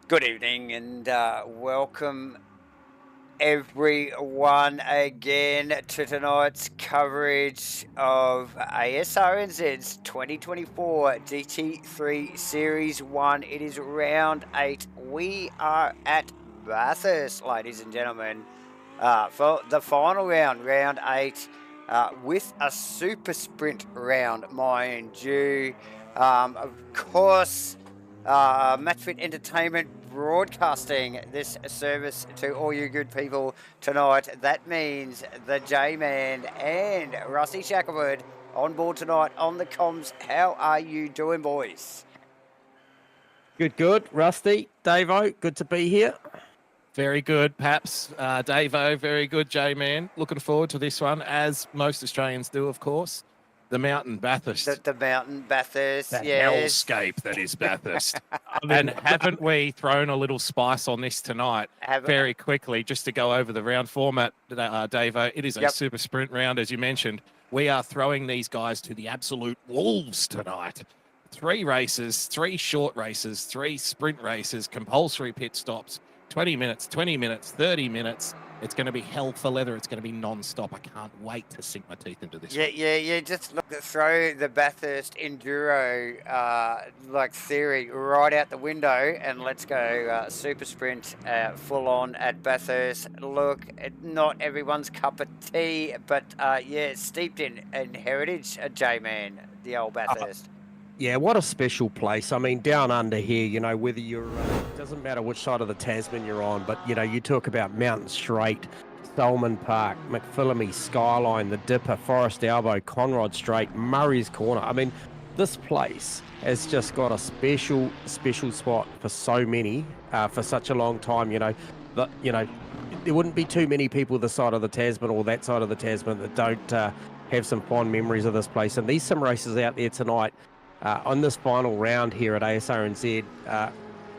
Good evening and welcome everyone again to tonight's coverage of Asrnz's 2024 GT3 Series 1. It is round 8. We are at Bathurst, ladies and gentlemen, for the final round, round 8, with a super sprint round, mind you. Of course, Matchfit Entertainment broadcasting this service to all you good people tonight. That means the J-Man and Rusty Shackelford on board tonight on the comms. How are you doing, boys? Good. Rusty, Davo, good to be here. Very good, Paps. Davo, very good, J-Man. Looking forward to this one, as most Australians do, of course. The mountain, Bathurst. The mountain, Bathurst, That yes. hellscape that is Bathurst. And haven't we thrown a little spice on this tonight very quickly, just to go over the round format, Davo? It is a super sprint round, as you mentioned. We are throwing these guys to the absolute wolves tonight. 3 races, 3 short races, 3 sprint races, compulsory pit stops, 20 minutes, 30 minutes. It's going to be hell for leather. It's going to be non-stop. I can't wait to sink my teeth into this. Yeah. Just look, throw the Bathurst enduro theory right out the window, and let's go super sprint full on at Bathurst. Look, not everyone's cup of tea, but steeped in heritage, J-Man, the old Bathurst. Yeah, what a special place. I mean, down under here, whether you're, doesn't matter which side of the Tasman you're on, but, you talk about Mountain Straight, Solomon Park, McPhillamy, Skyline, the Dipper, Forest Elbow, Conrod Straight, Murray's Corner. I mean, this place has just got a special spot for so many, for such a long time, there wouldn't be too many people this side of the Tasman or that side of the Tasman that don't have some fond memories of this place. And these sim races out there tonight, on this final round here at Asrnz,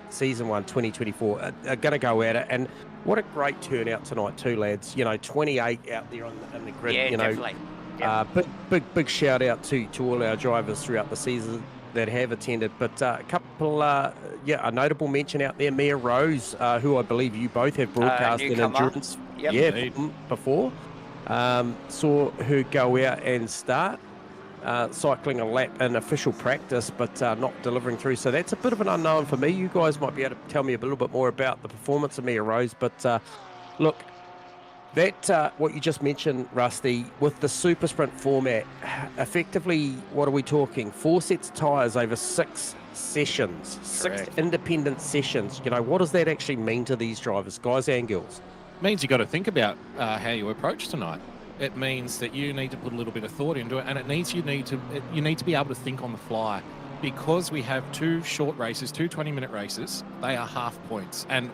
Season 1 2024, are going to go at it. And what a great turnout tonight too, lads. 28 out there on the grid. Yeah, definitely. Big shout out to all our drivers throughout the season that have attended. But a couple, a notable mention out there, Mia Rose, who I believe you both have broadcast in endurance before. Saw her go out and start. Cycling a lap in official practice, but not delivering through. So that's a bit of an unknown for me. You guys might be able to tell me a little bit more about the performance of Mia Rose. But look, that what you just mentioned, Rusty, with the super sprint format, effectively, what are we talking? 4 sets of tyres over 6 sessions, 6 independent sessions. What does that actually mean to these drivers, guys and girls? It means you got to think about how you approach tonight. It means that you need to put a little bit of thought into it, and you need to be able to think on the fly, because we have 2 short races, 2 20-minute races. They are half points. And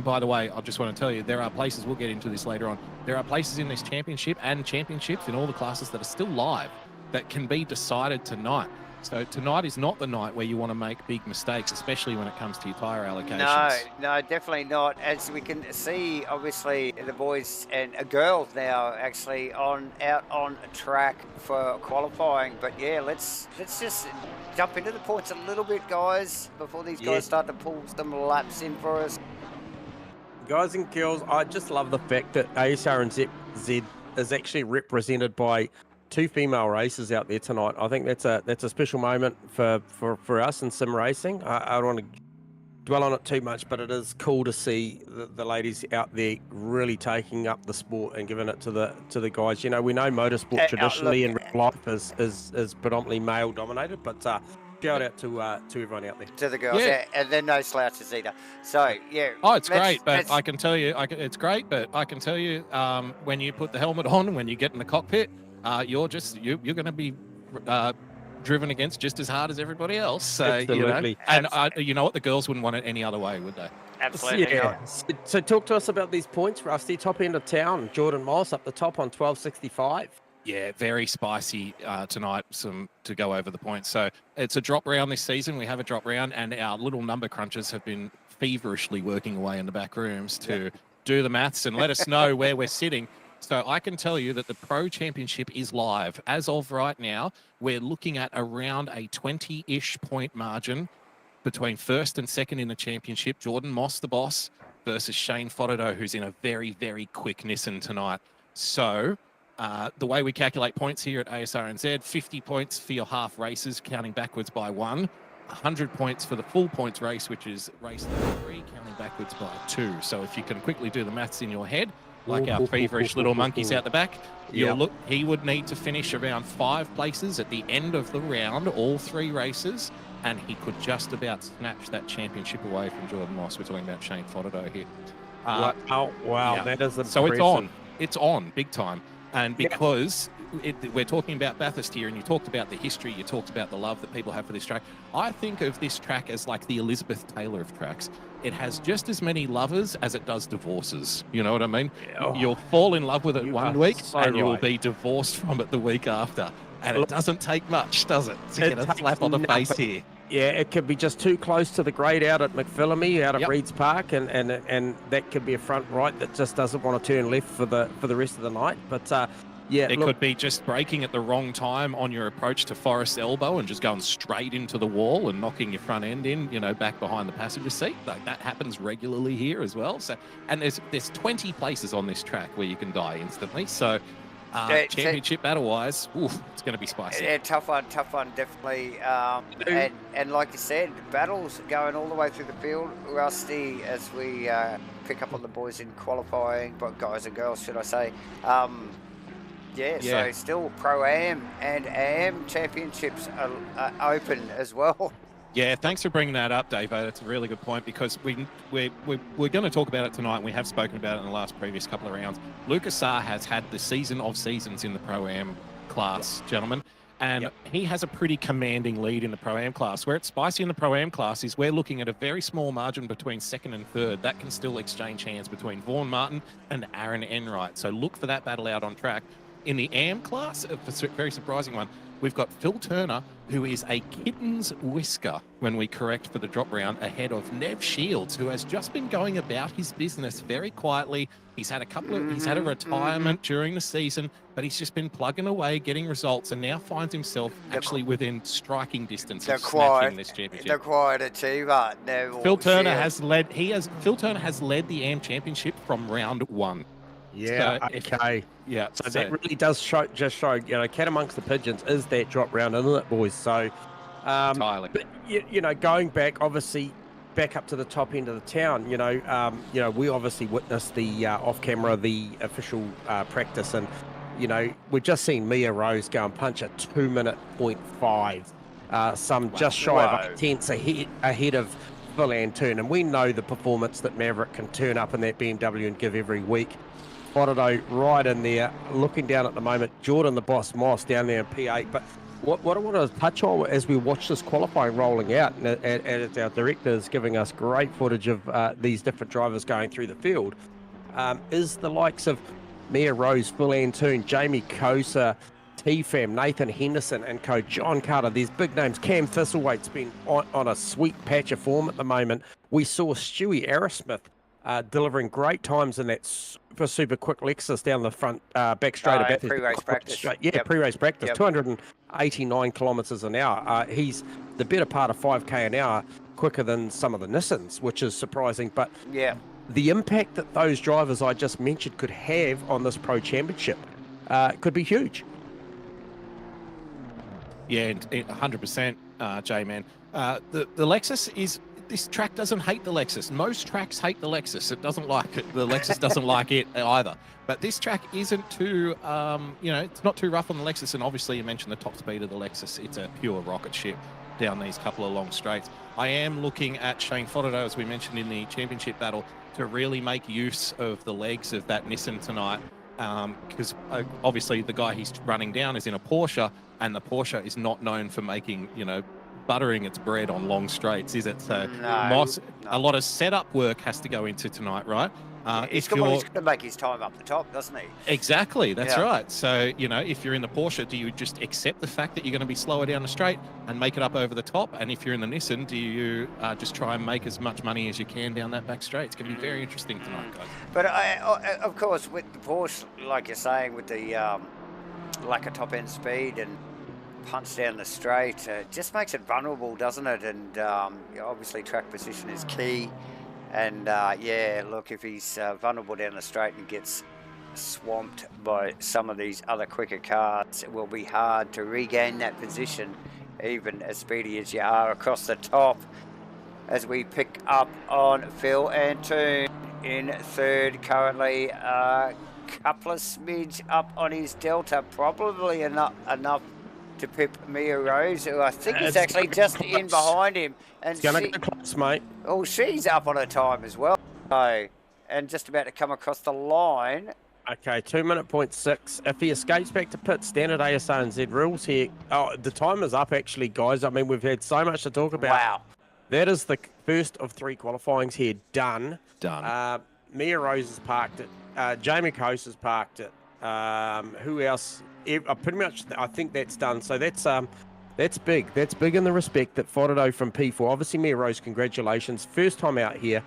by the way, I just want to tell you, there are places, we'll get into this later on, there are places in this championship and championships in all the classes that are still live that can be decided tonight. So tonight is not the night where you want to make big mistakes, especially when it comes to your tyre allocations. No, definitely not. As we can see, obviously, the boys and girls now actually out on track for qualifying. But yeah, let's just jump into the points a little bit, guys, before these guys start to pull some laps in for us. Guys and girls, I just love the fact that Asrnz is actually represented by 2 female racers out there tonight. I think that's a special moment for us in sim racing. I don't want to dwell on it too much, but it is cool to see the ladies out there really taking up the sport and giving it to the guys. We know motorsport traditionally in real life is predominantly male dominated, but shout out to everyone out there. To the girls, and they're no slouches either. So Oh, it's great, but I can tell you, it's great, but I can tell you, when you put the helmet on and when you get in the cockpit, you're going to be driven against just as hard as everybody else. So, absolutely. And you know what? The girls wouldn't want it any other way, would they? Absolutely. Yeah. So talk to us about these points, Rusty. Top end of town, Jordan Moss up the top on 12.65. Yeah, very spicy tonight, some to go over the points. So it's a drop round this season. We have a drop round, and our little number crunchers have been feverishly working away in the back rooms to do the maths and let us know where we're sitting. So I can tell you that the Pro Championship is live. As of right now, we're looking at around a 20-ish point margin between first and second in the championship, Jordan Moss, the boss, versus Shane Fotido, who's in a very, very quick Nissan tonight. So the way we calculate points here at Asrnz, 50 points for your half races, counting backwards by 1. 100 points for the full points race, which is race number 3, counting backwards by 2. So if you can quickly do the maths in your head, like our feverish little monkeys out the back, you'll look. He would need to finish around 5 places at the end of the round, all 3 races, and he could just about snatch that championship away from Jordan Moss. We're talking about Shane Fotido here. Wow, yeah. That is impressive. So it's on big time. And because we're talking about Bathurst here, and you talked about the history, you talked about the love that people have for this track. I think of this track as like the Elizabeth Taylor of tracks. It has just as many lovers as it does divorces. You know what I mean? Oh, you'll fall in love with it one week, and you will be divorced from it the week after. And it doesn't take much, does it, to get a slap on the face here? Yeah, it could be just too close to the grade out at McPhillamy, out at Reeds Park, and that could be a front right that just doesn't want to turn left for the rest of the night. But it could be just braking at the wrong time on your approach to Forest Elbow and just going straight into the wall and knocking your front end in, back behind the passenger seat. Like that happens regularly here as well. So, and there's 20 places on this track where you can die instantly. So. Championship battle-wise, it's going to be spicy. Yeah, tough one, definitely. And like you said, battles going all the way through the field. Rusty, as we pick up on the boys in qualifying, but guys and girls, should I say. So still Pro-Am and AM championships are open as well. Yeah, thanks for bringing that up, Dave. That's a really good point, because we're going to talk about it tonight. And we have spoken about it in the last previous couple of rounds. Lucas Saar has had the season of seasons in the Pro-Am class, gentlemen. And he has a pretty commanding lead in the Pro-Am class. Where it's spicy in the Pro-Am class is we're looking at a very small margin between second and third. That can still exchange hands between Vaughan Martin and Aaron Enright. So look for that battle out on track. In the AM class, a very surprising one, we've got Phil Turner, who is a kitten's whisker when we correct for the drop round, ahead of Nev Shields, who has just been going about his business very quietly. He's had he's had a retirement during the season, but he's just been plugging away, getting results, and now finds himself actually within striking distance of snatching this championship. The quiet achiever. Phil Turner has led the AM championship from round 1. Yeah, okay. Yeah. So that really does show, cat amongst the pigeons is that drop round, isn't it, boys? So, entirely. But, going back, obviously, back up to the top end of the town, we obviously witnessed the off-camera, the official practice, and, we've just seen Mia Rose go and punch a 2-minute .5, just shy of 8 tenths ahead of Phil Antoon, and we know the performance that Maverick can turn up in that BMW and give every week. Fotido right in there, looking down at the moment. Jordan, the boss, Moss down there in P8. But what I want to touch on as we watch this qualifying rolling out, and our director is giving us great footage of these different drivers going through the field, is the likes of Mia Rose, Phil Antoon, Jamie Kosa, T-Fam, Nathan Henderson and co. John Carter. There's big names. Cam Thistlewaite's been on a sweet patch of form at the moment. We saw Stewie Arrowsmith delivering great times in that super quick Lexus down the front back straight of Bathurst. Pre-race practice. Pre-race practice. 289 kilometres an hour. He's the better part of 5k an hour quicker than some of the Nissans, which is surprising. But the impact that those drivers I just mentioned could have on this Pro Championship could be huge. Yeah, 100%, J-Man. The Lexus is... This track doesn't hate the Lexus. Most tracks hate the Lexus. It doesn't like it. The Lexus doesn't like it either. But this track isn't too, it's not too rough on the Lexus. And obviously you mentioned the top speed of the Lexus. It's a pure rocket ship down these couple of long straights. I am looking at Shane Fotido, as we mentioned in the championship battle, to really make use of the legs of that Nissan tonight. Because obviously the guy he's running down is in a Porsche, and the Porsche is not known for making, buttering its bread on long straights, is it? So a lot of setup work has to go into tonight, right? He's going to make his time up the top, doesn't he? Exactly, that's right. So, if you're in the Porsche, do you just accept the fact that you're going to be slower down the straight and make it up over the top? And if you're in the Nissan, do you just try and make as much money as you can down that back straight? It's going to be very interesting tonight, guys. But, of course, with the Porsche, like you're saying, with the lack of top-end speed and punch down the straight. Just makes it vulnerable, doesn't it? And obviously track position is key. And yeah, look, if he's vulnerable down the straight and gets swamped by some of these other quicker cars, it will be hard to regain that position, even as speedy as you are across the top. As we pick up on Phil Antoon in third currently, a couple of smidge up on his Delta, probably enough to pip Mia Rose, who I think is actually just in behind him. And it's going to go close, mate. Oh, she's up on her time as well. So, and just about to come across the line. Okay, 2 minute 0.6. If he escapes back to pit, standard Asrnz rules here. Oh, the time is up actually, guys. I mean, we've had so much to talk about. Wow. That is the first of 3 qualifyings here done. Done. Mia Rose has parked it. Jamie Coase has parked it. Who else? Pretty much, I think that's done. So that's big. That's big in the respect that Fordo from P4. Obviously, Mia Rose, congratulations. First time out here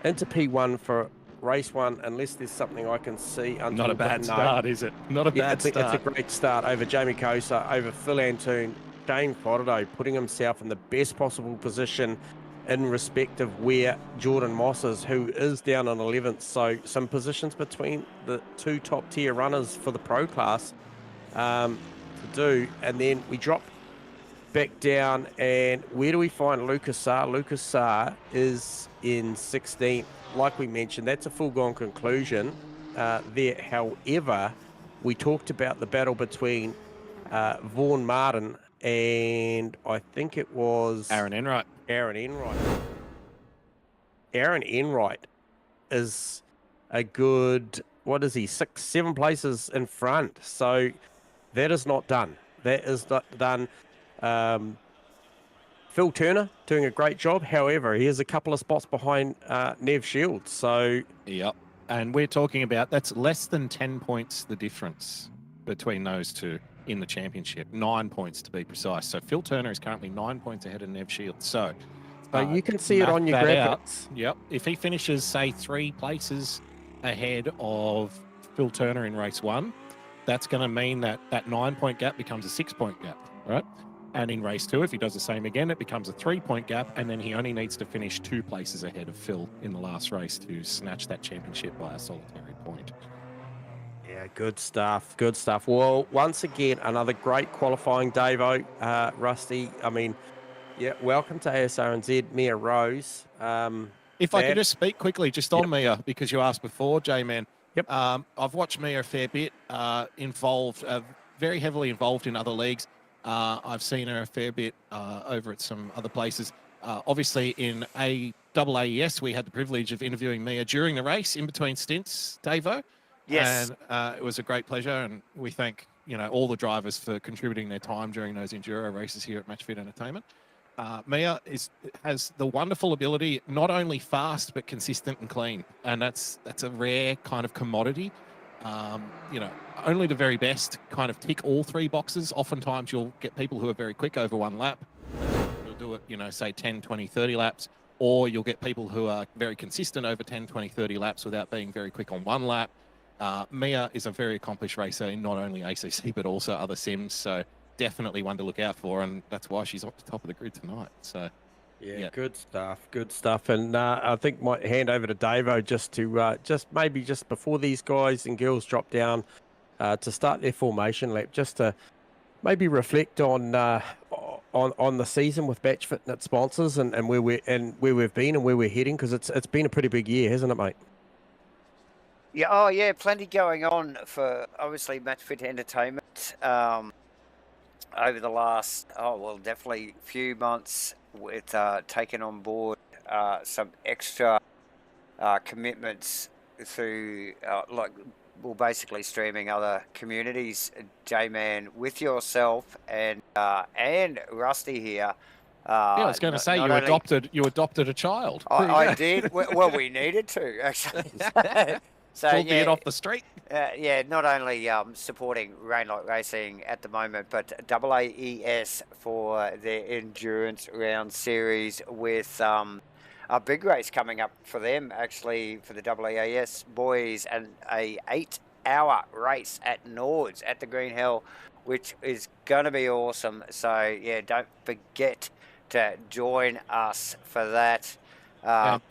into P1 for race 1, unless there's something I can see. Not a bad start, is it? Not a bad start. It's a great start over Jamie Coase, over Phil Antoon. Shane Fordo putting himself in the best possible position in respect of where Jordan Moss is, who is down on 11th. So some positions between the 2 top tier runners for the pro class to do. And then we drop back down, and where do we find Lucas Saar? Lucas Saar is in 16th. Like we mentioned, that's a foregone conclusion there. However, we talked about the battle between Vaughan Martin and I think it was Aaron Enright. Aaron Enright is a good, what is he, 6-7 places in front. So that is not done. That is not done. Phil Turner doing a great job. However, he is a couple of spots behind Nev Shields. So yep. And we're talking about, that's less than 10 points the difference between those two in the championship. 9 points to be precise. So Phil Turner is currently 9 points ahead of Nev Shields. So you can see it on your graphics. Yep. If he finishes, say, 3 places ahead of Phil Turner in race 1, that's going to mean that that 9 point gap becomes a 6 point gap, right? And in race 2, if he does the same again, it becomes a 3 point gap, and then he only needs to finish 2 places ahead of Phil in the last race to snatch that championship by a solitary point. Yeah, good stuff. Good stuff. Well, once again, another great qualifying, Davo. Rusty, I mean, yeah, welcome to Asrnz, Mia Rose. If I could just speak quickly just on Mia, because you asked before, J-Man. Yep. I've watched Mia a fair bit, very heavily involved in other leagues. I've seen her a fair bit over at some other places. Obviously, in AAES, we had the privilege of interviewing Mia during the race, in between stints, Davo. Yes. And it was a great pleasure, and we thank all the drivers for contributing their time during those enduro races here at Matchfit Entertainment. Mia has the wonderful ability, not only fast but consistent and clean, and that's a rare kind of commodity. Only the very best kind of tick all 3 boxes. Oftentimes you'll get people who are very quick over 1 lap. You'll do it, say 10, 20, 30 laps, or you'll get people who are very consistent over 10, 20, 30 laps without being very quick on 1 lap. Mia is a very accomplished racer in not only ACC but also other sims, so definitely one to look out for, and that's why she's up the top of the grid tonight. So yeah. Good stuff. And I think might hand over to Davo just to just before these guys and girls drop down to start their formation lap, just to maybe reflect on the season with Matchfit and its sponsors and where we've been and where we're heading, because it's been a pretty big year, hasn't it, mate? Yeah, oh yeah, plenty going on for obviously Matchfit Entertainment over the last, definitely few months, with taking on board some extra commitments through basically streaming other communities. J-Man, with yourself and Rusty here. I was going to say you adopted a child. I did. Well, we needed to actually. So albeit off the street. Not only supporting Rainlight Racing at the moment, but AAES for their Endurance Round Series, with a big race coming up for them, actually, for the AAES boys, and a 8-hour race at Nords at the Green Hell which is going to be awesome. So, yeah, don't forget to join us for that.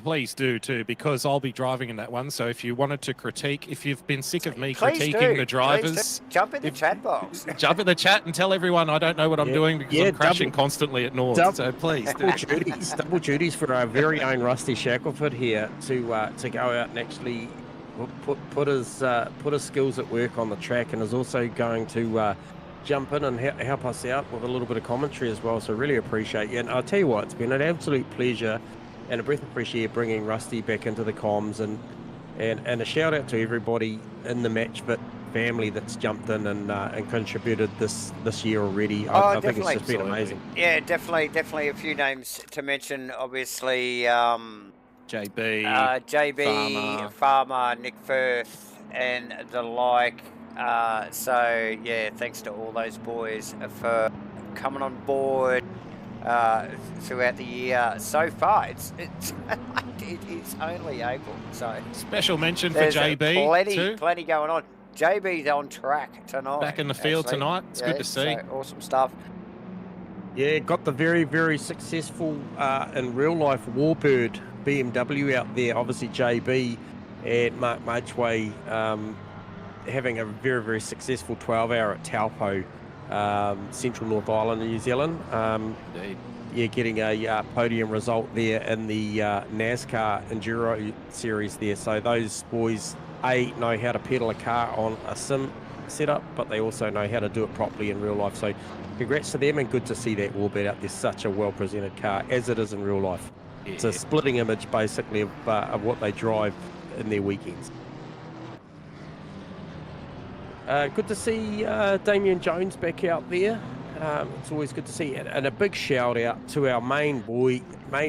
Please do too, because I'll be driving in that one. So if you wanted to critique, if you've been sick of me critiquing the drivers, jump in the chat box. Jump in the chat and tell everyone I don't know what I'm doing because I'm crashing constantly at North. So please do. Double duties for our very own Rusty Shackelford here to go out and actually put his skills at work on the track, and is also going to jump in and help us out with a little bit of commentary as well. So really appreciate you. And I'll tell you what, it's been an absolute pleasure and a breath of fresh air bringing Rusty back into the comms, and a shout out to everybody in the MatchFit family that's jumped in and contributed this year already. I think it's just been amazing. Yeah, definitely a few names to mention. Obviously, JB, Farmer, Nick Firth, and the like. So yeah, thanks to all those boys for coming on board throughout the year so far. It's only April, so special mention for JB. Plenty going on. JB's on track tonight. Back in the field tonight. It's good to see. So awesome stuff. Yeah, got the very, very successful in real life Warbird BMW out there. Obviously JB and Mark Mudgeway having a very, very successful 12-hour at Taupo, Central North Island, New Zealand. Indeed. Yeah, getting a podium result there in the NASCAR Enduro Series there. So those boys, know how to pedal a car on a sim setup, but they also know how to do it properly in real life. So congrats to them, and good to see that Warbird out there. Such a well-presented car, as it is in real life. Yeah. It's a splitting image, basically, of what they drive in their weekends. Good to see Damien Jones back out there. It's always good to see, and a big shout out to our main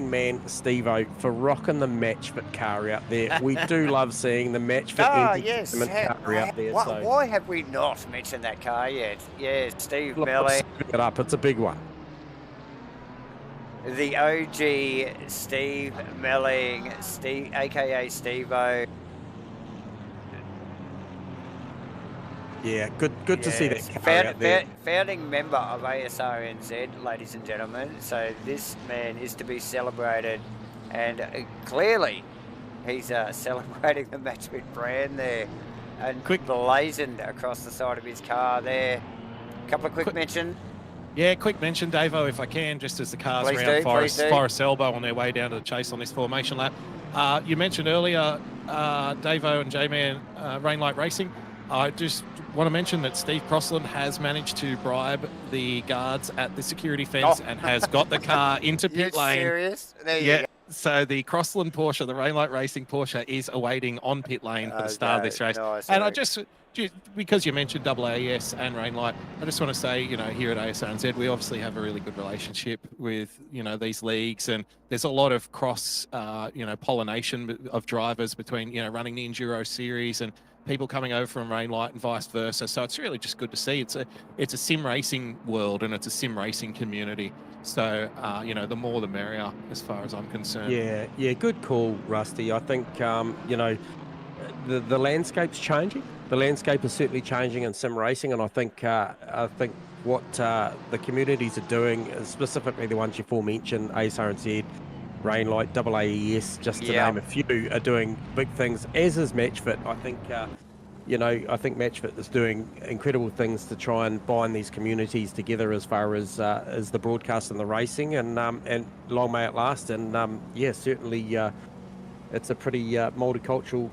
man Steve-O, for rocking the MatchFit car out there. We do love seeing the MatchFit car out there. Why have we not mentioned that car yet? Yeah, Steve Melling. It up, it's a big one. The OG Steve Melling, aka Steve-O. Yeah, good to see that car out there. Founding member of Asrnz, ladies and gentlemen. So this man is to be celebrated, and clearly he's celebrating the MatchFit brand there, and blazoned across the side of his ar there. A couple of quick mentions. Yeah, quick mention, Davo, if I can, just as the cars around Forest Elbow on their way down to the chase on this formation lap. You mentioned earlier, Davo and J-Man, Rainlight Racing. I just want to mention that Steve Crossland has managed to bribe the guards at the security fence and has got the car into pit lane. Serious? There you go. So the Crossland Porsche, the Rainlight Racing Porsche, is awaiting on pit lane for the start of this race. Nice, and I just, because you mentioned AAS and Rainlight, I just want to say, here at Asrnz, we obviously have a really good relationship with, these leagues, and there's a lot of cross, pollination of drivers between, running the Enduro series and people coming over from Rainlight and vice versa. So it's really just good to see. It's a sim racing world, and it's a sim racing community. So, the more the merrier as far as I'm concerned. Yeah, good call, Rusty. I think, the landscape's changing. The landscape is certainly changing in sim racing, and I think what the communities are doing, specifically the ones you mentioned, Asrnz, Rainlight, AAS, just to name a few, are doing big things, as is MatchFit. I think, I think MatchFit is doing incredible things to try and bind these communities together as far as the broadcast and the racing, and long may it last. And certainly it's a pretty multicultural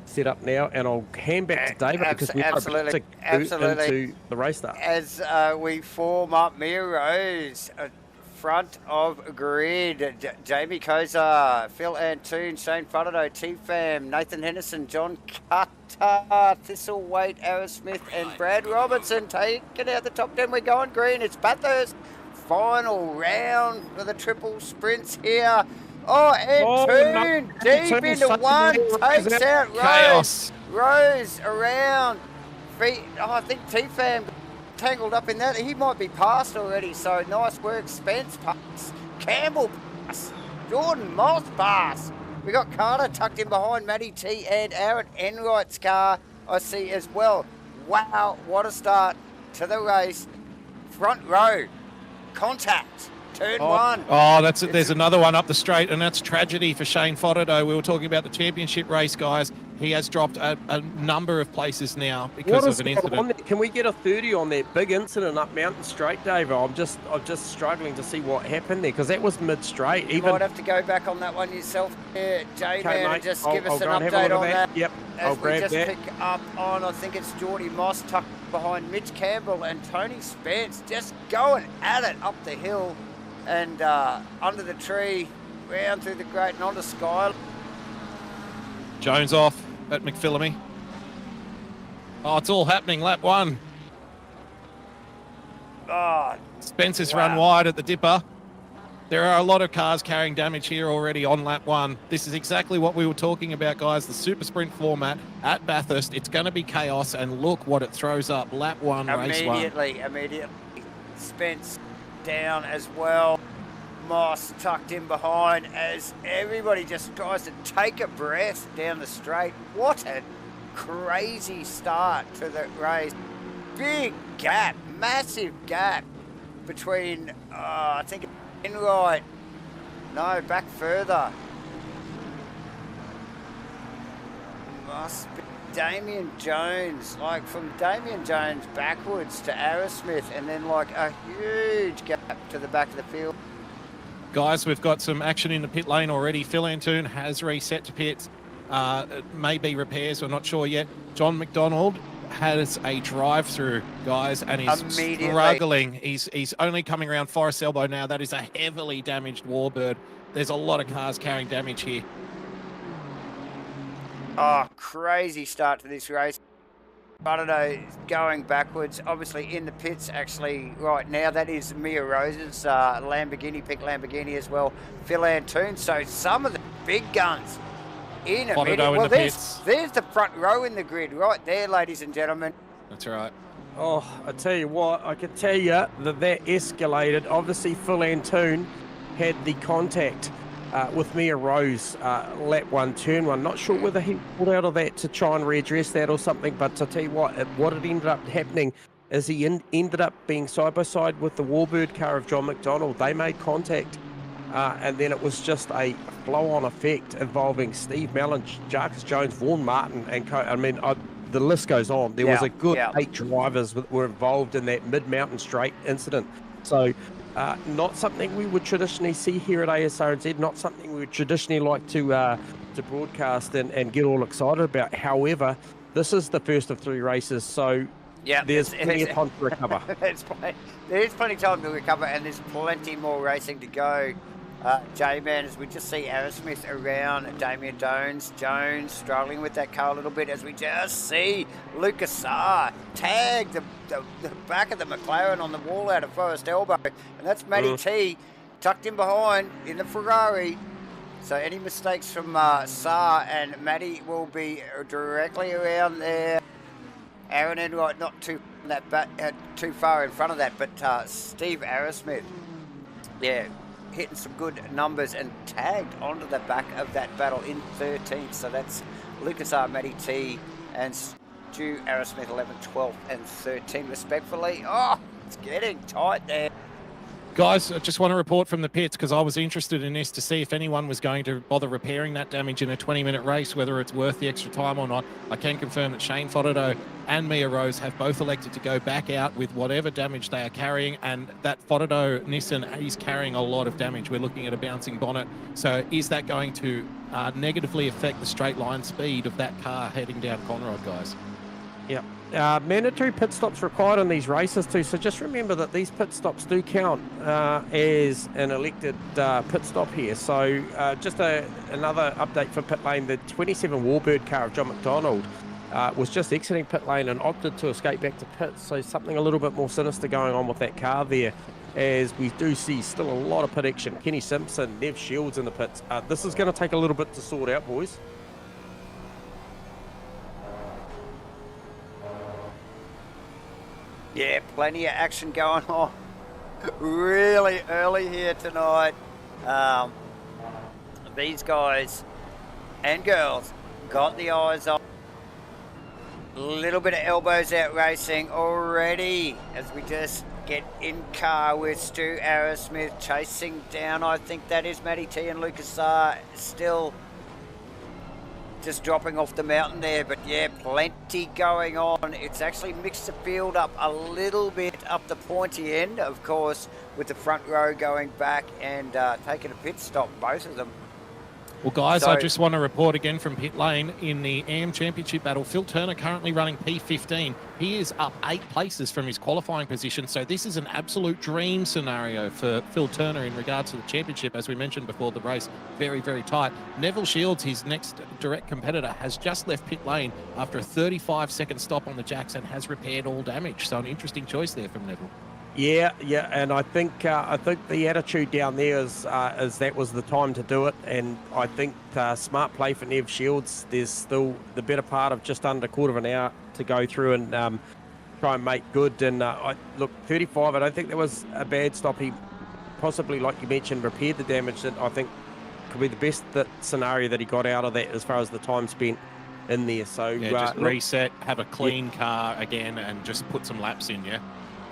setup now. And I'll hand back to David because we're absolutely into the race start. As we form up Mia Rose. Front of grid, Jamie Koza, Phil Antoon, Shane Fuddo, T-Fam, Nathan Henderson, John Cutter, Thistleweight, Aerosmith, and Brad Robertson taking out the top 10. We're going green. It's Bathurst. Final round for the triple sprints here. Antoon deep into one, takes out Rose. Chaos. Rose around. I think T-Fam tangled up in that. He might be past already, so nice work. Spence pass, Campbell pass, Jordan Moss pass. We got Carter tucked in behind Matty T and Aaron Enright's car, I see as well. Wow, what a start to the race. Front row, contact, turn one. Oh, there's another one up the straight, and that's tragedy for Shane Fodderdo. We were talking about the championship race, guys. He has dropped a number of places now because of an incident. Can we get a 30 on that big incident up Mountain Straight, Dave? I'm just struggling to see what happened there because that was mid-straight. You might have to go back on that one yourself, J-Man, and just give us an update on that. Yep, I'll grab that. Pick up on, I think it's Geordie Moss tucked behind Mitch Campbell and Tony Spence, just going at it up the hill and under the tree, round through the grate and onto Sky. Jones off at McPhillamy. Oh, it's all happening, lap one. Oh, Spencer's run wide at the dipper. There are a lot of cars carrying damage here already on lap one. This is exactly what we were talking about, guys. The super sprint format at Bathurst. It's going to be chaos, and look what it throws up. Lap one, race one. Immediately. Spence down as well. Moss tucked in behind as everybody just tries to take a breath down the straight. What a crazy start to the race. Big gap, massive gap between, I think, Enright. No, back further. Must be Damien Jones, like from Damien Jones backwards to Asrnz, and then like a huge gap to the back of the field. Guys, we've got some action in the pit lane already. Phil Antoon has reset to pits. It may be repairs, we're not sure yet. John McDonald has a drive-through, guys, and he's struggling. He's only coming around Forest Elbow now. That is a heavily damaged Warbird. There's a lot of cars carrying damage here. Oh, crazy start to this race. Fodderdo going backwards, obviously in the pits actually right now. That is Mia Rose's Lamborghini, pick Lamborghini as well. Phil Antoon, so some of the big guns in a minute. Well, there's the front row in the grid right there, ladies and gentlemen. That's right. Oh, I tell you what, I can tell you that escalated. Obviously, Phil Antoon had the contact with Mia Rose, lap one, turn one. Not sure whether he pulled out of that to try and readdress that or something, but I tell you what it ended up happening is he ended up being side by side with the Warbird car of John McDonald. They made contact, and then it was just a flow-on effect involving Steve Mellon, Jarkus Jones, Vaughan Martin, and the list goes on. There was a good 8 drivers that were involved in that mid-mountain straight incident. So not something we would traditionally see here at Asrnz, not something we would traditionally like to broadcast and get all excited about. However, this is the first of 3 races, so there's plenty of time to recover. There's plenty of time to recover, and there's plenty more racing to go. J-Man, as we just see Asrnz around, Damien Jones struggling with that car a little bit, as we just see Lucas Saar tag the back of the McLaren on the wall out of Forest Elbow, and that's Matty T tucked in behind in the Ferrari. So any mistakes from Saar and Matty will be directly around there. Aaron Enright not too far in front of that, but Steve Asrnz, hitting some good numbers and tagged onto the back of that battle in 13th. So that's Lucas R, Matty T, and Stu Asrnz 11th, 12th, and 13th respectfully. Oh, it's getting tight there. Guys, I just want to report from the pits because I was interested in this to see if anyone was going to bother repairing that damage in a 20-minute race, whether it's worth the extra time or not. I can confirm that Shane Fodderdo and Mia Rose have both elected to go back out with whatever damage they are carrying, and that Fodderdo Nissan is carrying a lot of damage. We're looking at a bouncing bonnet. So is that going to negatively affect the straight line speed of that car heading down Conrod, guys? Yeah. Mandatory pit stops required in these races too, so just remember that these pit stops do count as an elected pit stop here. So just another update for pit lane, the 27 Warbird car of John McDonald was just exiting pit lane and opted to escape back to pits, so something a little bit more sinister going on with that car there, as we do see still a lot of pit action. Kenny Simpson, Nev Shields in the pits. This is going to take a little bit to sort out, boys. Yeah, plenty of action going on really early here tonight. These guys and girls got the eyes on little bit of elbows out racing already as we just get in car with Stu Arrowsmith chasing down. I think that is Matty T and Lucas are still just dropping off the mountain there, but yeah, plenty going on. It's actually mixed the field up a little bit up the pointy end, of course, with the front row going back and taking a pit stop, both of them. Well, guys, I just want to report again from pit lane in the AM Championship battle. Phil Turner currently running P15. He is up 8 places from his qualifying position, so this is an absolute dream scenario for Phil Turner in regards to the championship. As we mentioned before the race, very, very tight. Neville Shields, his next direct competitor, has just left pit lane after a 35-second stop on the jacks and has repaired all damage. So an interesting choice there from Neville. Yeah, and I think the attitude down there is that was the time to do it, and I think smart play for Nev Shields. There's still the better part of just under a quarter of an hour to go through and try and make good. And look, 35. I don't think that was a bad stop. He possibly, like you mentioned, repaired the damage that I think could be the best scenario that he got out of that as far as the time spent in there. So yeah, just reset, have a clean car again, and just put some laps in.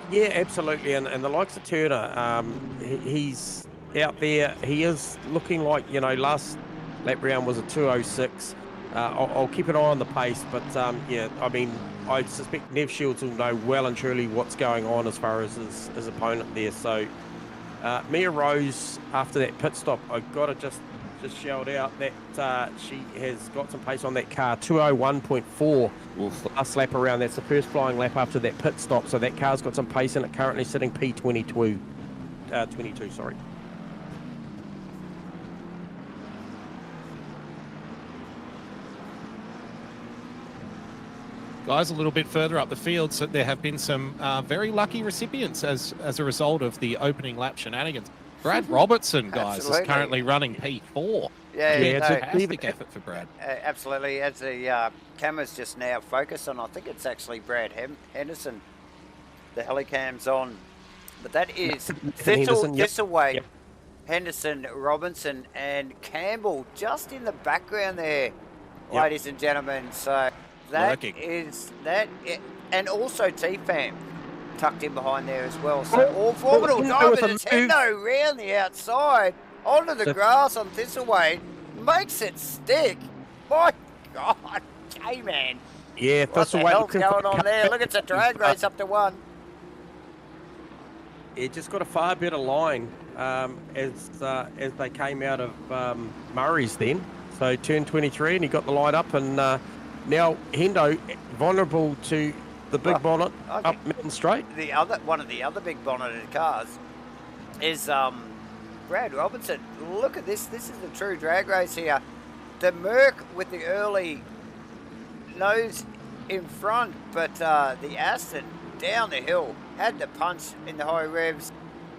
Yeah, absolutely, and the likes of Turner, he's out there. He is looking like, last lap round was a 2:06. I'll keep an eye on the pace, but yeah, I mean, I suspect Nev Shields will know well and truly what's going on as far as his opponent there. So Mia Rose, after that pit stop, I've got to just shout out that she has got some pace on that car, 2:01.4 last lap around. That's the first flying lap after that pit stop, so that car's got some pace in it, currently sitting P22, 22, sorry. Guys, a little bit further up the field, so there have been some very lucky recipients as a result of the opening lap shenanigans. Brad Robertson, guys, is currently running P4. Yeah, it's a fantastic effort for Brad. Absolutely. As the camera's just now focused on, I think it's actually Brad Henderson. The helicam's on. But that is Thistleway, yep. Henderson, Robinson, and Campbell just in the background there, ladies and gentlemen. So that is that. And also T-Fam tucked in behind there as well. So all formidable driving his Hendo round the outside onto the grass on Thistleway, makes it stick. My God, K-Man. Yeah, what the hell's going on there? Look, it's a drag race up to 1. It just got a far better line as they came out of Murray's then. So turn 23, and he got the line up, and now Hendo vulnerable to the big bonnet up Mountain Straight. One of the other big bonneted cars is Brad Robertson. Look at this. This is the true drag race here. The Merc with the early nose in front, but the Aston down the hill had the punch in the high revs,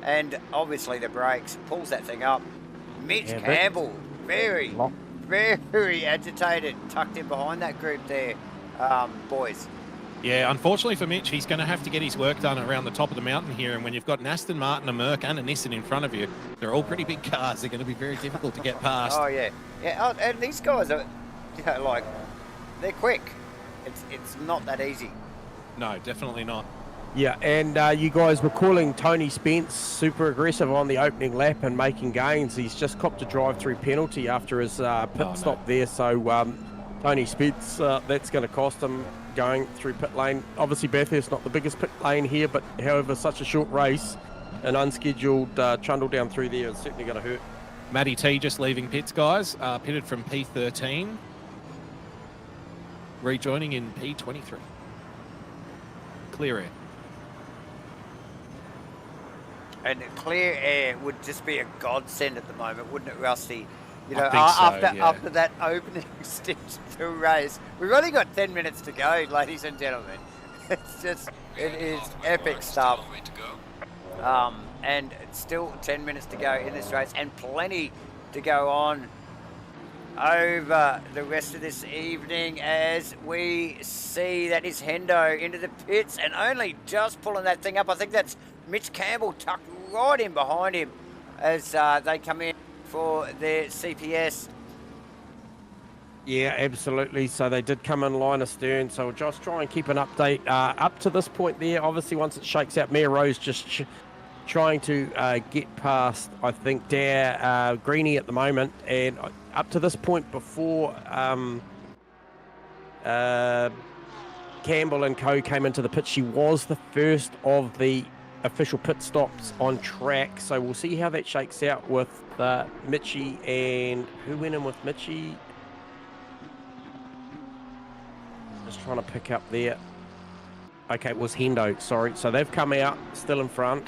and obviously the brakes pulls that thing up. Mitch Campbell, very agitated, tucked in behind that group there, boys. Yeah, unfortunately for Mitch, he's going to have to get his work done around the top of the mountain here. And when you've got an Aston Martin, a Merc, and a Nissan in front of you, they're all pretty big cars. They're going to be very difficult to get past. Oh, yeah. Yeah, and these guys are, like, they're quick. It's not that easy. No, definitely not. Yeah, and you guys were calling Tony Spence super aggressive on the opening lap and making gains. He's just copped a drive-through penalty after his pit stop there. So Tony Spence, that's going to cost him going through pit lane. Obviously Bathurst not the biggest pit lane here, but however, such a short race, an unscheduled trundle down through there is certainly going to hurt. Matty T just leaving pits, guys, pitted from P13, rejoining in P23. Clear air. And clear air would just be a godsend at the moment, wouldn't it, Rusty? You know, after that opening stint to race, we've only got 10 minutes to go, ladies and gentlemen. It is epic stuff. And it's still 10 minutes to go in this race, and plenty to go on over the rest of this evening as we see that is Hendo into the pits and only just pulling that thing up. I think that's Mitch Campbell tucked right in behind him as they come in for their CPS. Yeah, absolutely. So they did come in line astern. So we'll just try and keep an update up to this point there. Obviously, once it shakes out, Mia Rose just trying to get past, I think, Dare Greenie at the moment. And up to this point before Campbell and co came into the pit, she was the first of the official pit stops on track. So we'll see how that shakes out with Mitchie. And who went in with Mitchie? Just trying to pick up there. Okay, it was Hendo, sorry. So they've come out, still in front.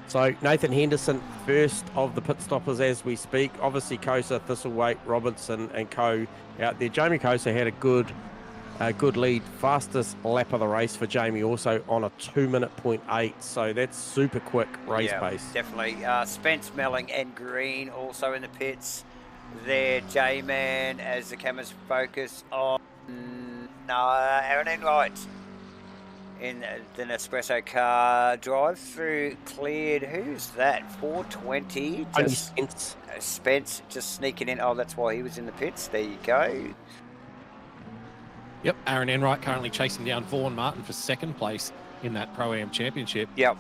So Nathan Henderson, first of the pit stoppers as we speak. Obviously, Kosa, Thistlethwaite, Robertson and co out there. Jamie Kosa had a good lead. Fastest lap of the race for Jamie, also on a 2:08. So that's super quick race pace. Definitely. Spence, Melling and Green also in the pits there. J-Man as the cameras focus on Aaron Enright in the Nespresso car. Drive through cleared. Who's that? 420. Spence just sneaking in. Oh, that's why he was in the pits. There you go. Yep, Aaron Enright currently chasing down Vaughan Martin for second place in that Pro-Am Championship. Yep.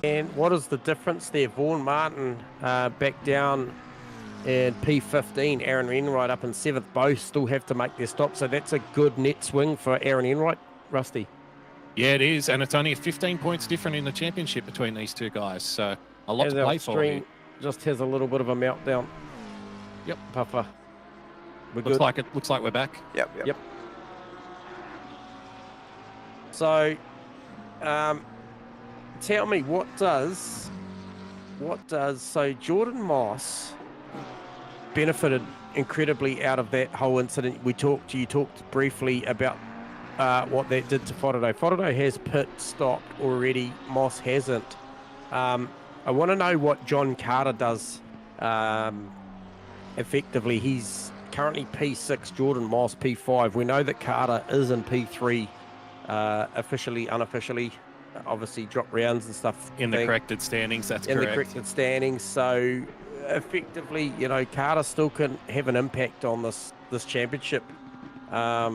And what is the difference there? Vaughan Martin back down in P15, Aaron Enright up in 7th. Both still have to make their stop, so that's a good net swing for Aaron Enright, Rusty. Yeah, it is, and it's only 15 points different in the championship between these two guys, so a lot to play for here. Just has a little bit of a meltdown. Yep. Puffer. Looks like we're back. Yep. So, tell me, what does so Jordan Moss benefited incredibly out of that whole incident? You talked briefly about what that did to Fodado. Fodado has pit stopped already. Moss hasn't. I want to know what John Carter does effectively. He's currently P6, Jordan Moss P5. We know that Carter is in P3 officially, unofficially. Obviously drop rounds and stuff. In the corrected standings, that's correct. In the corrected standings. So effectively, Carter still can have an impact on this championship. I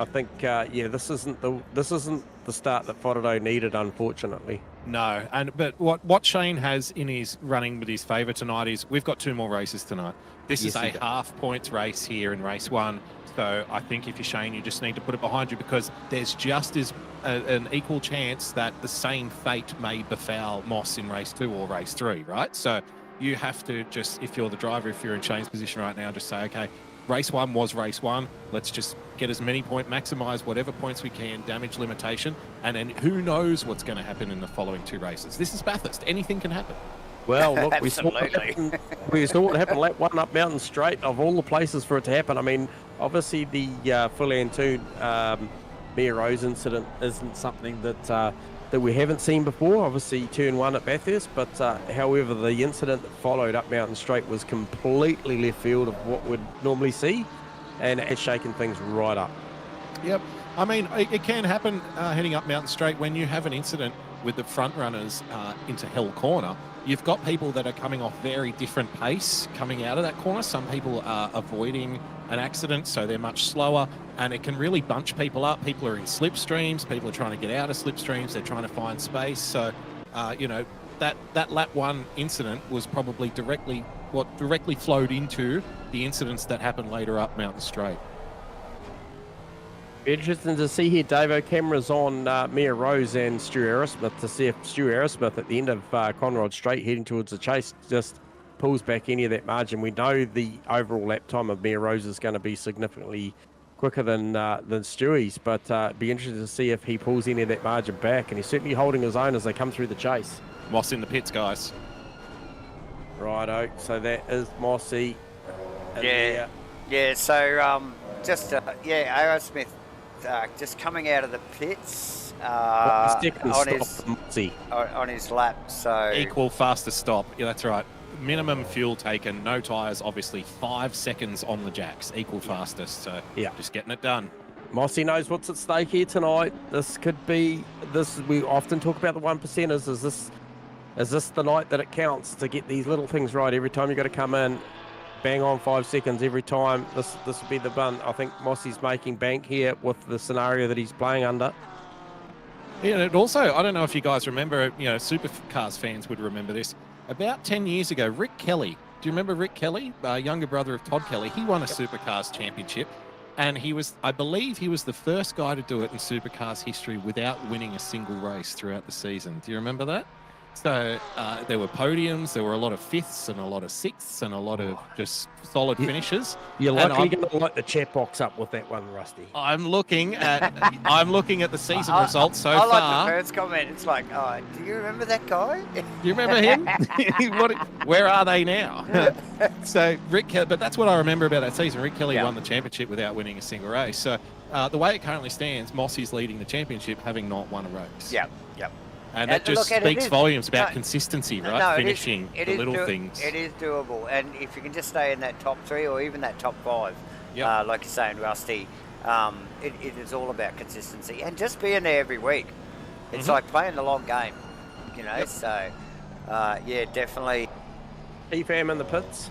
think, this isn't the start that Fodado needed, unfortunately. No, but what Shane has in his running with his favour tonight is we've got 2 more races tonight. This is a half points race here in race 1. So I think if you're Shane, you just need to put it behind you, because there's just as an equal chance that the same fate may befall Moss in race 2 or race 3, right? So you have to just, if you're the driver, if you're in Shane's position right now, just say, okay, race 1 was race 1. Let's just get as many maximise whatever points we can, damage limitation, and then who knows what's going to happen in the following 2 races. This is Bathurst. Anything can happen. Well, look, we saw what happened lap 1 up Mountain Straight, of all the places for it to happen. I mean, obviously the Full-Antoon Mia Rose incident isn't something that we haven't seen before. Obviously, turn 1 at Bathurst, but however, the incident that followed up Mountain Straight was completely left field of what we'd normally see, and it's shaken things right up. Yep. I mean, it can happen heading up Mountain Straight when you have an incident with the front runners into Hell Corner. You've got people that are coming off very different pace coming out of that corner. Some people are avoiding an accident, so they're much slower, and it can really bunch people up. People are in slipstreams. People are trying to get out of slipstreams. They're trying to find space. So, that lap 1 incident was probably directly flowed into the incidents that happened later up Mountain Straight. Interesting to see here, Davo. Cameras on Mia Rose and Stu Aerosmith to see if Stu Aerosmith at the end of Conrod Straight heading towards the chase just pulls back any of that margin. We know the overall lap time of Mia Rose is going to be significantly quicker than Stewie's, but be interested to see if he pulls any of that margin back, and he's certainly holding his own as they come through the chase. Moss in the pits, guys. Righto, so that is Mossy. Yeah. So Aerosmith just coming out of the pits on his lap. So equal fastest stop. Yeah, that's right. Minimum fuel taken, no tyres, obviously 5 seconds on the jacks, equal fastest. So just getting it done. Mossy knows what's at stake here tonight. This could be we often talk about the 1%ers. Is this the night that it counts to get these little things right? Every time you got to come in bang on 5 seconds every time. This will be the one. I think Mossy's making bank here with the scenario that he's playing under. Yeah, and it also, I don't know if you guys remember, Supercars fans would remember this. About 10 years ago, Rick Kelly, do you remember Rick Kelly, younger brother of Todd Kelly? He won a Supercars championship, and I believe he was the first guy to do it in Supercars history without winning a single race throughout the season. Do you remember that? So there were podiums, there were a lot of fifths and a lot of sixths and a lot of just solid finishes. You're likely going to light the chat box up with that one, Rusty. I'm looking at the season results so far. I like the first comment. It's like, oh, do you remember that guy? Do you remember him? Where are they now? So Rick Kelly, but that's what I remember about that season. Rick Kelly won the championship without winning a single race. So the way it currently stands, Mossy's leading the championship, having not won a race. Yep. And that just speaks volumes about consistency, right? Finishing the little things. It is doable. And if you can just stay in that top 3 or even that top 5, like you're saying, Rusty, it is all about consistency and just being there every week. It's like playing the long game, So, definitely. EFAM in the pits.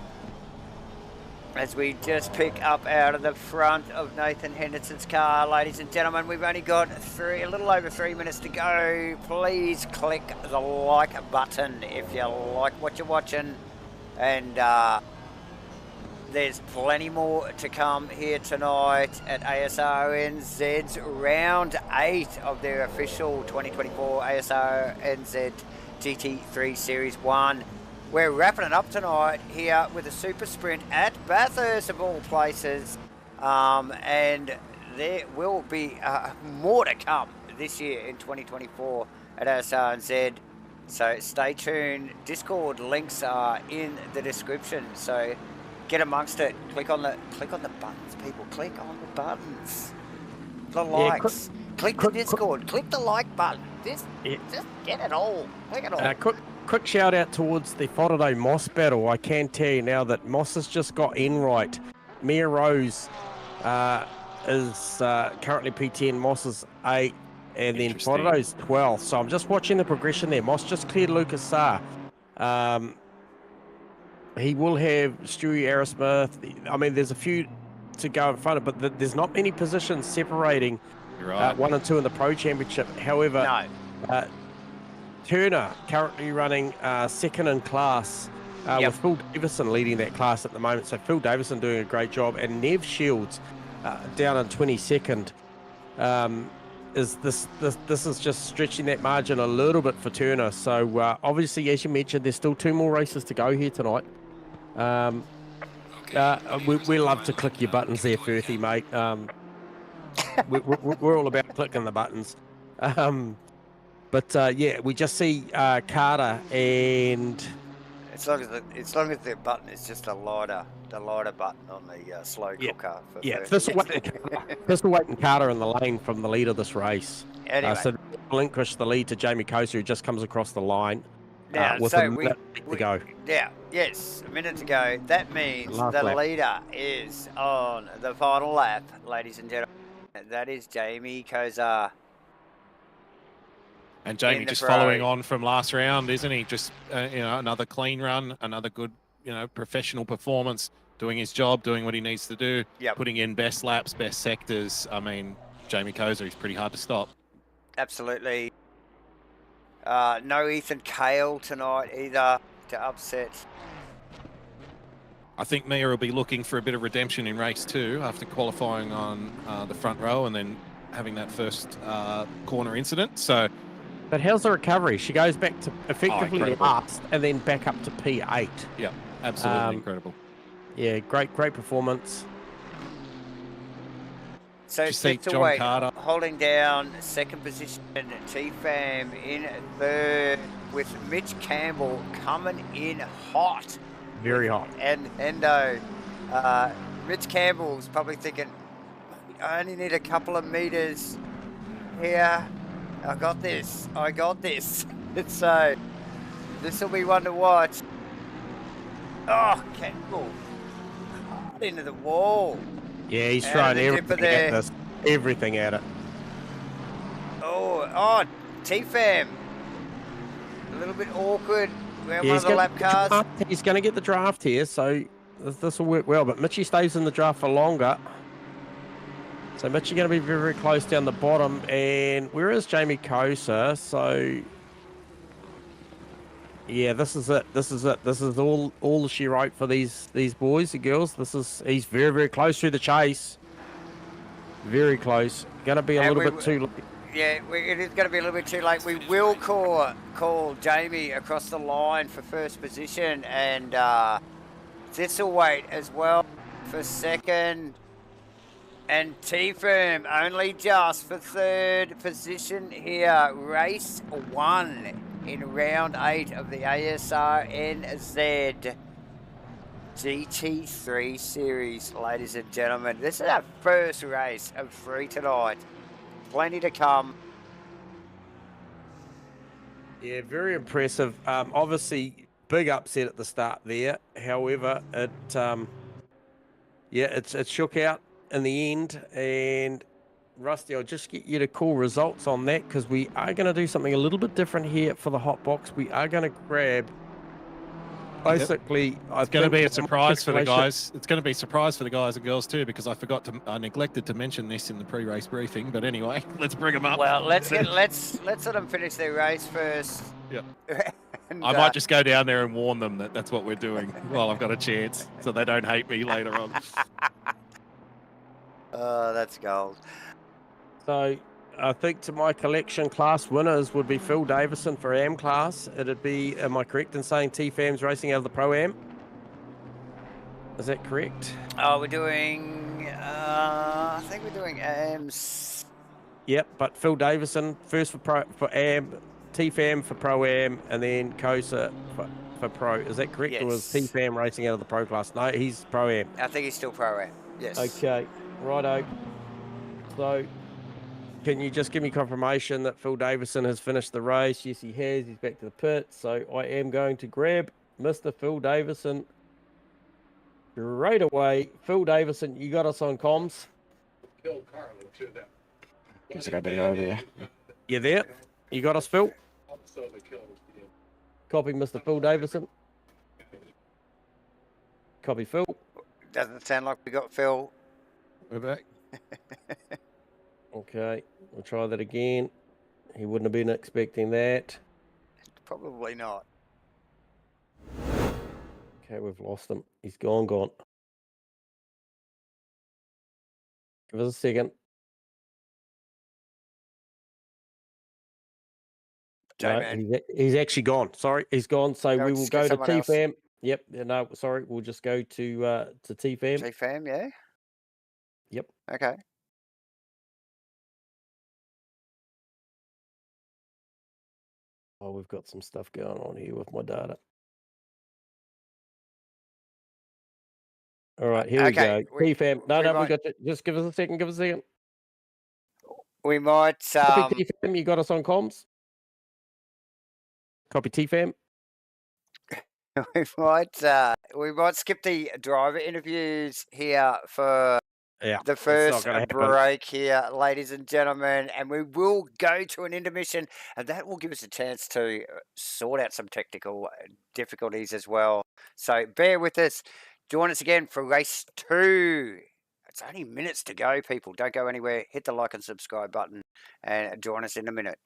As we just pick up out of the front of Nathan Henderson's car, ladies and gentlemen, we've only got a little over 3 minutes to go. Please click the like button if you like what you're watching. And there's plenty more to come here tonight at Asrnz's round 8 of their official 2024 Asrnz GT3 Series 1. We're wrapping it up tonight here with a super sprint at Bathurst of all places. And there will be more to come this year in 2024 at Asrnz. So stay tuned. Discord links are in the description. So get amongst it. Click on the buttons, people. Click on the buttons. The likes. Click the Discord. Click the like button. Just get it all. Click it all. Quick shout out towards the Faraday Moss battle. I can tell you now that Moss has just got in right. Mia Rose is currently P10, Moss is 8, and then Faraday's 12. So I'm just watching the progression there. Moss just cleared Lucas Saar. He will have Stewie Aerosmith. I mean, there's a few to go in front of, but there's not many positions separating 1 and 2 in the Pro Championship. However, Turner currently running second in class with Phil Davison leading that class at the moment. So Phil Davison doing a great job, and Nev Shields down in 22nd. This is just stretching that margin a little bit for Turner. So obviously, as you mentioned, there's still 2 more races to go here tonight. We love to click your buttons there, Firthy, mate. We're all about clicking the buttons. But we just see Carter, and as long as the button is just the lighter button on the slow cooker. Thistle Waite and Carter in the lane from the lead of this race. Anyway. So relinquish the lead to Jamie Kosa, who just comes across the line with a minute to go. A minute to go. That means the leader is on the final lap, ladies and gentlemen. That is Jamie Kosa. And Jamie just following on from last round, isn't he? Just another clean run, another good, professional performance, doing his job, doing what he needs to do, putting in best laps, best sectors. I mean, Jamie Kosa is pretty hard to stop. Absolutely. No Ethan Cale tonight either to upset. I think Mia will be looking for a bit of redemption in race 2 after qualifying on the front row and then having that first corner incident. So. But how's the recovery? She goes back to effectively last and then back up to P8. Yeah, absolutely incredible. Yeah, great performance. So John Carter holding down second position, T-Fam in third with Mitch Campbell coming in hot. Very hot. And Mitch Campbell's probably thinking, I only need a couple of meters here. I got this. So, this will be one to watch. Oh, Campbell. Into the wall. Yeah, he's trying everything at it. Oh, T-Fam. A little bit awkward. We're one of the lap cars. He's going to get the draft here, so This will work well, but Mitchie stays in the draft for longer. So Mitchie going to be very, very close down the bottom. And where is Jamie Kosa? So yeah, this is it. This is it. This is all she wrote for these boys and girls. He's very, very close through the chase. Very close. Going to be a little bit too late. Yeah, it is going to be a little bit too late. We will call Jamie across the line for first position, and Thistlewaite as well for second, and T-Firm only just for third position here. Race 1 in round 8 of the Asrnz GT3 series, ladies and gentlemen. This is our first race of 3 tonight. Plenty to come. Yeah, very impressive. Obviously, big upset at the start there. However, it shook out in the end. And Rusty, I'll just get you to call results on that, because we are going to do something a little bit different here for the hot box. We are going to grab. Basically, it's going to be a surprise for the guys. It's going to be a surprise for the guys and girls too, because I neglected to mention this in the pre-race briefing. But anyway, let's bring them up. Well, let's let them finish their race first. Yeah. I might just go down there and warn them that that's what we're doing while I've got a chance, so they don't hate me later on. Oh, that's gold. So I think to my collection, class winners would be Phil Davison for AM class. It'd be, am I correct in saying T-Fam's racing out of the Pro-Am? Is that correct? Oh, we're doing, I think we're doing AMs. Yep, but Phil Davison first for AM, T-Fam for Pro-Am, and then Kosa for Pro. Is that correct? Yes. Or was T-Fam racing out of the Pro class? No, he's Pro-Am. I think he's still Pro-Am, yes. Okay, righto. So can you just give me confirmation that Phil Davison has finished the race? Yes, he has. He's back to the pit. So I am going to grab Mr. Phil Davison straight away. Phil Davison, you got us on comms? There's a bit over there. You there? You got us, Phil? Copy Mr. Phil Davison. Copy Phil. Doesn't sound like we got Phil. We're back. Okay, we'll try that again. He wouldn't have been expecting that. Probably not. Okay, we've lost him. He's gone. Give us a second. No, he's actually gone. Sorry, he's gone. So we will go to T-Fam. Yep. No, sorry. We'll just go to T-Fam. T-Fam, yeah. Yep. Okay. Oh, we've got some stuff going on here with my data. All right, here we go. T-Fam. No, we got you. Just give us a second. We might. Copy T-Fam. You got us on comms? Copy T-Fam. We might skip the driver interviews here for the first break here, ladies and gentlemen, and we will go to an intermission, and that will give us a chance to sort out some technical difficulties as well. So bear with us. Join us again for race 2. It's only minutes to go, people. Don't go anywhere. Hit the like and subscribe button and join us in a minute.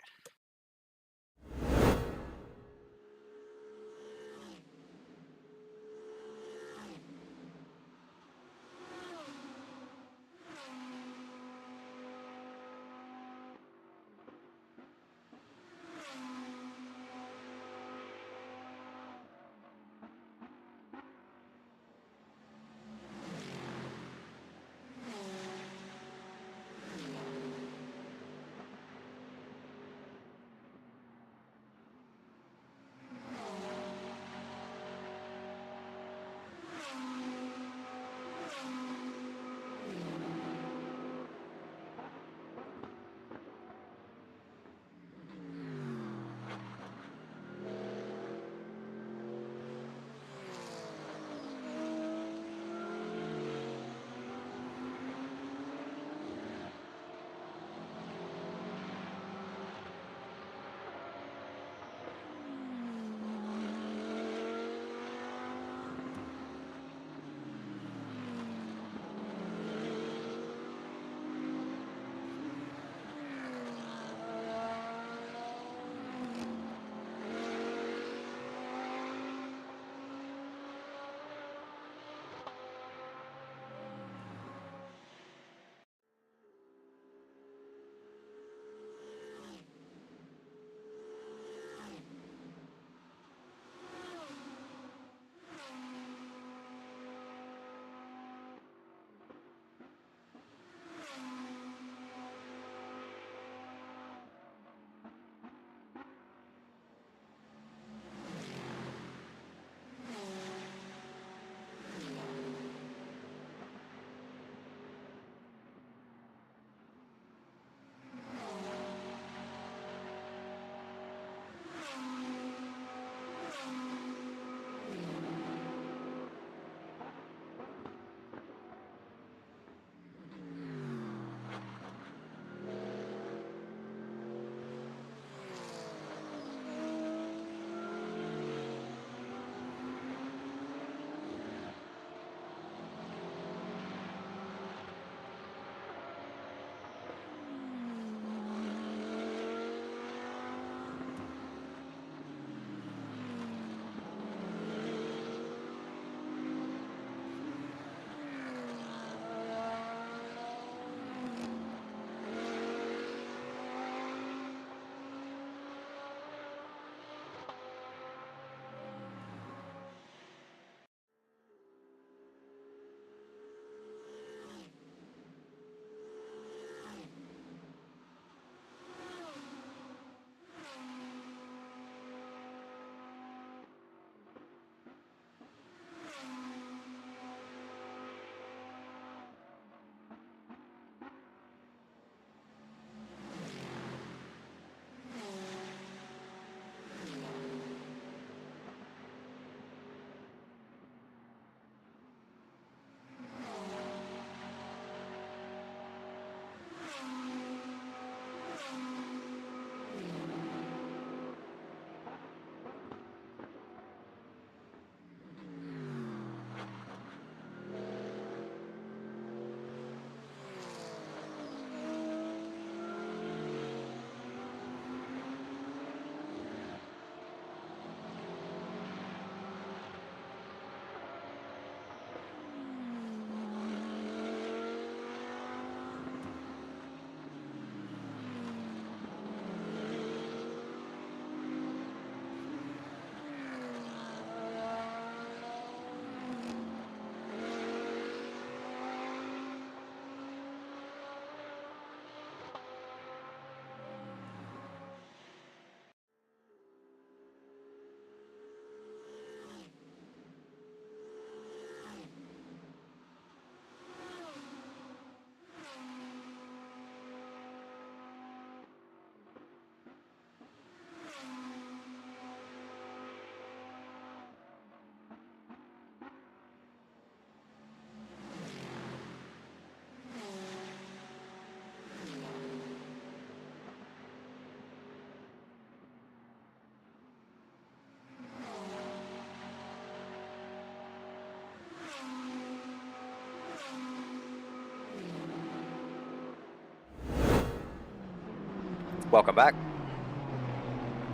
Welcome back.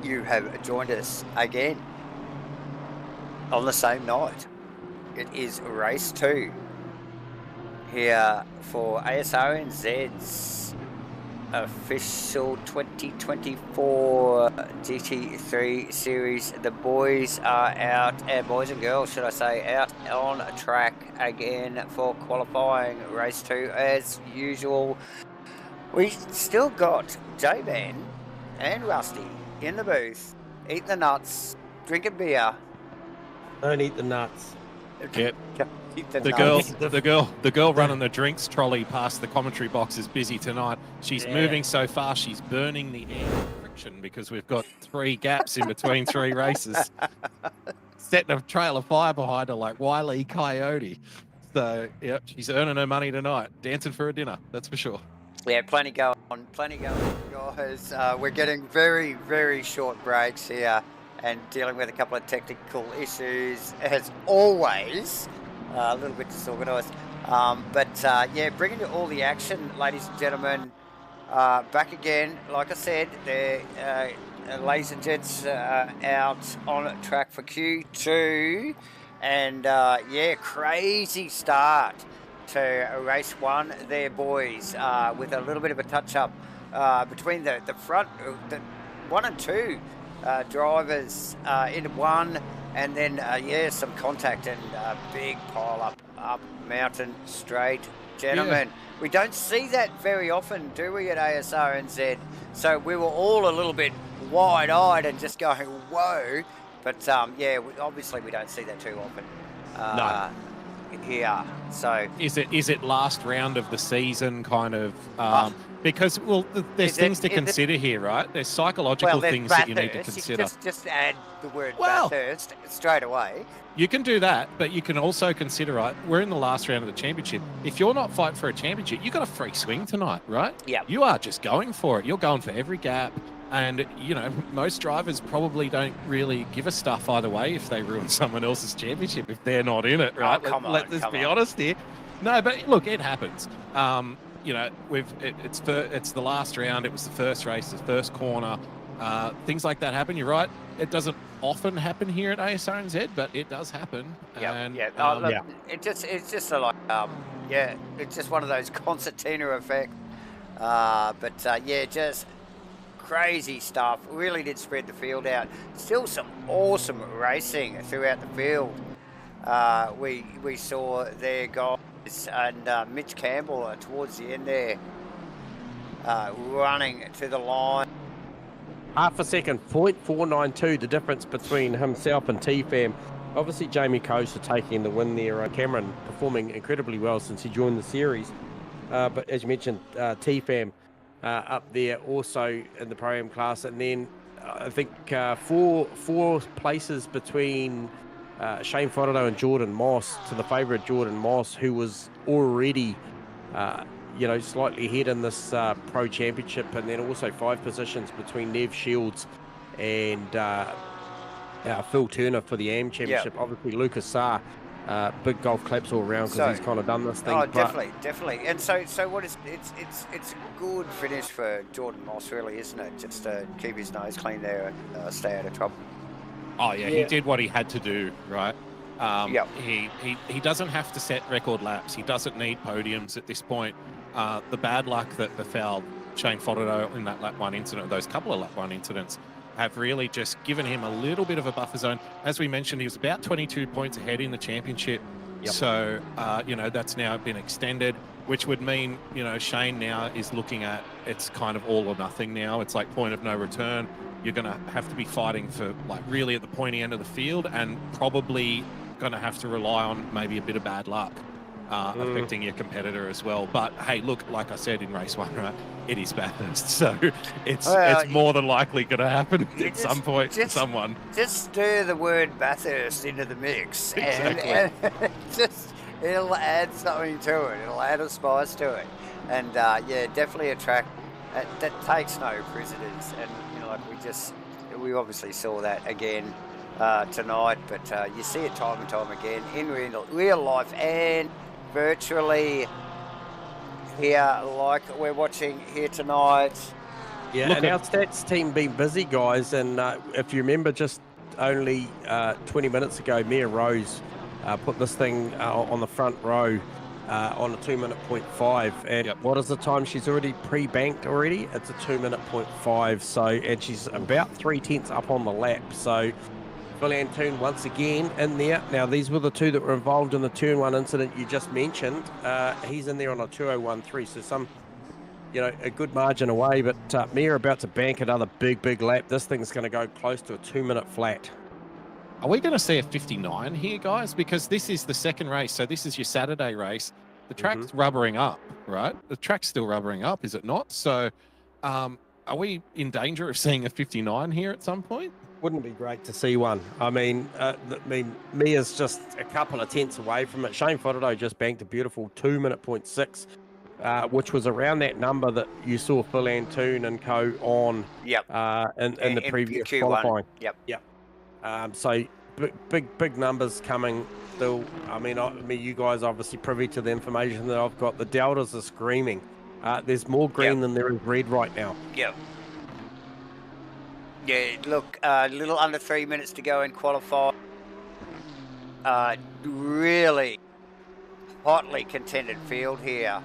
You have joined us again on the same night. It is race 2 here for Asrnz's official 2024 GT3 series. The boys are out, boys and girls should I say, out on track again for qualifying race 2 as usual. We still got J-Man and Rusty in the booth, eating the nuts, drinking beer. Don't eat the nuts. Yep. The girl running the drinks trolley past the commentary box is busy tonight. She's moving so fast, she's burning the air friction because we've got 3 gaps in between 3 races. Setting a trail of fire behind her like Wile E. Coyote. So, yep, she's earning her money tonight. Dancing for a dinner, that's for sure. Yeah, plenty going on, guys. We're getting very, very short breaks here and dealing with a couple of technical issues, as always. A little bit disorganised. Yeah, bringing you all the action, ladies and gentlemen. Back again, like I said, ladies and gents, out on track for Q2. And yeah, crazy start to race 1 there, boys, with a little bit of a touch-up between the front, the 1 and 2 drivers into 1. And then, yeah, some contact and big pile up mountain straight. Gentlemen, we don't see that very often, do we, at Asrnz? So we were all a little bit wide-eyed and just going, whoa. But, yeah, obviously we don't see that too often here. So is it last round of the season kind of... because, well, there's things to consider here, right? There's psychological things that you need to consider. Just add the word Bathurst straight away. You can do that, but you can also consider, right, we're in the last round of the championship. If you're not fighting for a championship, you've got a free swing tonight, right? Yeah. You are just going for it. You're going for every gap. And, you know, most drivers probably don't really give a stuff either way if they ruin someone else's championship if they're not in it, right? Let's be honest here. No, but look, it happens. You know, it's the last round. It was the first race, the first corner. Things like that happen. You're right. It doesn't often happen here at Asrnz, but it does happen. It's just like it's just one of those concertina effects. Yeah, just crazy stuff. Really did spread the field out. Still some awesome racing throughout the field. We saw their guys and Mitch Campbell towards the end there running to the line. Half a second, 0.492, the difference between himself and T-Fam. Obviously, Jamie Coaster taking the win there. Cameron performing incredibly well since he joined the series. But as you mentioned, T-Fam up there also in the Pro-Am class. And then I think four places between Shane Fodderdo and Jordan Moss to the favourite Jordan Moss, who was already slightly ahead in this Pro Championship, and then also 5 positions between Nev Shields and Phil Turner for the AM Championship. Yep. Obviously, Lucas Saar, big golf claps all around because he's kind of done this thing. Oh, definitely. And so what is it's a good finish for Jordan Moss, really, isn't it? Just to keep his nose clean there and stay out of trouble. Oh yeah, he did what he had to do, right? He doesn't have to set record laps. He doesn't need podiums at this point. The bad luck that befell Shane Fodderdo in that lap 1 incident, those couple of lap 1 incidents, have really just given him a little bit of a buffer zone. As we mentioned, he was about 22 points ahead in the championship. Yep. So, that's now been extended, which would mean, Shane now is looking at, it's kind of all or nothing now. It's like point of no return. You're going to have to be fighting for, like, really at the pointy end of the field, and probably going to have to rely on maybe a bit of bad luck affecting your competitor as well. But hey, look, like I said in race 1, right, it is Bathurst, so it's more than likely going to happen at some point to someone. Just stir the word Bathurst into the mix, exactly. and it'll add something to it. It'll add a spice to it, and definitely a track that takes no prisoners. And we obviously saw that again tonight, but you see it time and time again in real life and virtually here, like we're watching here tonight. Yeah, and our stats team been busy, guys. And if you remember, just only 20 minutes ago, Mia Rose put this thing on the front row on a 2-minute 0.5. And what is the time? She's already pre-banked already. It's a 2-minute 0.5. So, and she's about 3/10 up on the lap. So, Phil Antoon once again in there. Now, these were the two that were involved in the turn one incident you just mentioned. He's in there on a 2:01.3. So some, a good margin away, but Mia about to bank another big lap. This thing's going to go close to a 2-minute flat. Are we going to see a 59 here, guys? Because this is the second race, so this is your Saturday race. The track's rubbering up, right? The track's still rubbering up, is it not? So are we in danger of seeing a 59 here at some point? Wouldn't it be great to see one? I mean, Mia's just a couple of tenths away from it. Shane Fotodo just banked a beautiful 2-minute 0.6. Which was around that number that you saw Phil Antoon and co on in the previous Q1. qualifying. Yep. So big numbers coming still. I mean, you guys are obviously privy to the information that I've got. The deltas are screaming. There's more green than there is red right now. Yep. Yeah, look, a little under 3 minutes to go in qualify. Really hotly contended field here,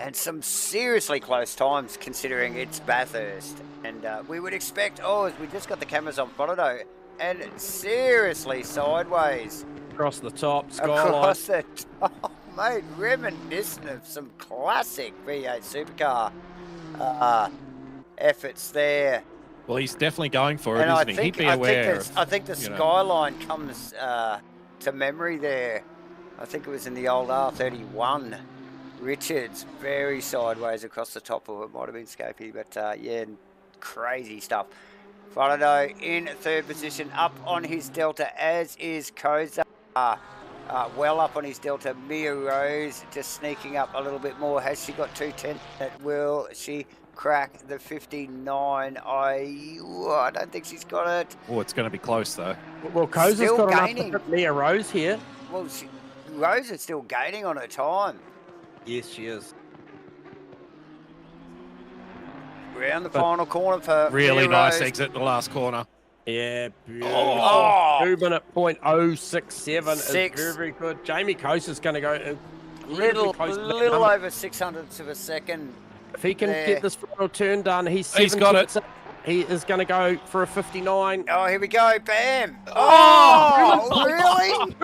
and some seriously close times considering it's Bathurst. And we would expect, we just got the cameras on Fotodo, and seriously sideways. Across the top, skyline. Across the top, mate, reminiscent of some classic V8 supercar efforts there. Well, he's definitely going for it, isn't he? He'd be aware. I think the skyline comes to memory there. I think it was in the old R31. Richards, very sideways across the top of it. Might have been Scapey, but yeah, crazy stuff. Fotodo in third position, up on his Delta, as is Koza. Well up on his Delta. Mia Rose just sneaking up a little bit more. Has she got 2:10? Will she crack the 59? I don't think she's got it. Oh, it's going to be close, though. Well, Koza's got enough to put Mia Rose here. Well, Rose is still gaining on her time. Yes, she is. Round the final corner for really Mia nice Rose. exit the last corner. Yeah, beautiful. 2-minute 0.067 is very, very good. Jamie Kosa's going to go little over 600ths of a second. If he can get this final turn done, he's got it. He is going to go for a 59. Oh, here we go. Bam. Oh, really?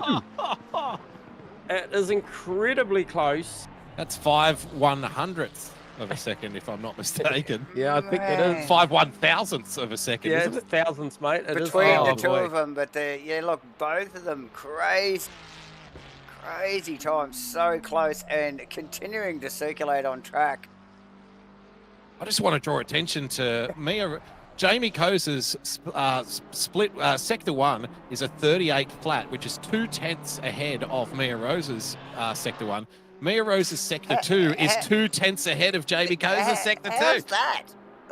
It is incredibly close. That's 5/100ths of a second, if I'm not mistaken. Yeah, I think it is. 5/1000ths of a second, Yeah, isn't it's it? thousands, mate. It Between is the two of them, but look, both of them crazy times, so close and continuing to circulate on track. I just want to draw attention to Jamie Kosa's split sector 1 is a 38 flat, which is 2/10 ahead of Mia Rose's sector 1. Mia Rose's sector 2 is 2/10 ahead of Jamie Kosa's sector 2. How's that?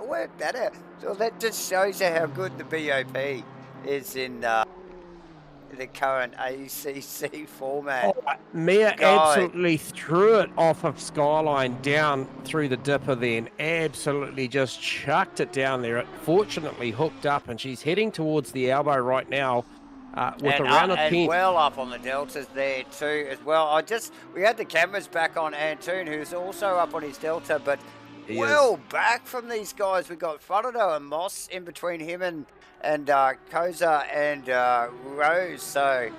Work that out. So that just shows you how good the BOP is in the current ACC format. Mia absolutely threw it off of Skyline down through the dipper then. Absolutely just chucked it down there. It fortunately hooked up, and she's heading towards the elbow right now with around a 10. And well up on the deltas there too as well. We had the cameras back on Antoon, who's also up on his delta, but back from these guys. We've got Fotodo and Moss in between him and Koza and Rose, so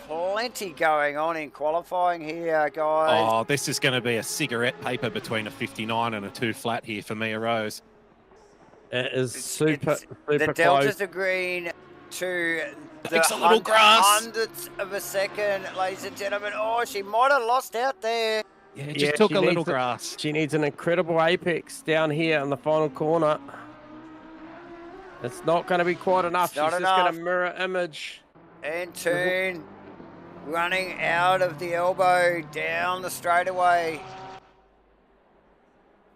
plenty going on in qualifying here, guys. Oh, this is going to be a cigarette paper between a 59 and a 2 flat here for Mia Rose. It is super the close. deltas are green to the a little grass. Hundredths of a second, ladies and gentlemen. Oh, she might have lost out there. Yeah, it just took a little grass. She needs an incredible apex down here in the final corner. It's not going to be quite enough. She's just going to mirror image. Antoon running out of the elbow down the straightaway.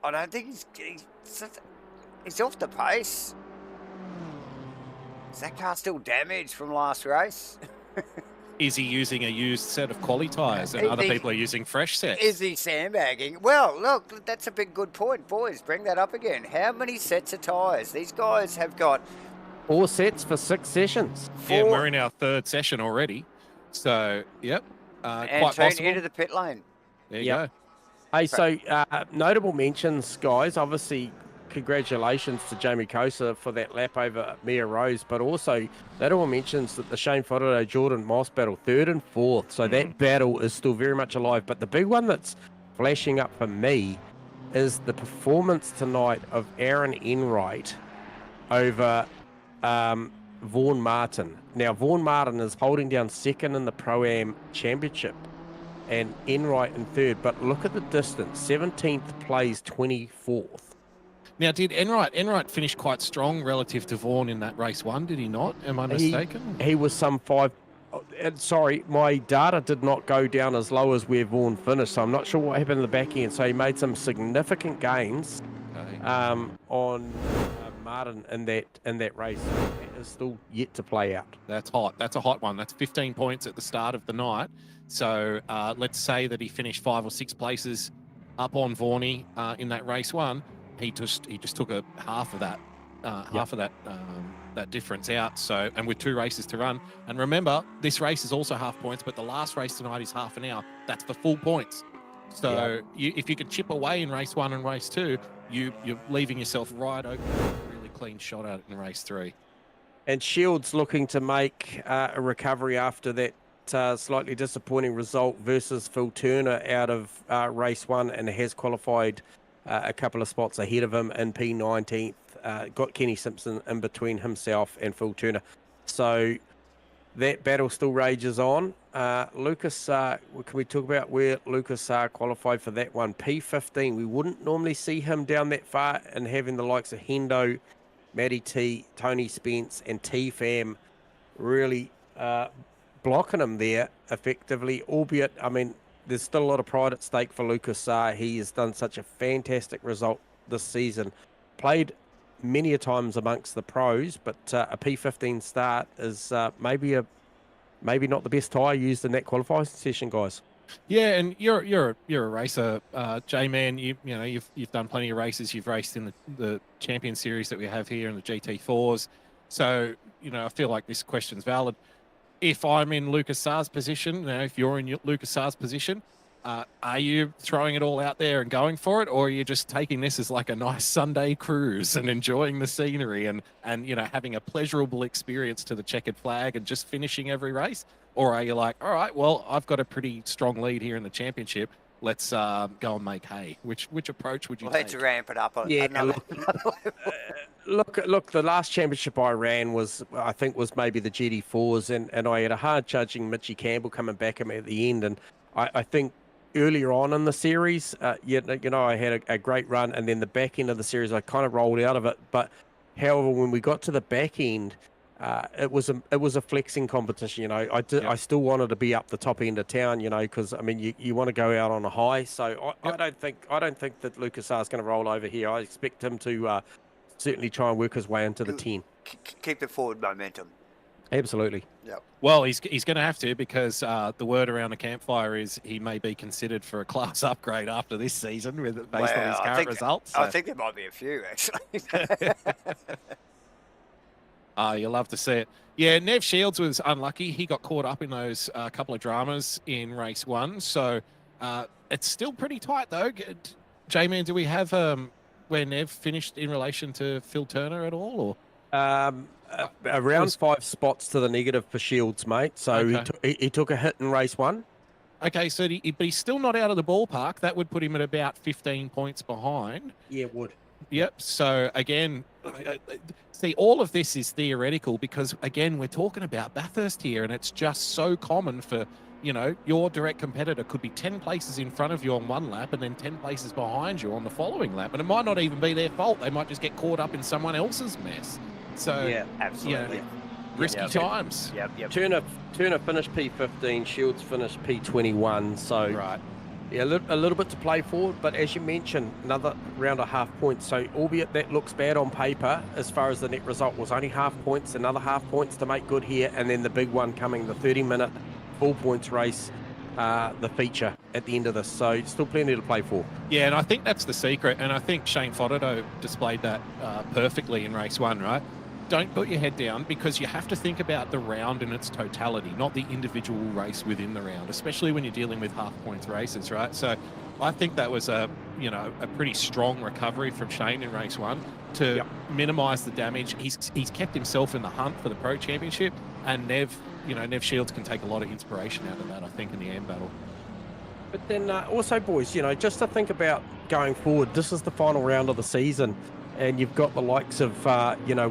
I don't think he's off the pace. Is that car still damaged from last race? is he using a used set of quali tyres and other people are using fresh sets? Is he sandbagging? Well, look, that's a big good point, boys. Bring that up again. How many sets of tyres? These guys have got 4 sets for 6 sessions. Yeah, we're in our 3rd session already. So, yep, and quite possible. into the pit lane. There you go. Hey, so notable mentions, guys. Obviously, congratulations to Jamie Kosa for that lap over Mia Rose, but also notable mentions that the Shane Fodorado Jordan Moss battle, 3rd and 4th. So that battle is still very much alive. But the big one that's flashing up for me is the performance tonight of Aaron Enright over Vaughan Martin. Now, Vaughan Martin is holding down 2nd in the Pro-Am Championship and Enright in 3rd, but look at the distance. 17th plays 24th. Now, did Enright finish quite strong relative to Vaughan in that race 1, did he not? Am I mistaken? He was some 5... Sorry, my data did not go down as low as where Vaughan finished, so I'm not sure what happened in the back end. So he made some significant gains on Martin in that race. That is still yet to play out. That's hot. That's a hot one. That's 15 points at the start of the night. So let's say that he finished 5 or 6 places up on Vaughany in that race 1. He just took a half of that that difference out. So, and with 2 races to run, and remember, this race is also half points, but the last race tonight is half an hour. That's for full points. So if you could chip away in race 1 and race 2, you're leaving yourself right open. Really clean shot at it in race 3. And Shields looking to make a recovery after that slightly disappointing result versus Phil Turner out of race 1, and has qualified a couple of spots ahead of him in P19th. Got Kenny Simpson in between himself and Phil Turner. So that battle still rages on. Lucas, can we talk about where Lucas qualified for that one? P15. We wouldn't normally see him down that far, and having the likes of Hendo, Matty T, Tony Spence, and T-Fam really blocking him there effectively, albeit, I mean, there's still a lot of pride at stake for Lucas. He has done such a fantastic result this season. Played many a times amongst the pros, but a P15 start is maybe not the best tyre used in that qualifying session, guys. Yeah, and you're a racer, J-Man. You've done plenty of races. You've raced in the Champion Series that we have here in the GT4s. So I feel like this question's valid. If I'm in Lucas Sarr's position, if you're in Lucas Sarr's position, are you throwing it all out there and going for it, or are you just taking this as like a nice Sunday cruise and enjoying the scenery and having a pleasurable experience to the checkered flag and just finishing every race? Or are you like, all right, well, I've got a pretty strong lead here in the championship. Let's go and make hay. Which approach would you take? Let's ramp it up. Look, the last championship I ran was maybe the GT4s, and I had a hard judging Mitchie Campbell coming back at me at the end, and I think earlier on in the series, I had a great run, and then the back end of the series I kind of rolled out of it. But however, when we got to the back end, it was a flexing competition. I still wanted to be up the top end of town, because I mean you want to go out on a high. So I don't think that Lucas R is going to roll over here. I expect him to certainly try and work his way into the 10. Keep the forward momentum. Absolutely. Yeah. Well, he's going to have to, because the word around the campfire is he may be considered for a class upgrade after this season based on his current results. So. I think there might be a few, actually. You'll love to see it. Yeah, Nev Shields was unlucky. He got caught up in those couple of dramas in race 1. So it's still pretty tight, though. J-Man, do we have where Nev finished in relation to Phil Turner at all? Or around 5 spots to the negative for Shields, mate. So okay. he took a hit in race 1. Okay, so but he's still not out of the ballpark. That would put him at about 15 points behind. Yeah, it would. Yep. So again, see, all of this is theoretical, because again, we're talking about Bathurst here, and it's just so common for, your direct competitor could be 10 places in front of you on one lap and then 10 places behind you on the following lap. And it might not even be their fault. They might just get caught up in someone else's mess. So yeah, absolutely. Risky times. Yep. Turner finished P15, Shields finished P21. So right. Yeah, a little bit to play for, but as you mentioned, another round of half points. So albeit that looks bad on paper, as far as the net result was only half points, another half points to make good here, and then the big one coming, the 30-minute full points race, the feature at the end of this. So still plenty to play for. Yeah, and I think that's the secret. And I think Shane Fodderdo displayed that perfectly in race 1, right? Don't put your head down, because you have to think about the round in its totality, not the individual race within the round, especially when you're dealing with half points races, right? So I think that was a pretty strong recovery from Shane in race 1 to minimise the damage. He's kept himself in the hunt for the Pro Championship, and Nev Shields can take a lot of inspiration out of that, I think, in the end battle. But then also, boys, just to think about going forward, this is the final round of the season. And you've got the likes of,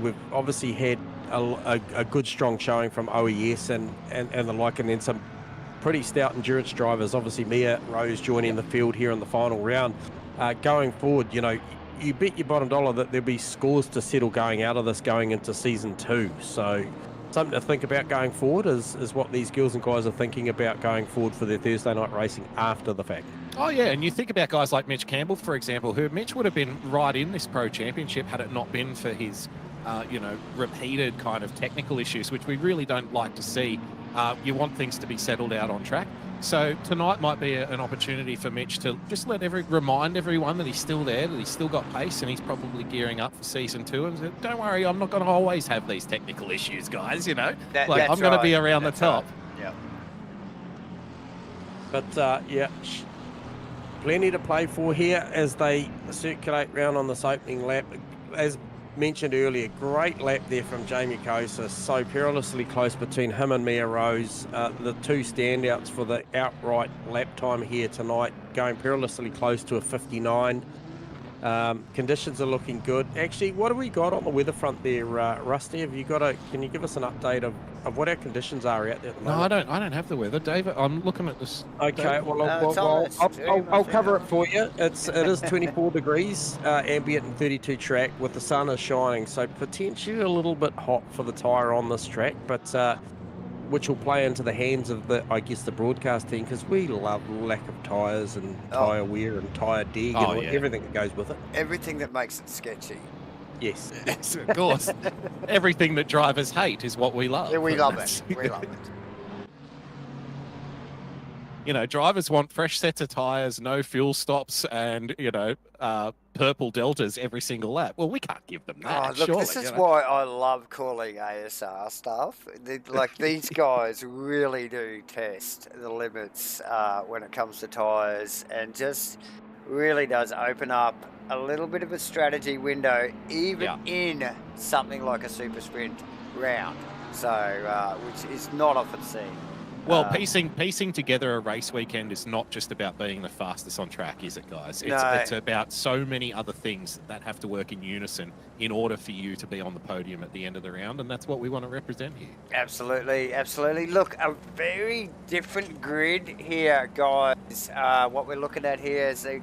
we've obviously had a good strong showing from OES and the like, and then some pretty stout endurance drivers. Obviously, Mia Rose joining the field here in the final round. Going forward, you bet your bottom dollar that there'll be scores to settle going out of this going into season 2. So something to think about going forward is what these girls and guys are thinking about going forward for their Thursday night racing after the fact. Oh, yeah, and you think about guys like Mitch Campbell, for example, who Mitch would have been right in this Pro Championship had it not been for his, repeated kind of technical issues, which we really don't like to see. You want things to be settled out on track. So tonight might be an opportunity for Mitch to just remind everyone that he's still there, that he's still got pace, and he's probably gearing up for season 2. And say, don't worry, I'm not going to always have these technical issues, guys. I'm going to be around the top. Right. Yeah. But plenty to play for here as they circulate round on this opening lap. As mentioned earlier, great lap there from Jamie Kosa, so perilously close between him and Mia Rose. The two standouts for the outright lap time here tonight, going perilously close to a 59. Conditions are looking good. Actually, what have we got on the weather front there, Rusty? Can you give us an update of what our conditions are out there at the moment? No, I don't have the weather, David. I'm looking at this. Okay, I'll cover it for you. It is 24 degrees ambient and 32 track with the sun is shining, so potentially a little bit hot for the tyre on this track, but which will play into the hands of the broadcast team, because we love lack of tyres and tyre wear and tyre dig and everything that goes with it. Everything that makes it sketchy. Yes. Yes, of course. Everything that drivers hate is what we love. Yeah, we love it. We love it. Drivers want fresh sets of tyres, no fuel stops, and, purple deltas every single lap. Well, we can't give them that. Look, surely, this is why I love calling ASR stuff. These guys really do test the limits when it comes to tyres, and just really does open up a little bit of a strategy window, even in something like a super sprint round. So, which is not often seen. Well, piecing together a race weekend is not just about being the fastest on track, is it, guys? It's about so many other things that have to work in unison in order for you to be on the podium at the end of the round, and that's what we want to represent here. Absolutely, absolutely. Look, a very different grid here, guys. What we're looking at here is the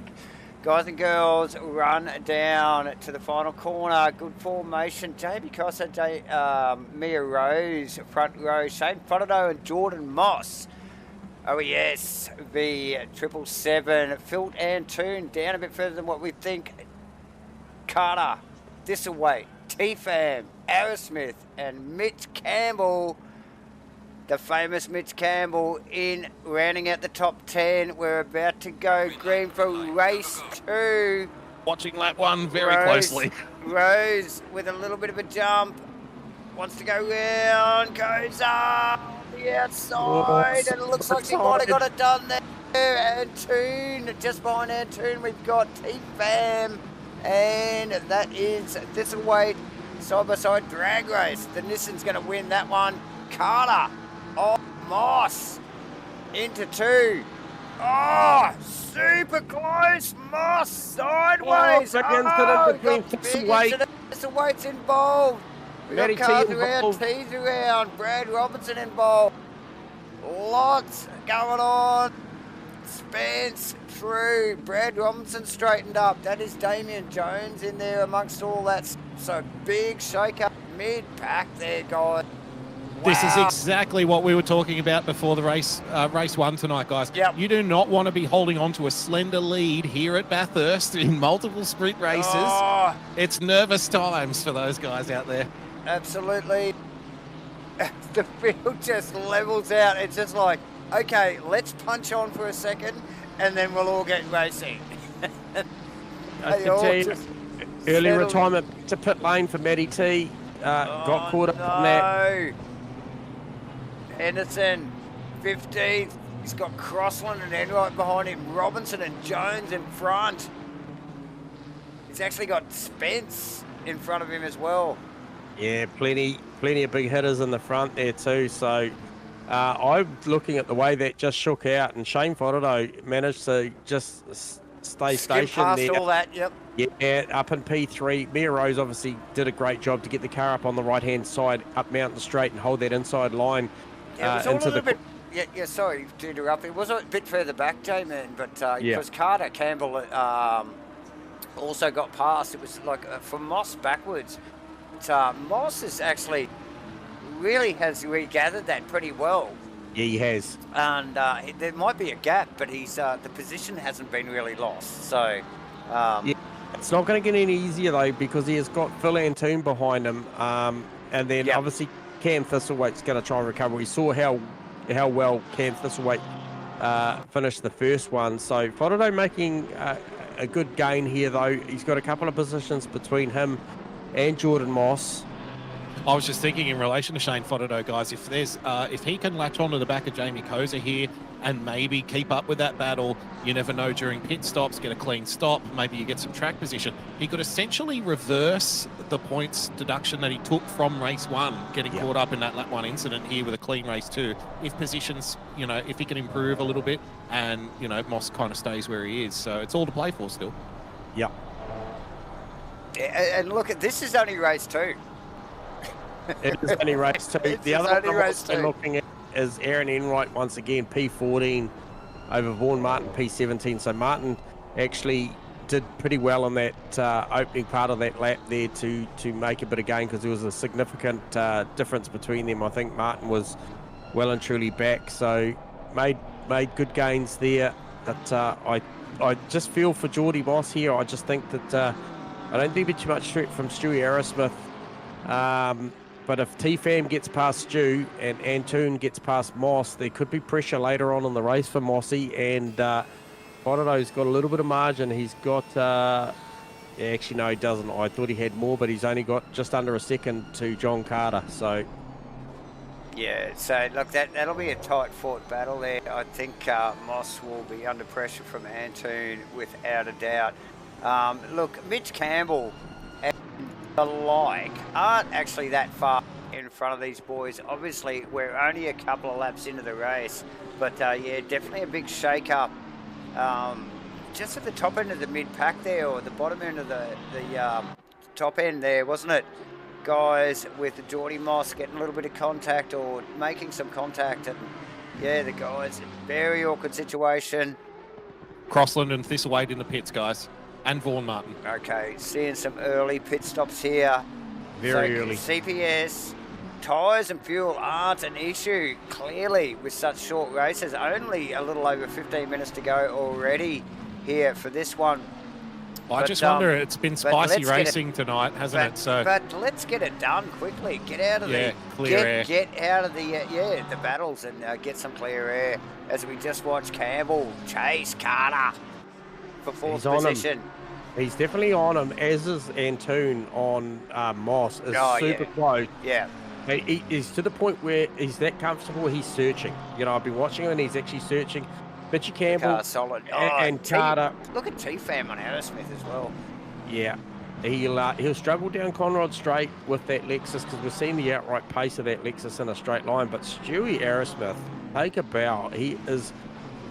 guys and girls run down to the final corner. Good formation. JB Costa, Mia Rose, front row. Shane Fodderdo and Jordan Moss. Oh yes, the 777. Phil Antoon down a bit further than what we think. Carter, Disaway, T-Fam, Arrowsmith, and Mitch Campbell. The famous Mitch Campbell in rounding out the top 10. We're about to go green for race 2. Watching lap 1 very closely. Rose with a little bit of a jump. Wants to go round. Goes up the outside. And it looks like she might have got it done there. Antoon, just behind Antoon, we've got T-Fam. And that is this away side-by-side drag race. The Nissan's going to win that one. Carter. Oh, Moss into 2. Oh, super close. Moss sideways. Wait's involved. We've got cars around, T's around. Brad Robinson involved. Lots going on. Spence through. Brad Robinson straightened up. That is Damien Jones in there amongst all that. So big shake-up mid-pack there, guys. Wow. This is exactly what we were talking about before the race 1 tonight, guys. Yep. You do not want to be holding on to a slender lead here at Bathurst in multiple sprint races. Oh. It's nervous times for those guys out there. Absolutely. The field just levels out. It's just like, okay, let's punch on for a second, and then we'll all get racing. I can tell you, early retirement to pit lane for Matty T. Got caught up on that. Henderson, 15th. He's got Crossland and Enright behind him. Robinson and Jones in front. He's actually got Spence in front of him as well. Yeah, plenty of big hitters in the front there too. So I'm looking at the way that just shook out, and Shane Fodderdo managed to just stay stationed past there. all that, yep. Yeah, up in P3. Mia Rose obviously did a great job to get the car up on the right-hand side, up Mountain Straight, and hold that inside line. Yeah, it was all a little bit. Yeah, sorry to interrupt. It was a bit further back, J-Man, but because Carter Campbell also got past. It was like from Moss backwards. But, Moss is actually really has regathered that pretty well. Yeah, he has. And there might be a gap, but he's the position hasn't been really lost. So yeah, it's not going to get any easier though, because he has got Phil Antoon behind him, and then obviously Cam Thistlewaite's going to try and recover. We saw how well Cam Thistlewait finished the first one. So Fodderdo making a good gain here though. He's got a couple of positions between him and Jordan Moss. I was just thinking in relation to Shane Fodderdo, guys, if he can latch onto the back of Jamie Koza here and maybe keep up with that battle, you never know, during pit stops, get a clean stop, maybe you get some track position. He could essentially reverse the points deduction that he took from race 1, getting caught up in that lap 1 incident here with a clean race 2. If positions, if he can improve a little bit and, Moss kind of stays where he is. So it's all to play for still. Yeah. And look, this is only race 2. It is only race 2. The other one I'm looking at is Aaron Enright once again, P14 over Vaughan Martin, P17. So Martin actually did pretty well on that opening part of that lap there to make a bit of gain, because there was a significant difference between them. I think Martin was well and truly back, so made good gains there. But I just feel for Geordie Moss here. I just think that I don't think there'll be too much threat from Stewie Arrowsmith. But if T-Fam gets past Stu and Antoon gets past Moss, there could be pressure later on in the race for Mossy. And Fodderdo's got a little bit of margin. He's got... actually, no, he doesn't. I thought he had more, but he's only got just under a second to John Carter. So... Yeah, so look, that'll be a tight fought battle there. I think Moss will be under pressure from Antoon without a doubt. Look, Mitch Campbell and the like aren't actually that far in front of these boys. Obviously, we're only a couple of laps into the race, but yeah, definitely a big shake-up. Just at the top end of the mid-pack there, or the bottom end of the top end there, wasn't it? Guys with the Geordie Moss getting a little bit of contact or making some contact, and yeah, the guys, very awkward situation. Crossland and Thistlewade in the pits, guys, and Vaughan Martin. Okay, seeing some early pit stops here. Very early. CPS, tyres and fuel aren't an issue, clearly, with such short races. Only a little over 15 minutes to go already here for this one. I just wonder, it's been spicy racing tonight, hasn't it? So, but let's get it done quickly. Get out of the clear air. Get out of the the battles and get some clear air. As we just watched Campbell chase Carter for fourth position. He's definitely on him, as is Antoon on Moss. Is super close. Yeah. He's to the point where he's that comfortable. He's searching. I've been watching him, and he's actually searching. Mitchy Campbell solid. and Carter. Look at T-Fam on Aerosmith as well. Yeah, he'll struggle down Conrod Straight with that Lexus, because we've seen the outright pace of that Lexus in a straight line. But Stewie Arrowsmith, take a bow. He is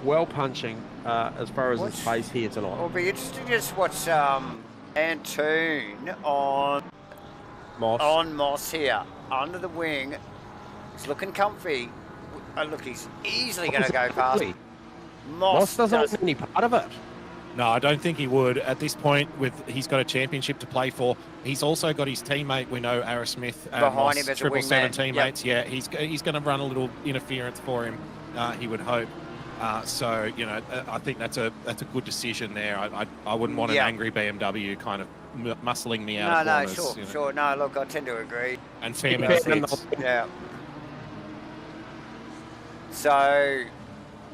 well punching as far as his pace here tonight. It'll be interesting to just watch Antoon on Moss here under the wing. He's looking comfy. Look, he's easily going to go past. Moss doesn't want any part of it. No, I don't think he would at this point. He's got a championship to play for. He's also got his teammate. We know Arrowsmith behind him as a wingman. Teammates. Yep. Yeah, he's going to run a little interference for him. He would hope. So I think that's a good decision there. I wouldn't want an angry BMW kind of muscling me out. No, sure. No, look, I tend to agree. And Fairman. Yeah. So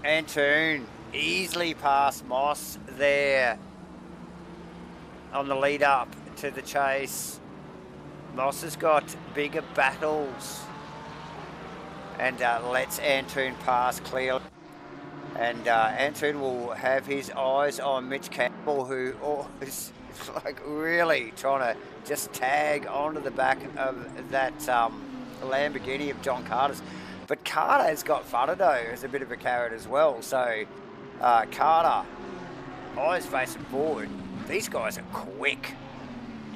Antoon easily past Moss there on the lead up to the chase. Moss has got bigger battles and lets Antoon pass clearly. And Antoon will have his eyes on Mitch Campbell, who is like really trying to just tag onto the back of that Lamborghini of John Carter's. But Carter has got Fudado as a bit of a carrot as well. So Carter, eyes facing forward. These guys are quick.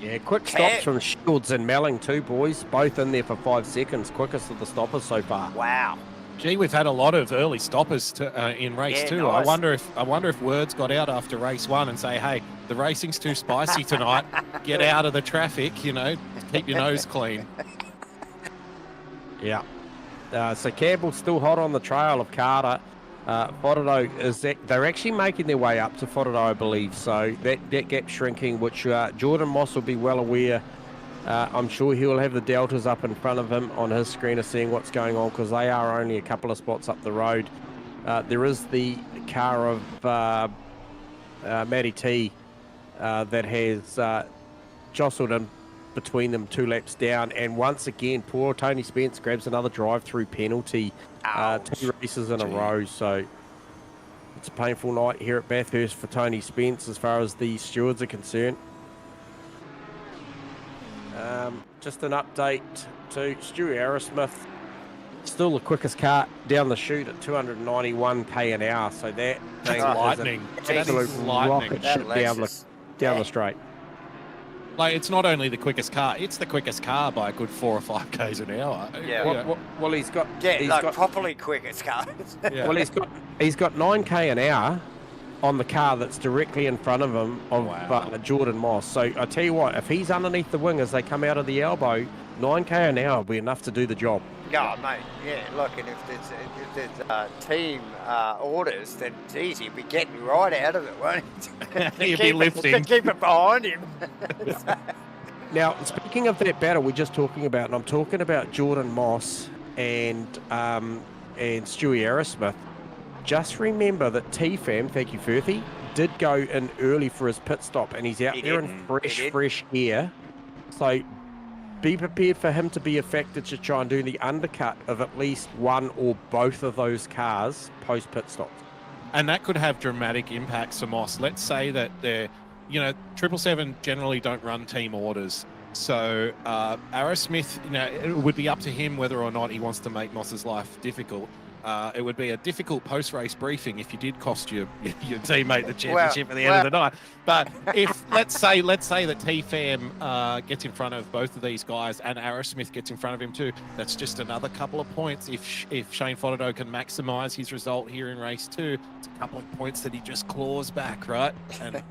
Yeah, quick stops from Shields and Melling too, boys. Both in there for 5 seconds. Quickest of the stoppers so far. Wow. Gee, we've had a lot of early stoppers in race 2. Nice. I wonder if words got out after race 1 and say, hey, the racing's too spicy tonight. Get out of the traffic, you know, keep your nose clean. Yeah. So Campbell's still hot on the trail of Carter. Fodado they're actually making their way up to Fodado, I believe. So that gap shrinking, which Jordan Moss will be well aware. I'm sure he'll have the deltas up in front of him on his screen of seeing what's going on, because they are only a couple of spots up the road. There is the car of Matty T that has jostled him between them 2 laps down, and once again poor Tony Spence grabs another drive-through penalty. 2 races in a row, so it's a painful night here at Bathurst for Tony Spence as far as the stewards are concerned. Just an update to Stewie Arrowsmith, still the quickest car down the chute at 291k an hour, so that thing lightning. is an absolute rocket ship down the straight. Like, it's not only the quickest car, it's the quickest car by a good 4 or 5 k's an hour. Yeah. Well, he's got properly quickest cars. Yeah. Well, he's got 9k an hour on the car that's directly in front of him of Jordan Moss. So I tell you what, if he's underneath the wing as they come out of the elbow, 9k an hour will be enough to do the job. Yeah, mate. Yeah, look, and if there's team orders, then geez, he'll be getting right out of it, won't he? He'll be lifting. Keep it behind him. Now, speaking of that battle we're just talking about, and I'm talking about Jordan Moss and Stewie Arrowsmith, just remember that T-Fam, thank you, Firthy, did go in early for his pit stop, and he's out there in fresh air. So be prepared for him to be affected to try and do the undercut of at least one or both of those cars post pit stops. And that could have dramatic impacts for Moss. Let's say that they're, 777 generally don't run team orders. So Arrowsmith, it would be up to him whether or not he wants to make Moss's life difficult. It would be a difficult post-race briefing if you did cost your teammate the championship at the end of the night. But if let's say that T-Fam gets in front of both of these guys and Arrowsmith gets in front of him too, that's just another couple of points. If Shane Fodado can maximise his result here in race 2, it's a couple of points that he just claws back, right? And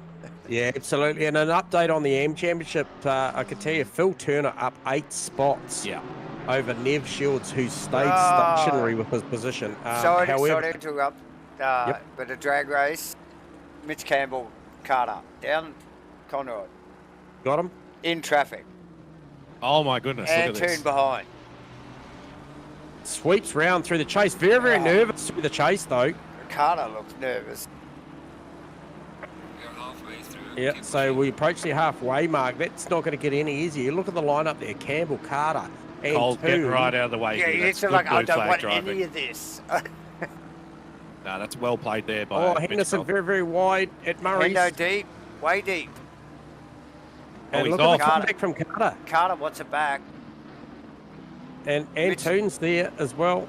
yeah, absolutely. And an update on the AM Championship, I can tell you, Phil Turner up 8 spots. Yeah. Over Nev Shields, who stayed stationary with his position. Sorry to interrupt, but a drag race. Mitch Campbell, Carter, down Conrod. Got him? In traffic. Oh my goodness, look at this. Antoon behind. Sweeps round through the chase. Very, very nervous through the chase, though. Carter looks nervous. Yeah, so we approach the halfway mark. That's not going to get any easier. Look at the lineup there. Campbell, Carter, and Cole's getting right out of the way. Yeah, here. it's like, I don't want any of this. No, that's well played there by Henderson very, very wide at Murray's. Hendo deep, way deep. And look at the comeback from Carter. Carter wants it back. And Antoon's there as well.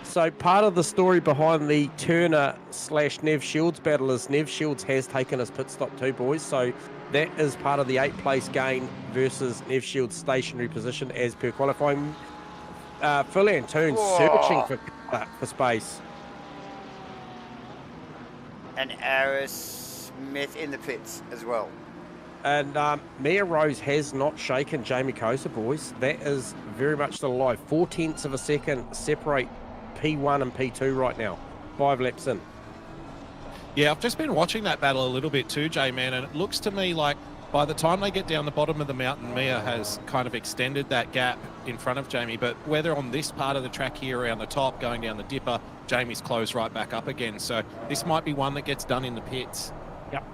So part of the story behind the Turner/Nev Shields battle is Nev Shields has taken his pit stop too, boys. So that is part of the 8th place gain versus Nev Shields' stationary position as per qualifying. Phil Antoon searching for space. And Arrowsmith in the pits as well. And Mia Rose has not shaken Jamie Kosa, boys. That is very much still alive. 0.4 of a second separate P1 and P2 right now. 5 laps in. Yeah, I've just been watching that battle a little bit too, J-Man, and it looks to me like by the time they get down the bottom of the mountain, Mia has kind of extended that gap in front of Jamie. But whether on this part of the track here around the top, going down the dipper, Jamie's closed right back up again. So this might be one that gets done in the pits. Yep,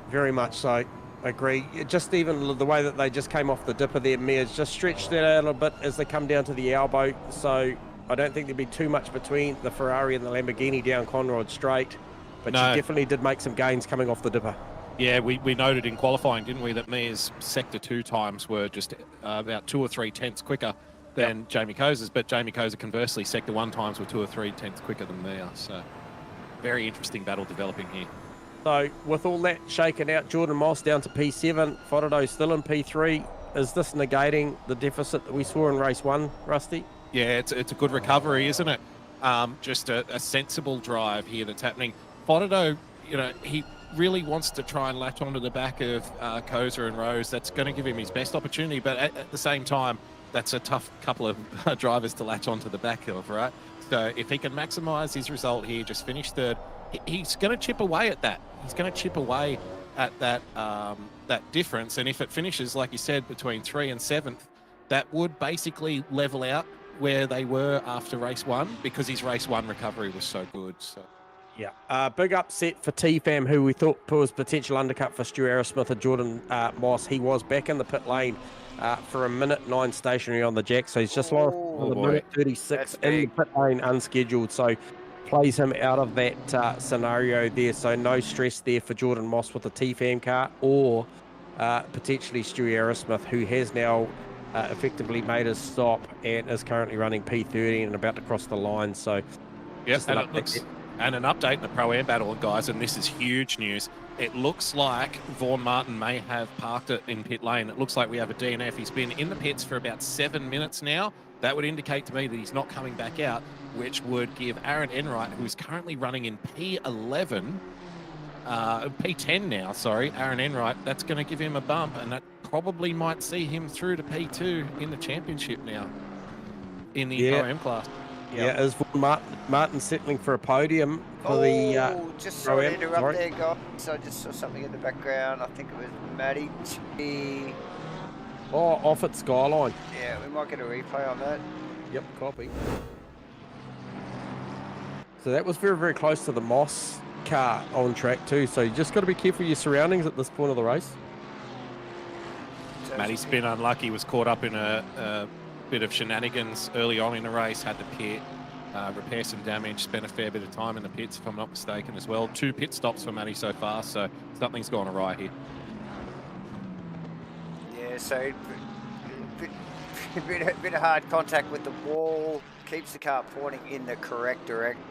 very much so. I agree. Just even the way that they just came off the dipper there, Mia's just stretched that out a bit as they come down to the elbow. So I don't think there'd be too much between the Ferrari and the Lamborghini down Conrod Straight. But No. she definitely did make some gains coming off the dipper. Yeah, we noted in qualifying, didn't we, that Mia's Sector 2 times were just about 2 or 3 tenths quicker than Jamie Koza's, but Jamie Koza conversely, Sector 1 times were 2 or 3 tenths quicker than Mia. So very interesting battle developing here. So with all that shaken out, Jordan Moss down to P7, Fodado still in P3. Is this negating the deficit that we saw in race 1, Rusty? Yeah, it's a good recovery, isn't it? Just a sensible drive here that's happening. Fodado, you know, he really wants to try and latch onto the back of Koza and Rose. That's going to give him his best opportunity, but at the same time, that's a tough couple of drivers to latch onto the back of, right? So if he can maximise his result here, just finish third, he's going to chip away at that. He's going to chip away at that that difference, and if it finishes, like you said, between 3 and 7th, that would basically level out where they were after race 1, because his race 1 recovery was so good. So. Yeah, big upset for T-Fam, who we thought was potential undercut for Stu Arrowsmith and Jordan Moss. He was back in the pit lane for a minute 9 stationary on the jack, so he's just lost a minute 36 in the pit lane unscheduled, so plays him out of that scenario there. So no stress there for Jordan Moss with the T-Fam car, or potentially Stu Arrowsmith, who has now effectively made his stop and is currently running P30 and about to cross the line. So yes, and an update in the Pro-Am battle, guys, and this is huge news. It looks like Vaughan Martin may have parked it in pit lane. It looks like we have a DNF. He's been in the pits for about 7 minutes now. That would indicate to me that he's not coming back out, which would give Aaron Enright, who is currently running in P11, P10 now, sorry, Aaron Enright, that's going to give him a bump, and that probably might see him through to P2 in the championship now, in the Pro-Am class. Yeah, is Vaughan Martin settling for a podium for the just sorry to interrupt Sorry. there, guys. I just saw something in the background. I think it was Matty T. off at Skyline. Yeah, we might get a replay on that. Yep, copy. So that was very, very close to the Moss car on track too. So you just got to be careful of your surroundings at this point of the race. Matty's been unlucky, was caught up in a bit of shenanigans early on in the race, had to pit, repair some damage, spent a fair bit of time in the pits, if I'm not mistaken, as well. 2 pit stops for Matty so far, so something's gone awry here. Yeah, so bit of hard contact with the wall, keeps the car pointing in the correct direction.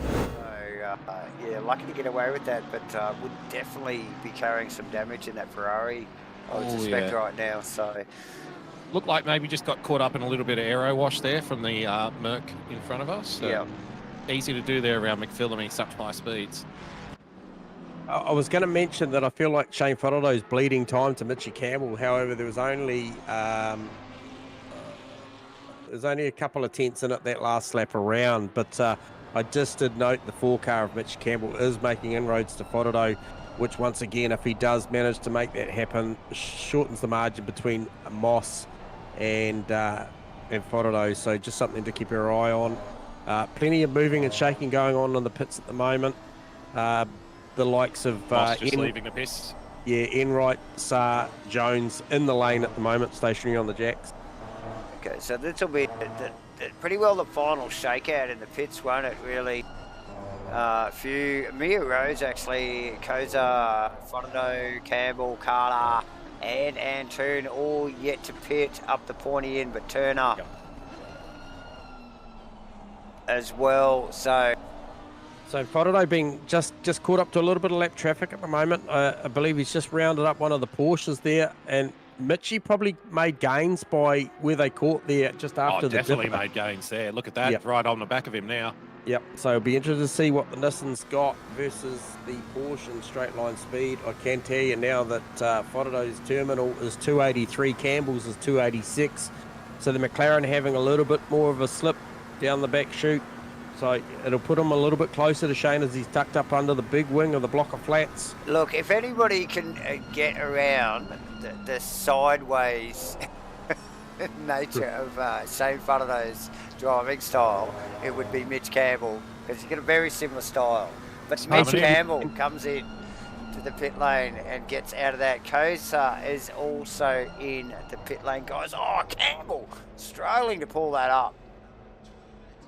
So, yeah, lucky to get away with that, but would definitely be carrying some damage in that Ferrari, I would suspect right now. So Looked like maybe just got caught up in a little bit of aero wash there from the Merc in front of us. So yeah. Easy to do there around McPhillamy, such high speeds. I was going to mention that I feel like Shane Fodado's bleeding time to Mitchie Campbell. However, there was only a couple of tenths in it that last lap around. But I just did note the 4 car of Mitchie Campbell is making inroads to Fodado, which once again, if he does manage to make that happen, shortens the margin between Moss and Fodado. So just something to keep your eye on. Plenty of moving and shaking going on in the pits at the moment. The likes of Moss just leaving the pits. Yeah, Enright, Saar, Jones in the lane at the moment, stationary on the jacks. Okay, so this will be pretty well the final shakeout in the pits, won't it, really? Few Mia Rose, actually, Koza, Fodado, Campbell, Carter, and Antoon all yet to pit up the pointy end, but Turner as well. So Fodado being just caught up to a little bit of lap traffic at the moment. I believe he's just rounded up one of the Porsches there, and Mitchie probably made gains by where they caught there just after the definitely dipper. made gains there. Look at that, right on the back of him now. Yep, so it'll be interesting to see what the Nissan's got versus the Porsche in straight line speed. I can tell you now that Fodado's terminal is 283, Campbell's is 286. So the McLaren having a little bit more of a slip down the back chute. So it'll put him a little bit closer to Shane as he's tucked up under the big wing of the block of flats. Look, if anybody can get around the sideways nature of Shane Farado's driving style, it would be Mitch Campbell, because he's got a very similar style. But Mitch Campbell comes in to the pit lane and gets out of that. Kosa is also in the pit lane, guys. Oh, Campbell struggling to pull that up.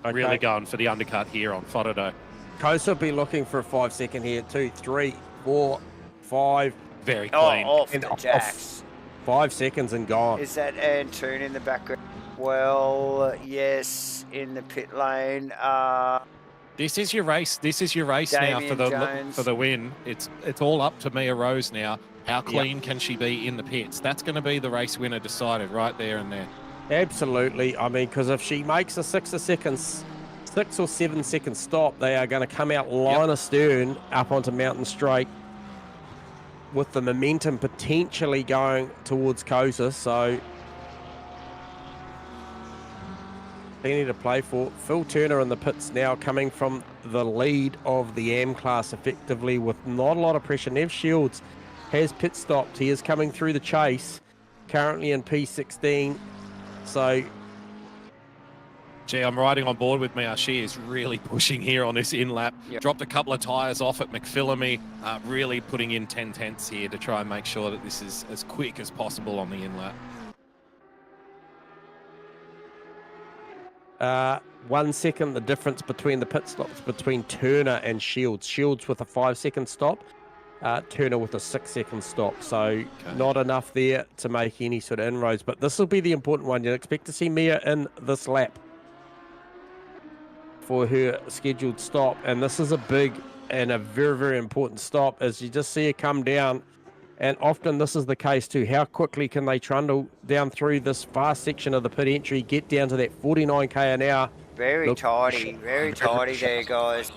Okay. Really going for the undercut here on Farado. Kosa will be looking for a 5 second here. 2, 3, 4, 5. Very clean. Off and the jacks. 5 seconds and gone. Is that Antoon in the background? Well, yes, in the pit lane. This is your race. This is your race now for the win. It's all up to Mia Rose now. How clean can she be in the pits? That's going to be the race winner decided right there and there. Absolutely. I mean, because if she makes a 6 or 7 second stop, they are going to come out line astern up onto Mountain Straight with the momentum potentially going towards Kosa. So plenty to play for. Phil Turner in the pits now, coming from the lead of the AM class effectively with not a lot of pressure. Nev Shields has pit stopped. He is coming through the chase, currently in P16. So, gee, I'm riding on board with Mia. She is really pushing here on this in lap. Dropped a couple of tyres off at McPhillamy, really putting in 10 tenths here to try and make sure that this is as quick as possible on the in lap. 1 second, the difference between the pit stops between Turner and Shields. Shields with a 5 second stop, Turner with a 6 second stop. So not enough there to make any sort of inroads. But this will be the important one. You'd expect to see Mia in this lap for her scheduled stop. And this is a big and a very, very important stop as you just see her come down. And often this is the case too. How quickly can they trundle down through this fast section of the pit entry, get down to that 49k an hour? Very tidy there, guys.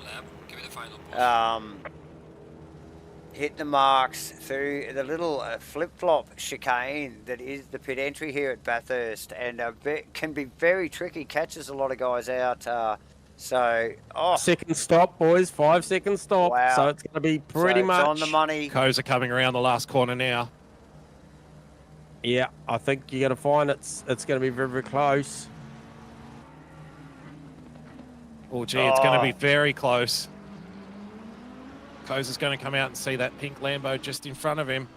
Hit the marks through the little flip-flop chicane that is the pit entry here at Bathurst, and can be very tricky, catches a lot of guys out. Second stop, boys, 5 second stop. Wow. So it's going to be pretty much on the money. Kosa coming around the last corner now. Yeah, I think you're going to find it's going to be very, very close. Oh, gee, it's going to be very close. Kosa's going to come out and see that pink Lambo just in front of him.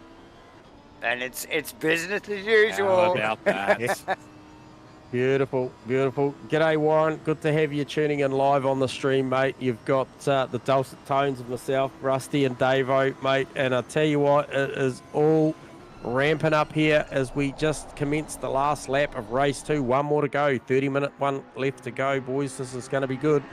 And it's business as usual. How about that? Beautiful, beautiful. G'day, Warren. Good to have you tuning in live on the stream, mate. You've got the dulcet tones of myself, Rusty and Davo, mate. And I tell you what, it is all ramping up here as we just commenced the last lap of race 2. One more to go. 30-minute one left to go, boys. This is going to be good.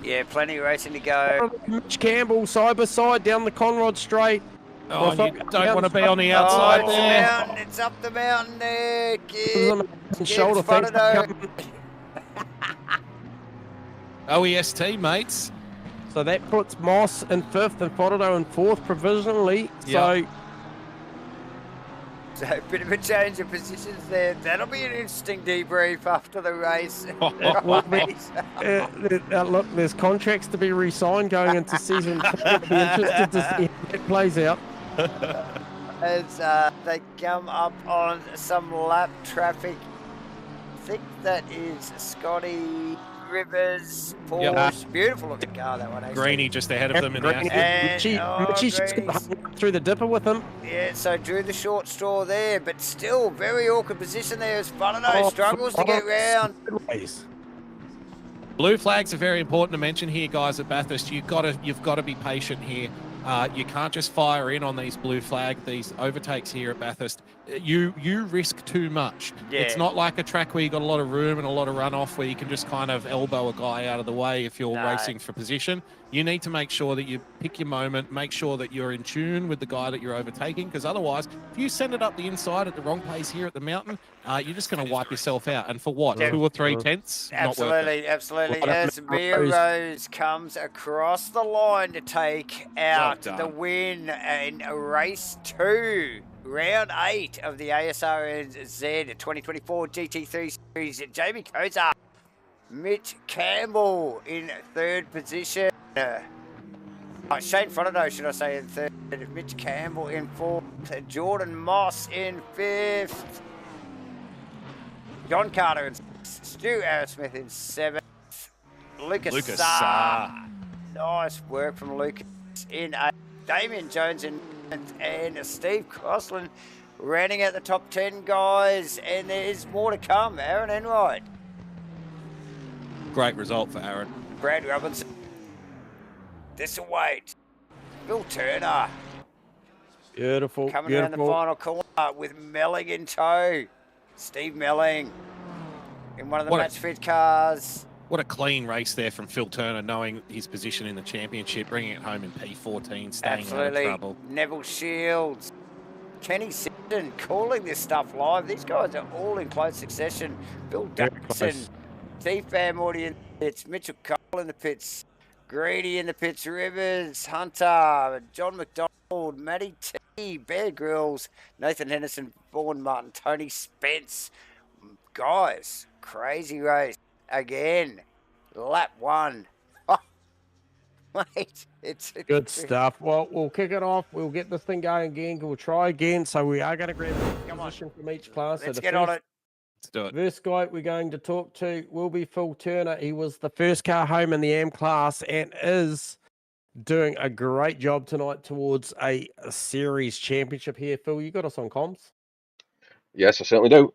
Yeah, plenty of racing to go. Mitch Campbell, side by side down the Conrod Straight. Oh, you don't want to be on the outside there. It's up the mountain there. Shoulder OEST, mates. So that puts Moss in 5th and Fodado in 4th provisionally. So a bit of a change of positions there. That'll be an interesting debrief after the race. Look, there's contracts to be re-signed going into season 2. I'll be interested to see how it plays out. As they come up on some lap traffic. I think that is Scotty Rivers, Porsche. Beautiful looking car, that one. Actually. Greeny just ahead of them in the Mitchie's just got through the dipper with him. Yeah, so drew the short straw there, but still very awkward position there as Faraday struggles to get round. Blue flags are very important to mention here, guys, at Bathurst. You've got to be patient here. You can't just fire in on these blue flag, these overtakes here at Bathurst. You risk too much. Yeah. It's not like a track where you got a lot of room and a lot of runoff where you can just kind of elbow a guy out of the way if you're racing for position. You need to make sure that you pick your moment, make sure that you're in tune with the guy that you're overtaking, because otherwise, if you send it up the inside at the wrong place here at the mountain, you're just going to wipe yourself out. And for what, 2 or 3 tenths? Absolutely. As Mia Rose comes across the line to take out the win in race 2. Round 8 of the Asrnz 2024 GT3 Series. Jamie Koza Mitch Campbell in third position. Shane Fronato, should I say, in third. Mitch Campbell in fourth. Jordan Moss in fifth. John Carter in sixth. Stu Arrowsmith in seventh. Lucas Saar. Nice work from Lucas in eighth. Damien Jones in ninth. And Steve Crossland rounding out the top 10, guys. And there's more to come. Aaron Enright. Great result for Aaron. Brad Robinson. This await. Phil Turner. Beautiful. Coming around the final corner with Melling in tow. Steve Melling in one of the match fit cars. What a clean race there from Phil Turner, knowing his position in the championship, bringing it home in P14, staying out of trouble. Neville Shields. Kenny Sinden calling this stuff live. These guys are all in close succession. Bill Jackson, T-Fam audience. It's Mitchell Cole in the pits. Greedy in the pits, Rivers, Hunter, John McDonald, Matty T, Bear Grylls, Nathan Henderson, Vaughan Martin, Tony Spence. Guys, crazy race again. Lap one. Oh, mate, it's good stuff. Well, we'll kick it off. We'll get this thing going again. We'll try again. So we are going to grab a position from each class. Let's get on it. Let's do it. First guy we're going to talk to will be Phil Turner. He was the first car home in the AM class and is doing a great job tonight towards a series championship here. Phil, you got us on comms? Yes, I certainly do.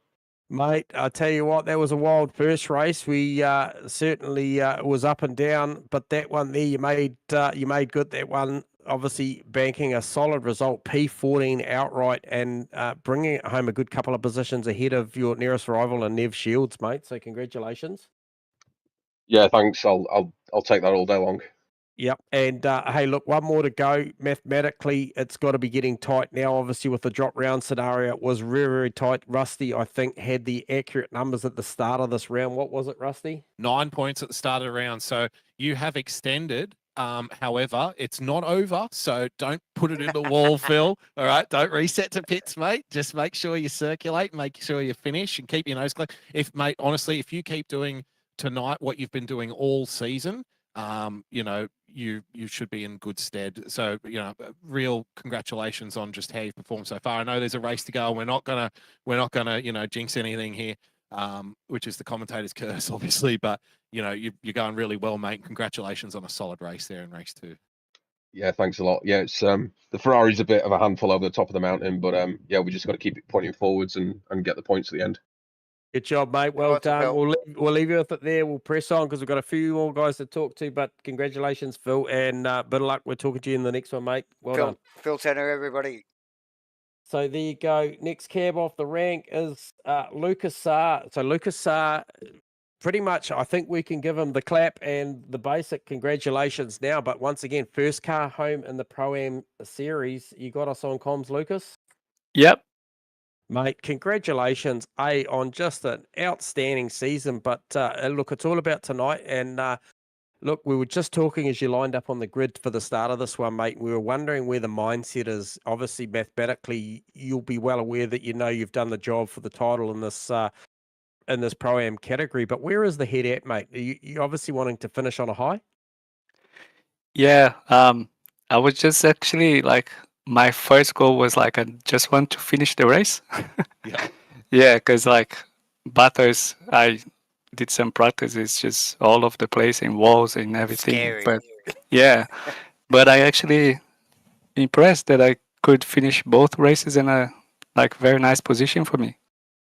Mate, I tell you what, that was a wild first race. We certainly was up and down, but that one there, you made good that one. Obviously, banking a solid result, P14 outright, and bringing it home a good couple of positions ahead of your nearest rival and Nev Shields, mate. So congratulations. Yeah, thanks. I'll take that all day long. Yep. And hey, look, one more to go. Mathematically, it's got to be getting tight now. Obviously, with the drop round scenario, it was very, very tight. Rusty, I think, had the accurate numbers at the start of this round. What was it, Rusty? 9 points at the start of the round. So you have extended. However, it's not over, so don't put it in the wall, Phil. All right, don't reset to pits, mate. Just make sure you circulate, make sure you finish, and keep your nose clean. Mate, honestly, if you keep doing tonight what you've been doing all season, you should be in good stead. So, real congratulations on just how you've performed so far. I know there's a race to go, and we're not gonna jinx anything here, which is the commentator's curse, obviously. But you're going really well, mate. Congratulations on a solid race there in race 2. Yeah, thanks a lot. Yeah, it's the Ferrari's a bit of a handful over the top of the mountain, but yeah, we just got to keep it pointing forwards and get the points at the end. Good job, mate. Well done. We'll leave you with it there. We'll press on because we've got a few more guys to talk to. But congratulations, Phil, and bit of luck. We're talking to you in the next one, mate. Well done. Phil Turner, everybody. So there you go. Next cab off the rank is Lucas Saar. So Lucas Saar, pretty much, I think we can give him the clap and the basic congratulations now. But once again, first car home in the Pro-Am series. You got us on comms, Lucas? Yep. Mate, congratulations, on just an outstanding season. But look, it's all about tonight. And look, we were just talking as you lined up on the grid for the start of this one, mate. We were wondering where the mindset is. Obviously, mathematically, you'll be well aware that you've done the job for the title in this Pro-Am category. But where is the head at, mate? Are you obviously wanting to finish on a high? Yeah, I was just actually my first goal was I just want to finish the race. Yeah. Yeah, because Bathurst, I did some practice. It's just all over the place and walls and everything. Scary. But yeah, but I actually impressed that I could finish both races in a very nice position for me.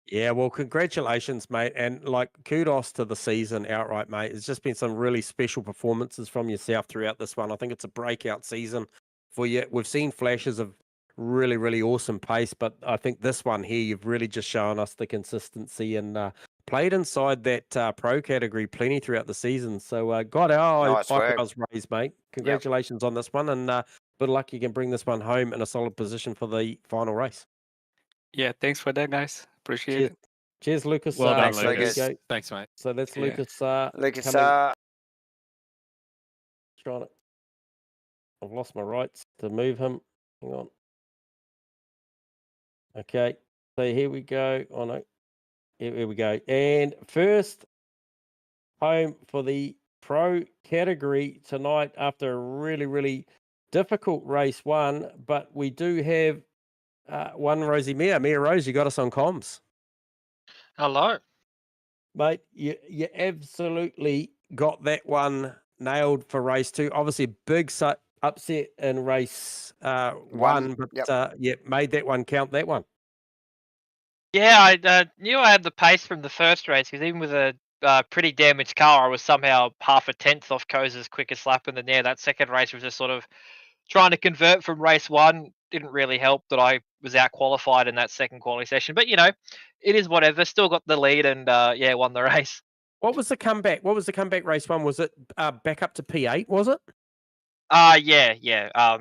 Yeah, well, congratulations, mate. And kudos to the season outright, mate. It's just been some really special performances from yourself throughout this one. I think it's a breakout season for you. We've seen flashes of really, really awesome pace, but I think this one here, you've really just shown us the consistency and played inside that pro category plenty throughout the season. So got our eyebrows raised, mate. Congratulations on this one, and good luck. You can bring this one home in a solid position for the final race. Yeah, thanks for that, guys. Appreciate it. Cheers, Lucas. Well done, Lucas. Thanks, mate. So that's Yeah. Lucas. Lucas, trying to. I've lost my rights to move him. Hang on. Okay, so here we go. Oh no, here we go. And first home for the pro category tonight after a really, really difficult race one. But we do have one Rosie Mia. Mia Rose, you got us on comms. Hello. Mate, you absolutely got that one nailed for race 2. Obviously, a big upset in race 1, but made that one count, that one. Yeah, I knew I had the pace from the first race because even with a pretty damaged car, I was somehow half a tenth off Koza's quickest lap in the near. That second race was just sort of trying to convert from race 1. Didn't really help that I was out qualified in that second quality session, but it is whatever. Still got the lead and won the race. What was the comeback? What was the comeback race 1? Was it back up to P8? Was it? Yeah.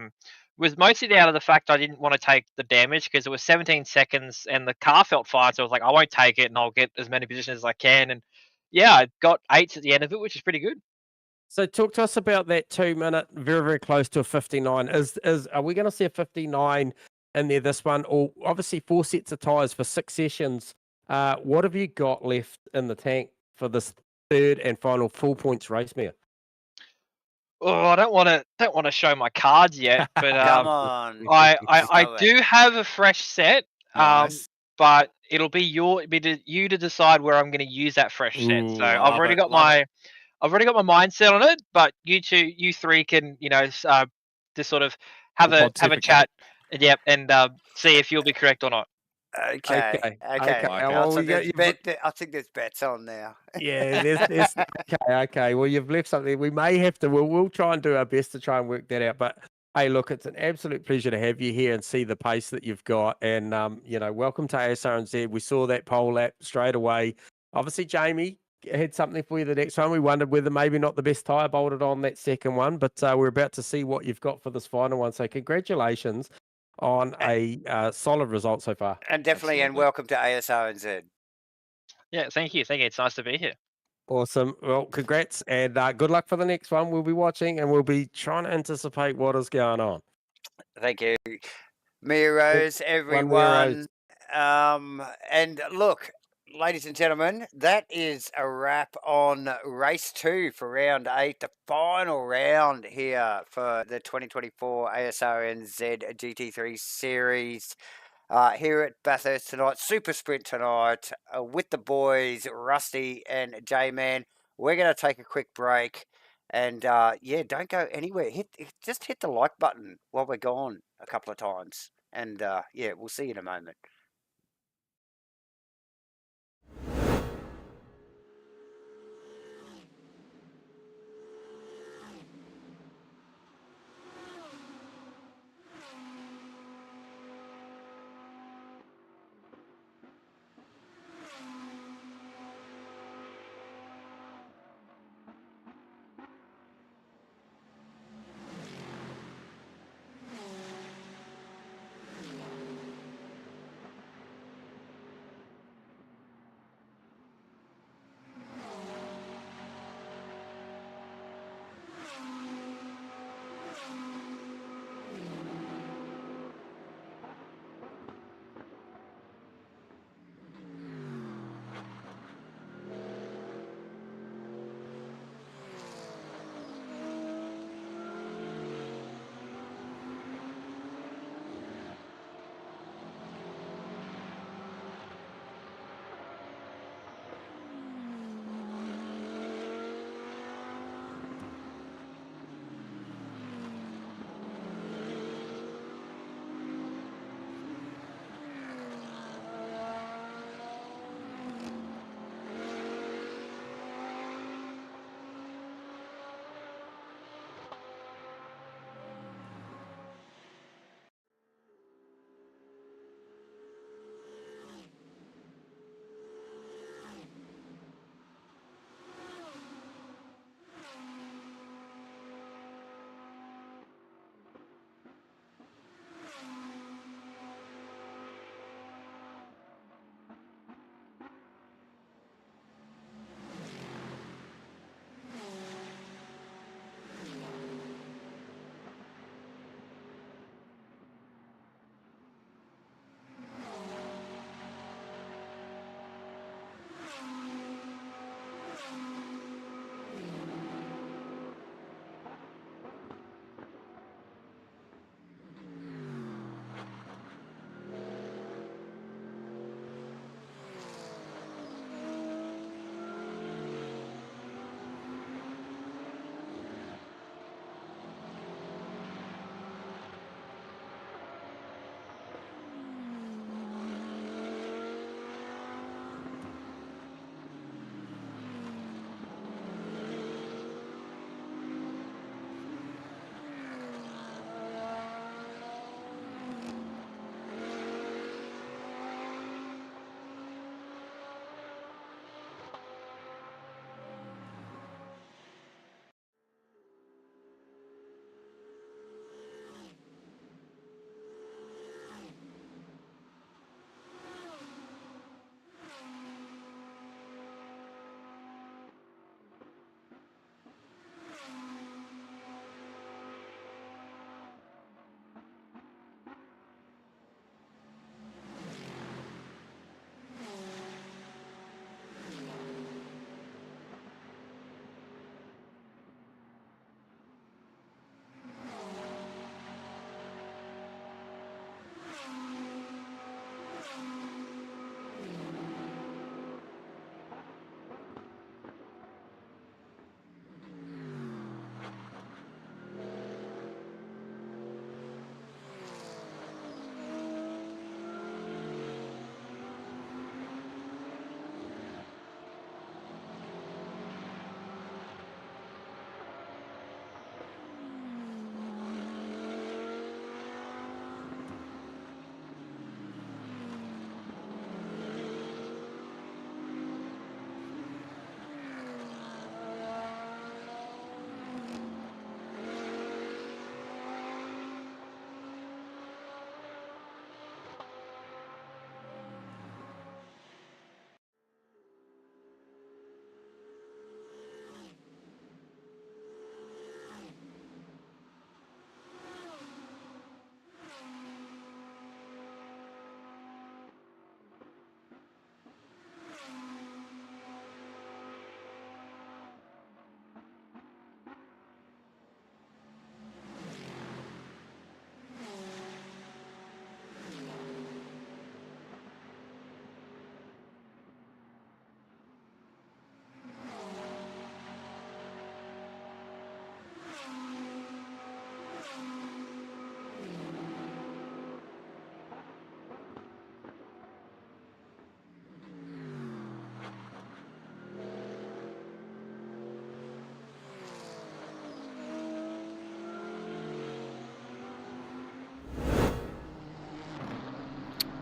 Was mostly down to the fact I didn't want to take the damage because it was 17 seconds and the car felt fine. So I was like, I won't take it and I'll get as many positions as I can. And yeah, I got 8s at the end of it, which is pretty good. So talk to us about that 2 minute, very, very close to a 59. Are we going to see a 59 in there this one? Or obviously 4 sets of tyres for 6 sessions. What have you got left in the tank for this third and final full points race, Mia? Oh, I don't want to show my cards yet, but Come on. I do have a fresh set. Nice. But it'll be you to decide where I'm going to use that fresh set. So I've already got my mindset on it. But you three can just sort of have a chat. Yep, and see if you'll be correct or not. Okay. Well, I think there's bets on now. Yeah, there's okay. Well, you've left something. We may have to. We'll try and do our best to try and work that out. But hey, look, it's an absolute pleasure to have you here and see the pace that you've got. And welcome to Asrnz. We saw that pole lap straight away. Obviously, Jamie had something for you the next one. We wondered whether maybe not the best tyre bolted on that second one, but we're about to see what you've got for this final one. So congratulations on a solid result so far. And definitely, and welcome to Asrnz. Yeah, thank you. It's nice to be here. Awesome. Well, congrats and good luck for the next one. We'll be watching and we'll be trying to anticipate what is going on. Thank you. Mia Rose, everyone. And look, ladies and gentlemen, that is a wrap on race 2 for round 8, the final round here for the 2024 Asrnz GT3 series. Here at Bathurst tonight, Super Sprint tonight, with the boys, Rusty and J-Man. We're going to take a quick break. And don't go anywhere. Just hit the like button while we're gone a couple of times. And we'll see you in a moment.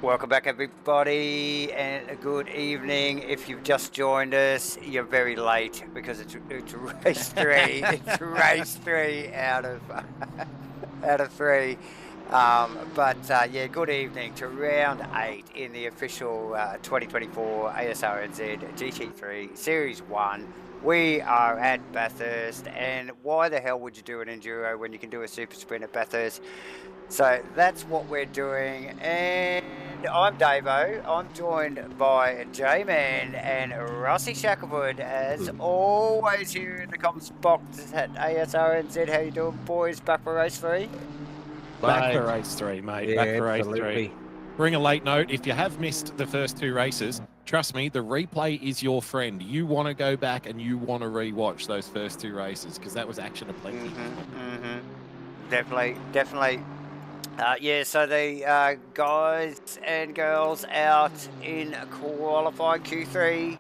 Welcome back, everybody, and a good evening. If you've just joined us, you're very late because it's race 3. It's race 3 out of 3. Yeah, good evening to round 8 in the official 2024 Asrnz GT3 Series 1. We are at Bathurst, and why the hell would you do an enduro when you can do a super sprint at Bathurst? So that's what we're doing, and I'm Davo. I'm joined by J-Man and Rossi Shackelford, as always, here in the comms box at ASRNZ. How you doing, boys? Back for race 3? Back for race 3, mate. Yeah, back for race absolutely. 3. Bring a late note. If you have missed the first 2 races, trust me, the replay is your friend. You want to go back and you want to re-watch those first 2 races because that was action aplenty. Definitely. Yeah, so the guys and girls out in qualifying Q3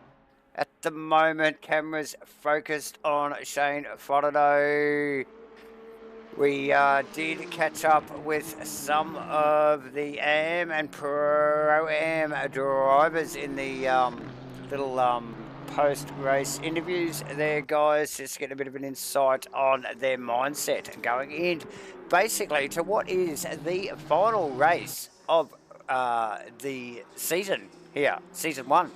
at the moment. Cameras focused on Shane Fodeno. We did catch up with some of the AM and Pro-Am drivers in the little post-race interviews there, guys, just getting a bit of an insight on their mindset going in basically to what is the final race of the season here, season 1.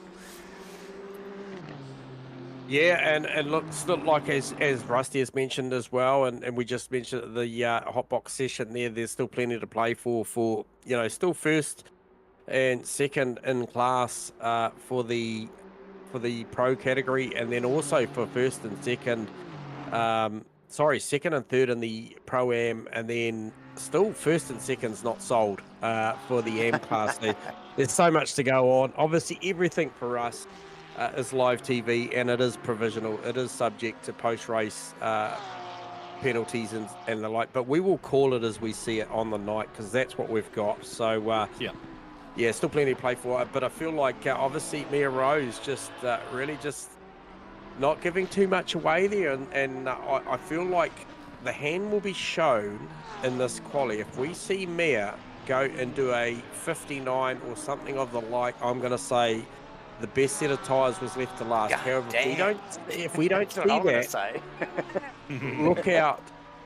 Yeah, and look, still like as Rusty has mentioned as well, and we just mentioned the hotbox session there. There's still plenty to play for still first and second in class for the pro category, and then also for first and second. Second and third in the Pro-Am, and then still first and second's not sold for the Am class. So there's so much to go on. Obviously, everything for us is live TV, and it is provisional. It is subject to post-race penalties and the like, but we will call it as we see it on the night because that's what we've got. So yeah, still plenty to play for. But I feel like obviously Mia Rose just really just not giving too much away there, and I feel like the hand will be shown in this quali. If we see Mia go and do a 59 or something of the like, I'm going to say the best set of tyres was left to last. God, however, damn. if we don't see that,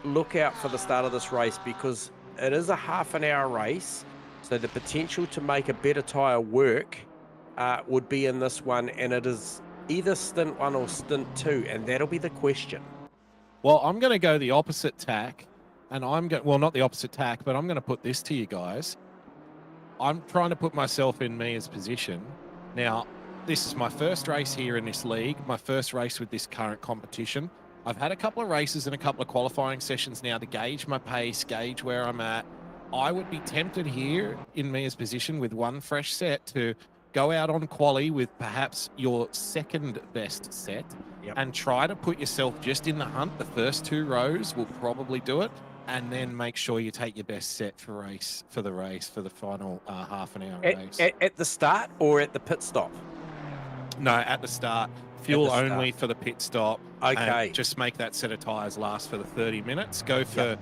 look out for the start of this race, because it is a half an hour race, so the potential to make a better tyre work would be in this one, and it is either stint 1 or stint 2, and that'll be the question. Well, I'm going to go the opposite tack, and not the opposite tack, but I'm going to put this to you guys. I'm trying to put myself in Mia's position. Now, this is my first race here in this league, my first race with this current competition. I've had a couple of races and a couple of qualifying sessions now to gauge my pace, gauge where I'm at. I would be tempted here in Mia's position with one fresh set to go out on quali with perhaps your second best set and try to put yourself just in the hunt. The first 2 rows will probably do it, and then make sure you take your best set for the final half an hour race. At the start or at the pit stop? No, at the start. Fuel only for the pit stop. Okay. And just make that set of tyres last for the 30 minutes. Go for,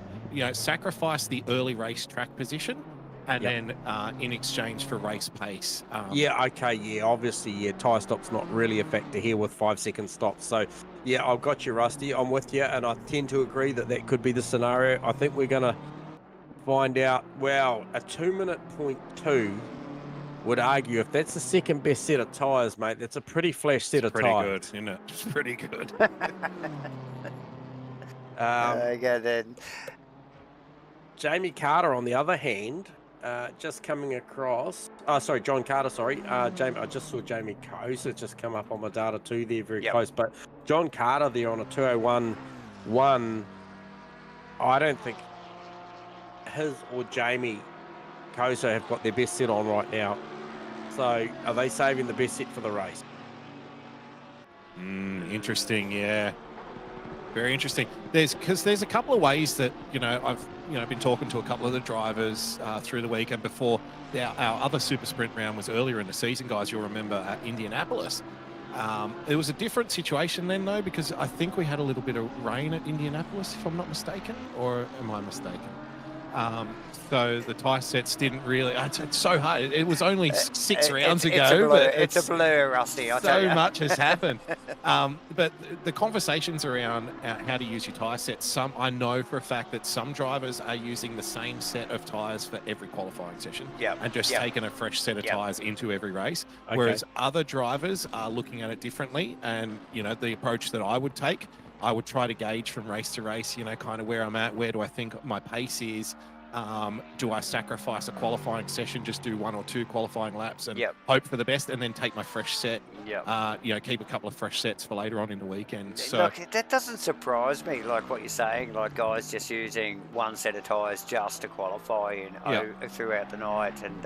sacrifice the early race track position, and then in exchange for race pace. Obviously, tyre stop's not really a factor here with 5-second stops. So, yeah, I've got you, Rusty. I'm with you, and I tend to agree that could be the scenario. I think we're going to find out, a 2-minute .2 would argue if that's the second best set of tyres, mate, that's a pretty flash set of tyres. Pretty good, isn't it? It's pretty good. Okay, then. Jamie Carter, on the other hand, just coming across. John Carter, sorry. Jamie, I just saw Jamie Kosa just come up on my data too there, very close. But John Carter there on a 201.1. I don't think his or Jamie Kosa have got their best set on right now. So are they saving the best set for the race? Interesting, yeah. Very interesting. There's a couple of ways that, I've been talking to a couple of the drivers through the week, and before our other super sprint round was earlier in the season, guys, you'll remember at Indianapolis. It was a different situation then, though, because I think we had a little bit of rain at Indianapolis, if I'm not mistaken, or am I mistaken? So the tie sets didn't really. It's so hard. It was only 6 rounds ago. It's a blur, but it's a blur, Rusty. I tell you. So much has happened. But the conversations around how to use your tyre sets, I know for a fact that some drivers are using the same set of tyres for every qualifying session and just taking a fresh set of tyres into every race. Okay. Whereas other drivers are looking at it differently. And, the approach that I would take, I would try to gauge from race to race, kind of where I'm at, where do I think my pace is. Do I sacrifice a qualifying session, just do 1 or 2 qualifying laps and hope for the best, and then take my fresh set? Keep a couple of fresh sets for later on in the weekend. So look, that doesn't surprise me. Like what you're saying, like guys just using one set of tyres just to qualify throughout the night, and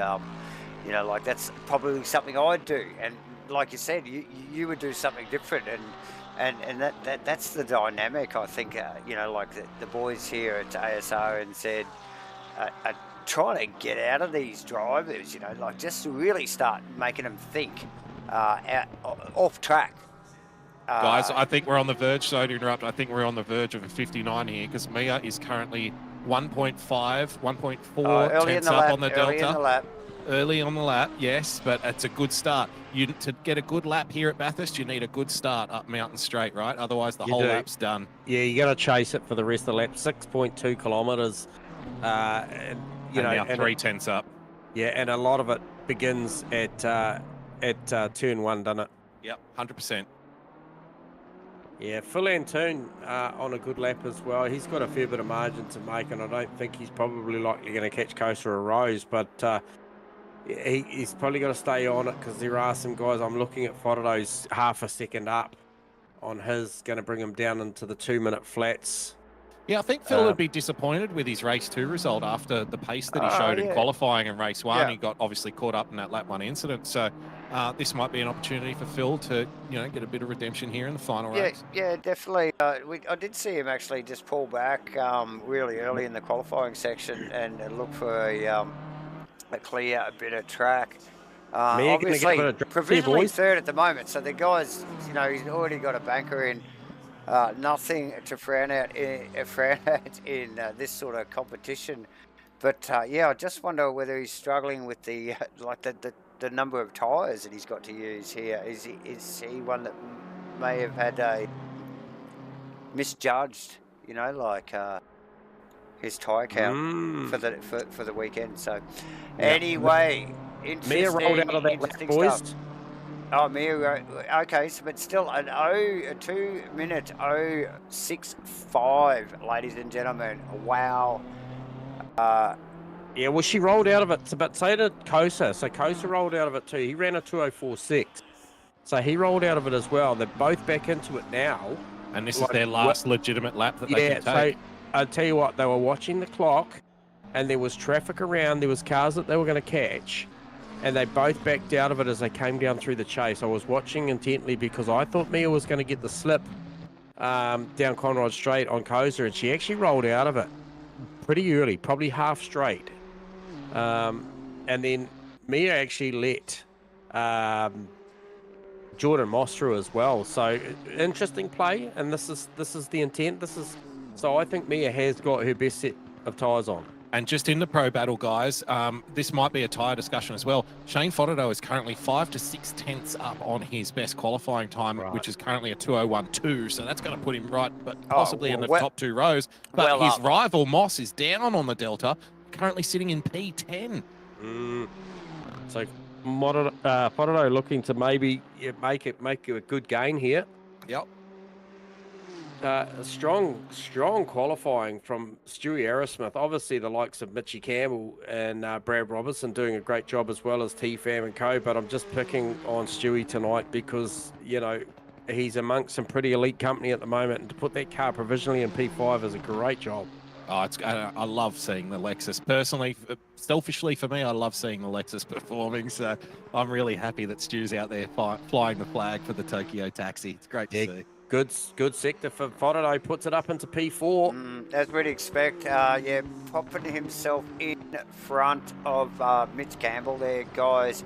like that's probably something I'd do. And like you said, you would do something different, and that's the dynamic. I think like the boys here at Asrnz are trying to get out of these drivers, like just to really start making them think off track. Guys, I think we're on the verge, sorry to interrupt, I think we're on the verge of a 59 here, because Mia is currently 1.5, 1.4 tenths up on the Delta. Early on the lap, yes, but it's a good start. To get a good lap here at Bathurst, you need a good start up Mountain Straight, right? Otherwise, the whole lap's done. Yeah, you got to chase it for the rest of the lap. 6.2 kilometres. And now 3 tenths up. Yeah, and a lot of it begins at turn 1, doesn't it? Yep, 100%. Yeah, Phil Antoon on a good lap as well. He's got a fair bit of margin to make, and I don't think he's probably likely going to catch Kosa or Rose, but he's probably got to stay on it, because there are some guys. I'm looking at Foto's half a second up on his, going to bring him down into the 2-minute flats. Yeah, I think Phil would be disappointed with his race 2 result after the pace that he showed in qualifying in race 1. He got obviously caught up in that lap 1 incident. So this might be an opportunity for Phil to, get a bit of redemption here in the final race. Yeah, definitely. I did see him actually just pull back really early in the qualifying section and look for a clear bit of track. Obviously, provisionally third at the moment. So the guy's, he's already got a banker in. Nothing to frown at in this sort of competition, but I just wonder whether he's struggling with the the number of tyres that he's got to use here. Is he one that may have had a misjudged, his tyre count for the weekend? So anyway, interesting. Mia rolled out of that lap, boys. Stuff. Oh, Mia, okay, so but still a 2-minute 0.65, ladies and gentlemen. Wow. Yeah, well, she rolled out of it, but so did Kosa. So Kosa rolled out of it too. He ran a 2:04.6, so he rolled out of it as well. They're both back into it now. And this is their last legitimate lap that they can take. So I'll tell you what, they were watching the clock, and there was traffic around. There was cars that they were going to catch. And they both backed out of it as they came down through the chase. I was watching intently because I thought Mia was going to get the slip down Conrod Straight on Kosa, and she actually rolled out of it pretty early, probably half straight. And then Mia actually let Jordan Moss through as well. So interesting play, and this is the intent. So I think Mia has got her best set of tyres on. And just in the pro battle, guys, this might be a tyre discussion as well. Shane Foto is currently 5 to 6 tenths up on his best qualifying time, which is currently a 2:01.2. So that's going to put him right, but possibly in the top 2 rows. But his rival Moss is down on the Delta, currently sitting in P10. So Foto looking to maybe make a good gain here. Yep. Strong qualifying from Stewie Aerosmith. Obviously, the likes of Mitchie Campbell and Brad Robertson doing a great job, as well as T-Fam and co. But I'm just picking on Stewie tonight because, he's amongst some pretty elite company at the moment. And to put that car provisionally in P5 is a great job. Oh, I love seeing the Lexus. Personally, selfishly for me, I love seeing the Lexus performing. So I'm really happy that Stu's out there flying the flag for the Tokyo Taxi. It's great to see. Good sector for Foto. Puts it up into P4. As we'd expect, popping himself in front of Mitch Campbell there, guys.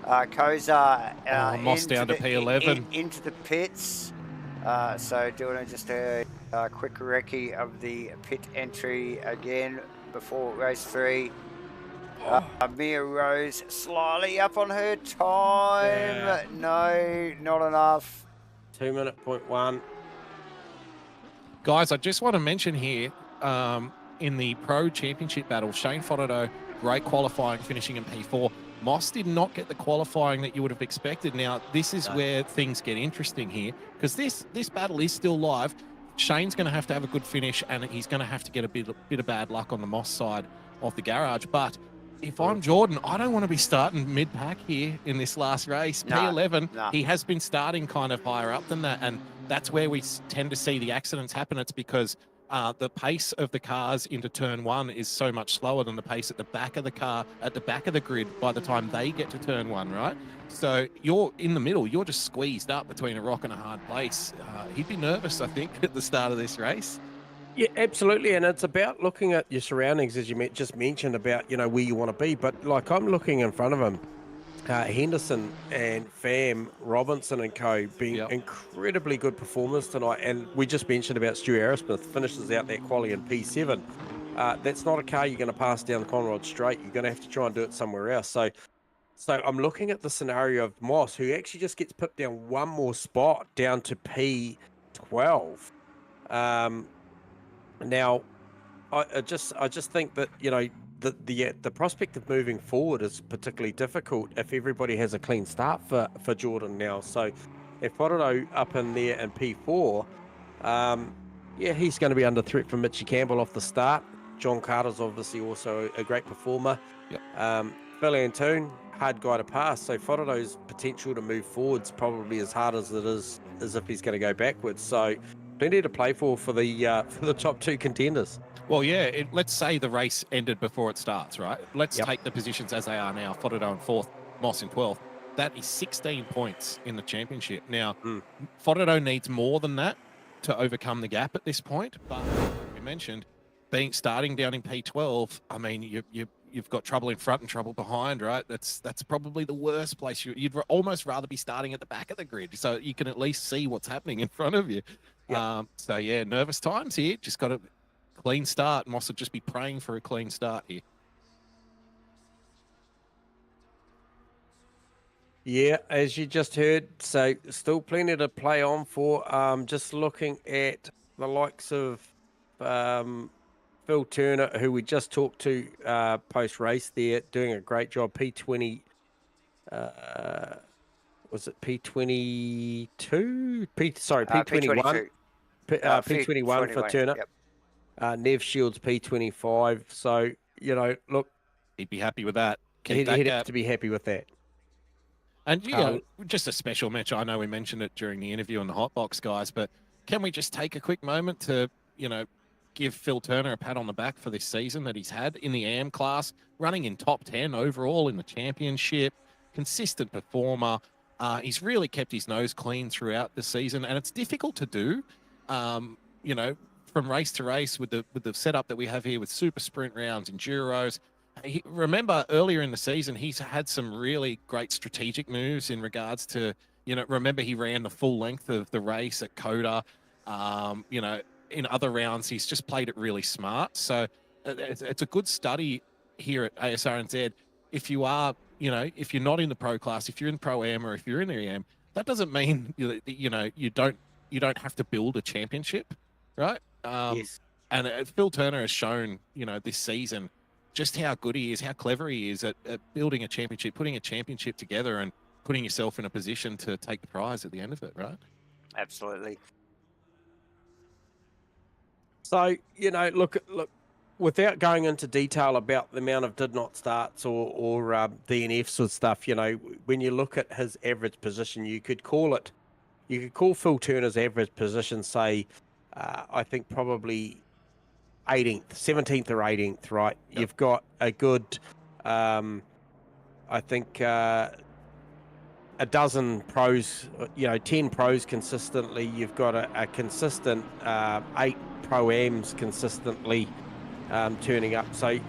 Kosa Moss down to P11. Into the pits. So doing just a quick recce of the pit entry again. before race 3. Mia Rose slightly up on her time. Yeah. No, not enough. 2:01. Guys, I just want to mention here, in the Pro Championship battle, Shane Foddado, great qualifying, finishing in P4. Moss did not get the qualifying that you would have expected. Now, this is where things get interesting here, because this battle is still live. Shane's going to have a good finish, and he's going to have to get a bit of bad luck on the Moss side of the garage. But if I'm Jordan, I don't want to be starting mid-pack here in this last race. P11, he has been starting kind of higher up than that, and that's where we tend to see the accidents happen. It's because the pace of the cars into turn 1 is so much slower than the pace at the back of the car, at the back of the grid by the time they get to turn 1, right? So you're in the middle, you're just squeezed up between a rock and a hard place. He'd be nervous, I think, at the start of this race. Yeah, absolutely. And it's about looking at your surroundings, as you just mentioned, about, where you want to be. But like, I'm looking in front of him, Henderson and Pham, Robinson and co being incredibly good performers tonight. And we just mentioned about Stu Arrowsmith finishes out that quali in P7. That's not a car you're going to pass down the Conrod Straight. You're going to have to try and do it somewhere else. So I'm looking at the scenario of Moss, who actually just gets put down one more spot down to P12. Now, I just think that, the prospect of moving forward is particularly difficult if everybody has a clean start for Jordan now. So if Foddado up in there in P4, he's going to be under threat from Mitchie Campbell off the start. John Carter's obviously also a great performer. Phil Antoon, hard guy to pass. So Foddado's potential to move forward's probably as hard as it is as if he's going to go backwards. So plenty to play for the top 2 contenders. Well, yeah, let's say the race ended before it starts, right? Let's take the positions as they are now. Foddado in 4th, Moss in 12th. That is 16 points in the championship. Now, Foddado needs more than that to overcome the gap at this point. But we mentioned starting down in P12. I mean, you've got trouble in front and trouble behind, right? That's probably the worst place. You'd almost rather be starting at the back of the grid, so you can at least see what's happening in front of you. Nervous times here. Just got a clean start. Moss would just be praying for a clean start here. Yeah, as you just heard, so still plenty to play on for. Just looking at the likes of Phil Turner, who we just talked to post-race there, doing a great job. P20, was it P22? P21. P21 for Turner. Nev Shields P25. So, look. He'd be happy with that. He'd have to be happy with that. And, just a special match. I know we mentioned it during the interview on the Hotbox, guys, but can we just take a quick moment to, give Phil Turner a pat on the back for this season that he's had in the AM class, running in top 10 overall in the championship, consistent performer. He's really kept his nose clean throughout the season, and it's difficult to do, from race to race with the setup that we have here with super sprint rounds, enduros. Remember earlier in the season, he's had some really great strategic moves in regards to, remember he ran the full length of the race at Coda. In other rounds, he's just played it really smart. So it's a good study here at Asrnz. If you are, if you're not in the pro class, if you're in pro am or if you're in the am, that doesn't mean you don't have to build a championship, right? Yes. And Phil Turner has shown, this season just how good he is, how clever he is at building a championship, putting a championship together, and putting yourself in a position to take the prize at the end of it, right? Absolutely. So, look, without going into detail about the amount of did not starts or DNFs and stuff, when you look at his average position, you could call Phil Turner's average position, say, I think probably 18th, 17th or 18th, right? Yep. You've got a good, I think, a dozen pros, 10 pros consistently. You've got a consistent 8 pro-ams consistently turning up. So,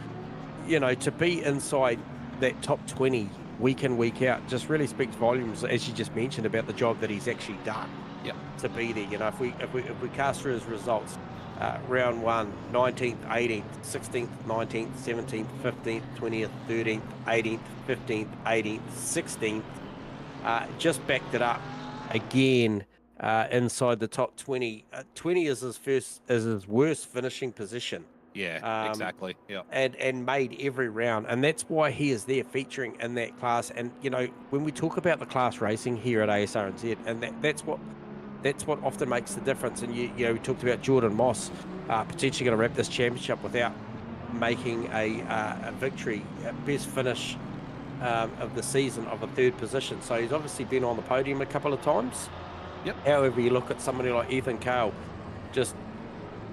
to be inside that top 20 week in, week out just really speaks volumes, as you just mentioned, about the job that he's actually done. Yep. To be there. If we cast through his results, round 1, 19th, 18th, 16th, 19th, 17th, 15th, 20th, 13th, 18th, 15th, 18th, 16th. Just backed it up again inside the top 20. 20 is his worst finishing position. Yeah, exactly. Yeah. And made every round, and that's why he is there featuring in that class. And you know, when we talk about the class racing here at Asrnz, and that's what often makes the difference. And you know, we talked about Jordan Moss potentially going to wrap this championship without making a victory, best finish of the season of a 3rd position. So he's obviously been on the podium a couple of times. Yep. However, you look at somebody like Ethan Cale, just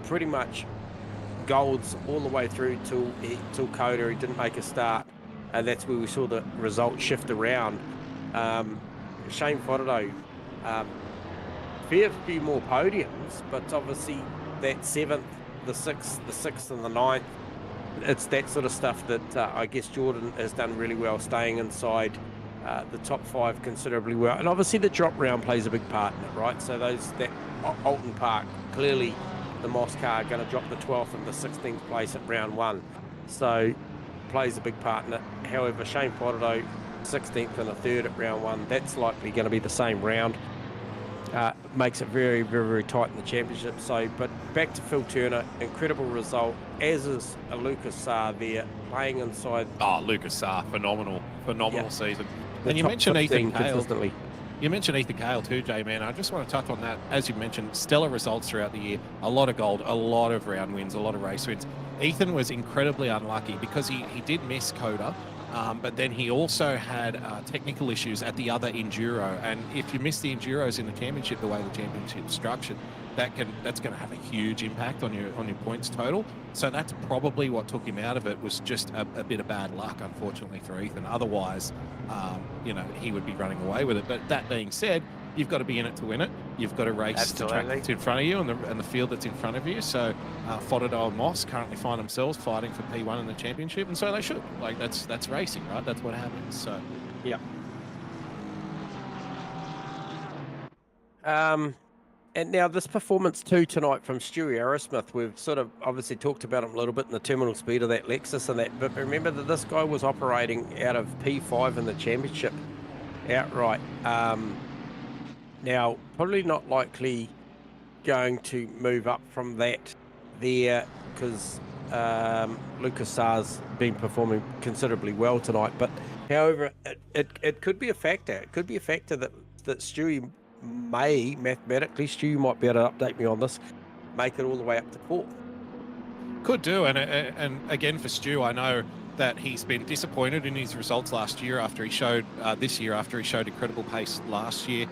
pretty much golds all the way through till Coda. He didn't make a start, and that's where we saw the result shift around. Shane Fodderdo, fair few more podiums, but obviously that 7th, the 6th and the 9th, it's that sort of stuff that I guess Jordan has done really well, staying inside the top 5 considerably well. And obviously the drop round plays a big part in it, right? So that Alton Park, clearly the Moss car going to drop the 12th and the 16th place at round 1. So plays a big part in it. However, Shane Fodderdo, 16th and a 3rd at round 1, that's likely going to be the same round. Makes it very, very, very tight in the championship. So, but back to Phil Turner, incredible result, as is a Lucas Saar there, playing inside. Oh, Lucas Saar, phenomenal season. And you mentioned Ethan Cale. Consistently. You mentioned Ethan Cale too, J-Man. I just want to touch on that. As you mentioned, stellar results throughout the year. A lot of gold, a lot of round wins, a lot of race wins. Ethan was incredibly unlucky because he did miss Coda, but then he also had technical issues at the other Enduro. And if you miss the Enduros in the championship, the way the championship's structured, that's going to have a huge impact on your points total. So that's probably what took him out of it, was just a bit of bad luck, unfortunately, for Ethan. Otherwise, you know, he would be running away with it. But that being said, you've got to be in it to win it. You've got to race the track that's in front of you and the field that's in front of you. So Fodderdo and Moss currently find themselves fighting for P1 in the championship, and so they should. Like, that's racing, right? That's what happens. So yeah. And now this performance too tonight from Stewie Arrowsmith, we've sort of obviously talked about him a little bit in the terminal speed of that Lexus and that, but remember that this guy was operating out of P5 in the championship outright. Now, probably not likely going to move up from that there, because Lucas Saar's been performing considerably well tonight. But however, it could be a factor. It could be a factor that Stewie may, mathematically, Stu might be able to update me on this, make it all the way up to 4th. Could do, and again for Stu, I know that he's been disappointed in his results last year after he showed this year after he showed incredible pace last year.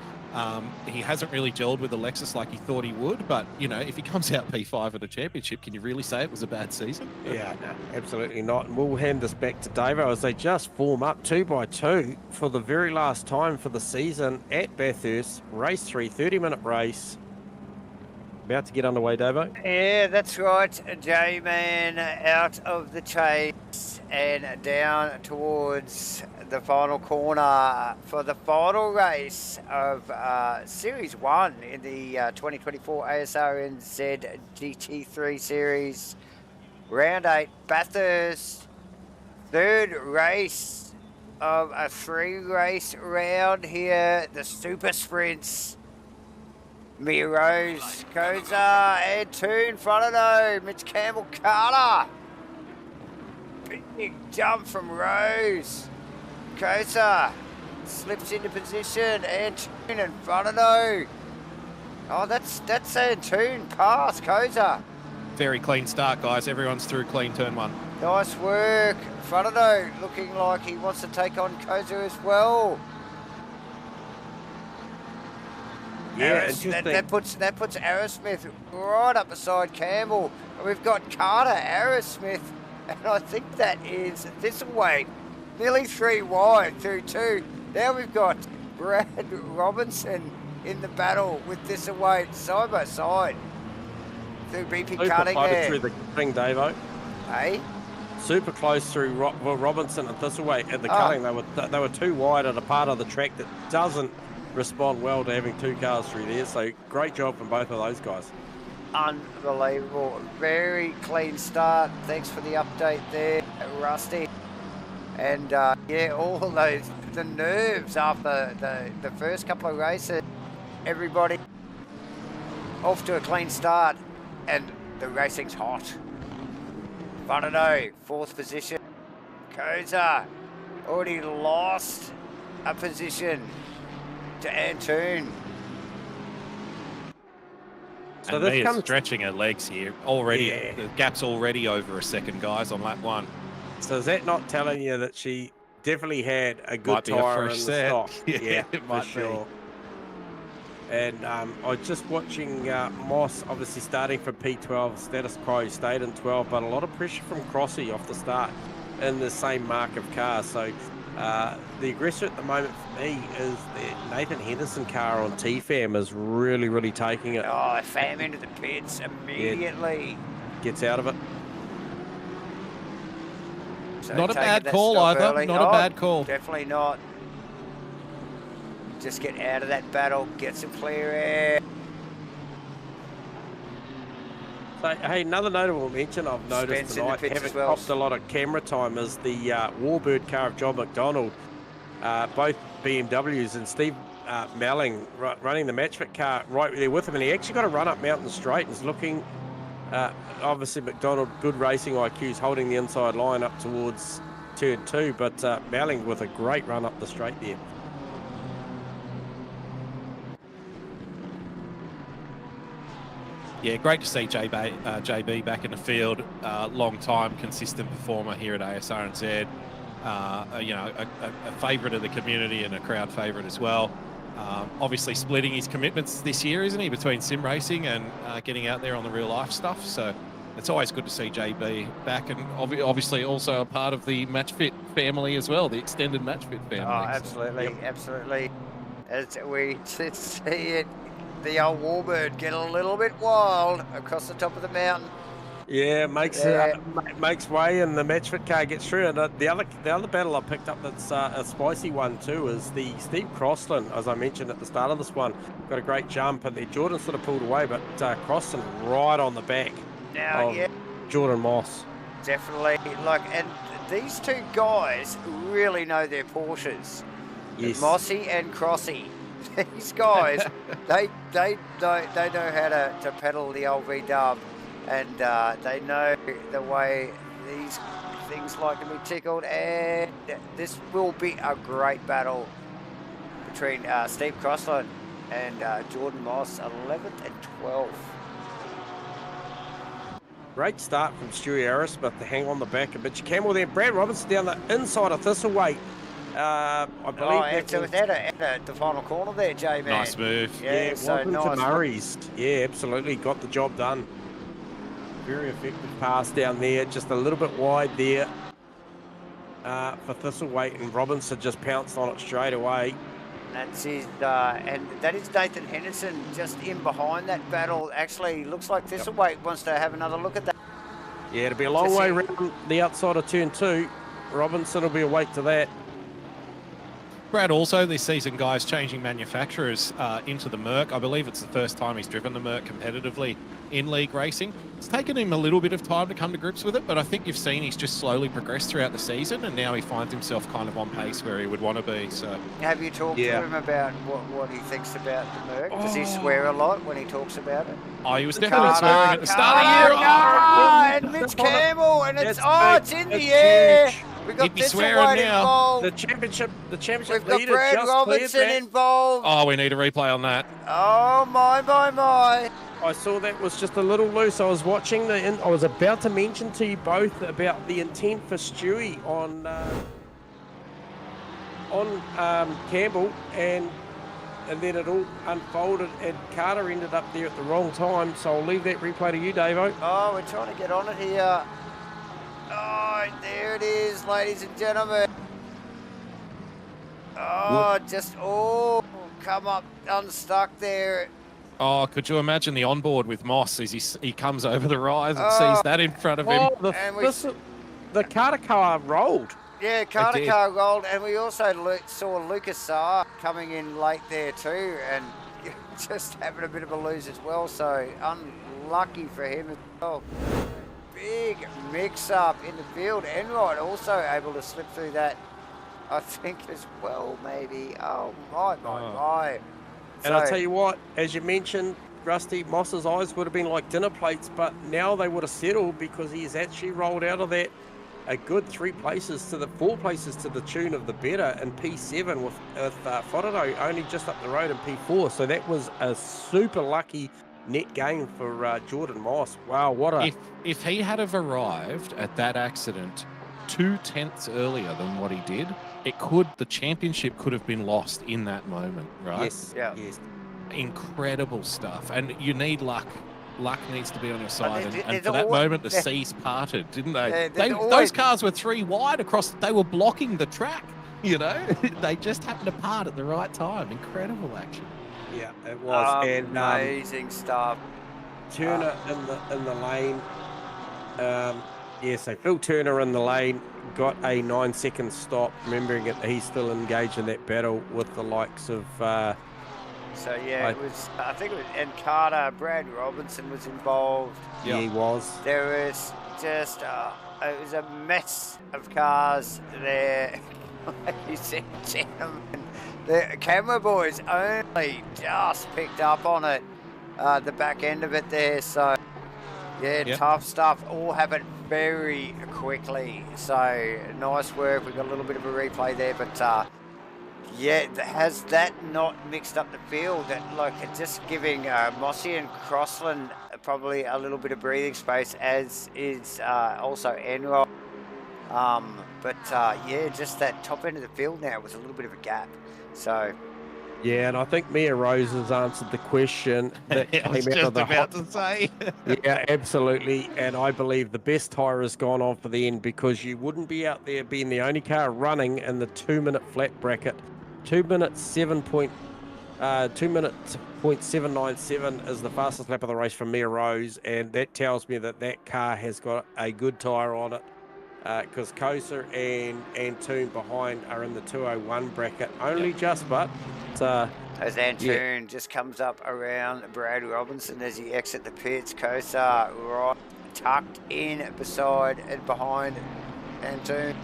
He hasn't really gelled with the Lexus like he thought he would, but you know, if he comes out P5 at a championship, can you really say it was a bad season? Yeah, no, absolutely not. And we'll hand this back to Davo as they just form up 2 by 2 for the very last time for the season at Bathurst. Race 3, 30-minute race. About to get underway, Davo. Yeah, that's right. J-Man out of the chase and down towards the final corner for the final race of Series 1 in the 2024 Asrnz GT3 Series. Round 8, Bathurst. 3rd race of a 3-race round here. The Super Sprints. Mia Rose, Koza, and 2 in front of though. Mitch Campbell, Carter. Big jump from Rose. Koza slips into position, and 2 in front of though. Oh, that's Antoon past Koza. Very clean start, guys. Everyone's through clean turn 1. Nice work. Fronado looking like he wants to take on Koza as well. Yeah, that puts Arrowsmith right up beside Campbell. And we've got Carter, Arrowsmith, and I think that is Thistleweight. Nearly 3 wide through 2. Now we've got Brad Robinson in the battle with Thistleweight side by side. Through BP cutting there. Through the cutting, Davo. Hey? Super close through Robinson and Thistleweight at the cutting. They were too wide at a part of the track that doesn't respond well to having 2 cars through there. So great job from both of those guys. unbelievable. Very clean start. Thanks for the update there, Rusty. And yeah, all those, the nerves after the first couple of races, everybody off to a clean start, and the racing's hot. Bonado, 4th position. Koza already lost a position to Antoon. So and Mia's stretching her legs here already. Yeah. The gap's already over a second, guys, on lap 1. So is that not telling you that she definitely had a good tyre in the stock? Yeah, for sure. And I was just watching Moss, obviously starting from P12, status quo, stayed in 12, but a lot of pressure from Crossy off the start in the same mark of cars. So the aggressor at the moment for me is the Nathan Henderson car on TFAM is really, really taking it. Oh, Fam into the pits immediately. Yeah, gets out of it. So not a bad call either. Early. Not a bad call. Definitely not. Just get out of that battle, get some clear air. So, hey, another notable mention I've noticed tonight, having copped a lot of camera time, is the Warbird car of John McDonald, both BMWs, and Steve Melling running the Matchfit car right there with him, and he actually got a run up Mountain Straight and is looking, obviously McDonald, good racing IQs, holding the inside line up towards turn 2, but Melling with a great run up the straight there. Yeah, great to see JB back in the field. Long time consistent performer here at Asrnz. You know, a favourite of the community and a crowd favourite as well. Obviously splitting his commitments this year, isn't he, between sim racing and getting out there on the real life stuff. So it's always good to see JB back, and obviously also a part of the Matchfit family as well, the extended Matchfit family. Oh, absolutely, so, yep. Absolutely. As we see it. The old Warbird get a little bit wild across the top of the mountain. Yeah, makes way, and the Matchfit car gets through. And the other battle I picked up that's a spicy one too is the Steve Crossland, as I mentioned at the start of this one. Got a great jump, and the Jordan sort of pulled away, but Crossland right on the back of Jordan Moss. Definitely, and these two guys really know their Porsches. Yes. Mossy and Crossy. These guys, they know how to pedal the old V-dub, and they know the way these things like to be tickled, and this will be a great battle between Steve Crossland and Jordan Moss, 11th and 12th. Great start from Stewie Aerosmith to hang on the back of Mitch Campbell there. Brad Robinson down the inside of Thistleweight. I believe so without the final corner there, J-Man. Nice move. Yeah, so nice. To Murray's. Yeah, absolutely. Got the job done. Very effective pass down there. Just a little bit wide there for Thistleweight, and Robinson just pounced on it straight away. That's his, and that is Nathan Henderson just in behind that battle. Actually, looks like Thistleweight wants to have another look at that. Yeah, it'll be a long way around the outside of turn 2. Robinson will be awake to that. Brad, also this season, guys, changing manufacturers into the Merc. I believe it's the first time he's driven the Merc competitively in league racing. It's taken him a little bit of time to come to grips with it, but I think you've seen he's just slowly progressed throughout the season, and now he finds himself kind of on pace where he would want to be. So, have you talked to him about what he thinks about the Merc? Does he swear a lot when he talks about it? Oh, he was definitely swearing at the start of the and year. Mitch Campbell, and it's in the air. We've got Thistleweight involved. The championship We've got Brad Robinson involved. Oh, we need a replay on that. Oh, my. I saw that was just a little loose. I was watching I was about to mention to you both about the intent for Stewie on Campbell, and then it all unfolded, and Carter ended up there at the wrong time. So I'll leave that replay to you, Davo. Oh, we're trying to get on it here. Oh, there it is, ladies and gentlemen. Oh, come up unstuck there. Oh, could you imagine the onboard with Moss as he comes over the rise and sees that in front of him? The Carter car rolled. Yeah, Carter car rolled, and we also saw Lucas Saar coming in late there too, and just having a bit of a lose as well. So unlucky for him as well. Big mix-up in the field. Enright also able to slip through that, I think, as well, maybe. Oh, my. And So, I'll tell you what, as you mentioned, Rusty, Moss's eyes would have been like dinner plates, but now they would have settled because he's actually rolled out of that a good 4 places to the tune of the better in P7 with Fodado only just up the road in P4. So that was a super lucky net gain for Jordan Moss. Wow, what a... If he had have arrived at that accident 2 tenths earlier than what he did, the championship could have been lost in that moment, right? Yes, yeah. yes. Incredible stuff. And you need luck. Luck needs to be on your side. And there's for that always- moment, the seas parted, didn't they? there's Those always- cars were 3 wide across. They were blocking the track, you know? They just happened to part at the right time. Incredible action. Yeah, it was. And amazing stuff. Turner in the lane. So Phil Turner in the lane got a 9-second stop, remembering that he's still engaged in that battle with the likes of... So yeah, I think it was, and Carter, Brad Robinson was involved. Yeah, he was. There was just, it was a mess of cars there. Ladies and gentlemen, the camera boys only just picked up on it, the back end of it there. So yeah, tough stuff. All happened very quickly. So nice work. We got a little bit of a replay there, but yeah, has that not mixed up the field? That just giving Mossy and Crossland probably a little bit of breathing space, as is also Enroll. But yeah, just that top end of the field now was a little bit of a gap. So yeah, and I think Mia Rose has answered the question that came out of the to say. Yeah, absolutely. And I believe the best tyre has gone on for the end, because you wouldn't be out there being the only car running in the 2-minute flat bracket. 2 minutes 2:797 is the fastest lap of the race from Mia Rose, and that tells me that that car has got a good tyre on it, because Kosa and Toon behind are in the 2:01 bracket only just, but as Antoon just comes up around Brad Robinson as he exits the pits. Kosa right tucked in beside and behind Antoon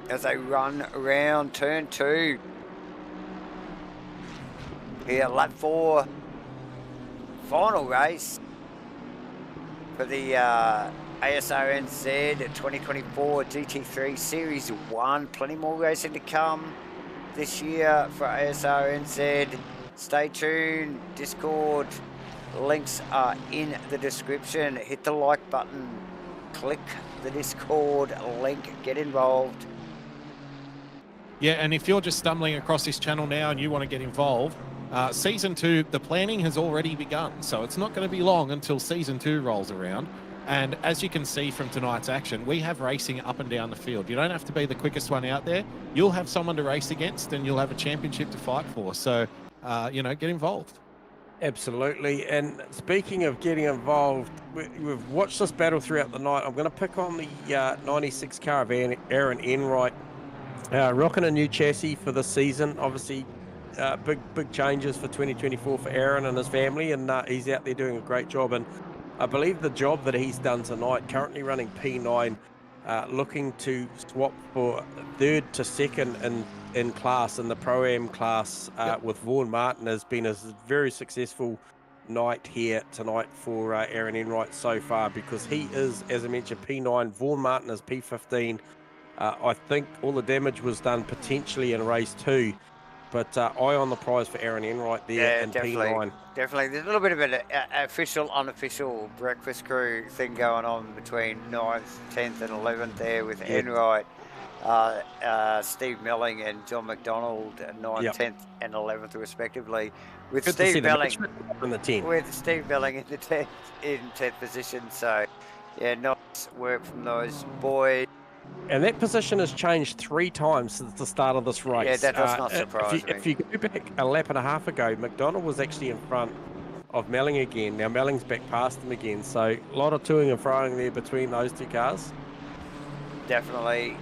as they run around turn 2. Here, lap 4, final race for the Asrnz 2024 GT3 Series 1. Plenty more racing to come this year for Asrnz. Stay tuned. Discord links are in the description. Hit the like button. Click the Discord link. Get involved. Yeah, and if you're just stumbling across this channel now and you want to get involved, Season 2, the planning has already begun. So it's not going to be long until Season 2 rolls around. And as you can see from tonight's action, we have racing up and down the field. You don't have to be the quickest one out there. You'll have someone to race against, and you'll have a championship to fight for. So, get involved. absolutely. And speaking of getting involved, we've watched this battle throughout the night. I'm going to pick on the 96 car of Aaron Enright. Rocking a new chassis for the season. Obviously, big changes for 2024 for Aaron and his family, and he's out there doing a great job. And I believe the job that he's done tonight, currently running P9, looking to swap for 3rd to 2nd in class, in the Pro-Am class, with Vaughan Martin, has been a very successful night here tonight for Aaron Enright so far, because he is, as I mentioned, P9, Vaughan Martin is P15. I think all the damage was done potentially in race 2, but eye on the prize for Aaron Enright there in P9. Definitely. There's a little bit of an official, unofficial breakfast crew thing going on between 9th, 10th and 11th there with Enright, Steve Melling and John McDonald, 9th, 10th and 11th respectively. With Steve Melling in the 10th. With Steve Melling in the 10th position. So yeah, nice work from those boys. And that position has changed 3 times since the start of this race. Yeah, that does not surprise me. If you go back a lap and a half ago, McDonald was actually in front of Melling again. Now Melling's back past him again. So a lot of toing and froing there between those 2 cars. Definitely.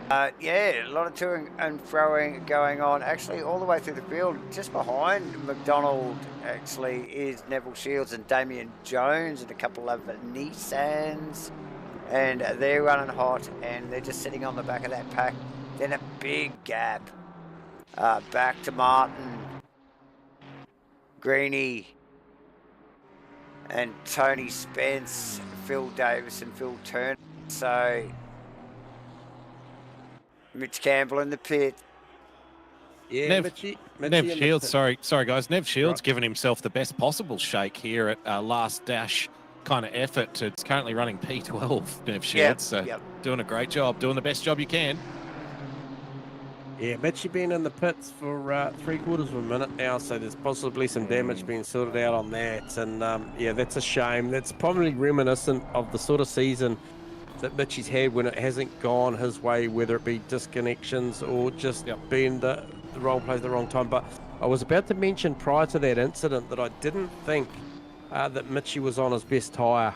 Yeah, a lot of toing and throwing going on. Actually, all the way through the field, just behind McDonald, actually, is Neville Shields and Damien Jones and a couple of Nissans. And they're running hot, and they're just sitting on the back of that pack. Then a big gap back to Martin, Greeny, and Tony Spence, Phil Davis, and Phil Turner. So Mitch Campbell in the pit. Yeah, Nev Shields, sorry guys. Nev Shields giving himself the best possible shake here at last dash kind of effort. It's currently running P12, Nev Shields. Doing a great job, doing the best job you can. Yeah, Mitchie been in the pits for 3/4 of a minute now, so there's possibly some damage being sorted out on that. And yeah, that's a shame. That's probably reminiscent of the sort of season that Mitchie's had when it hasn't gone his way, whether it be disconnections or just being the role play at the wrong time. But I was about to mention prior to that incident that I didn't think that Mitchie was on his best tyre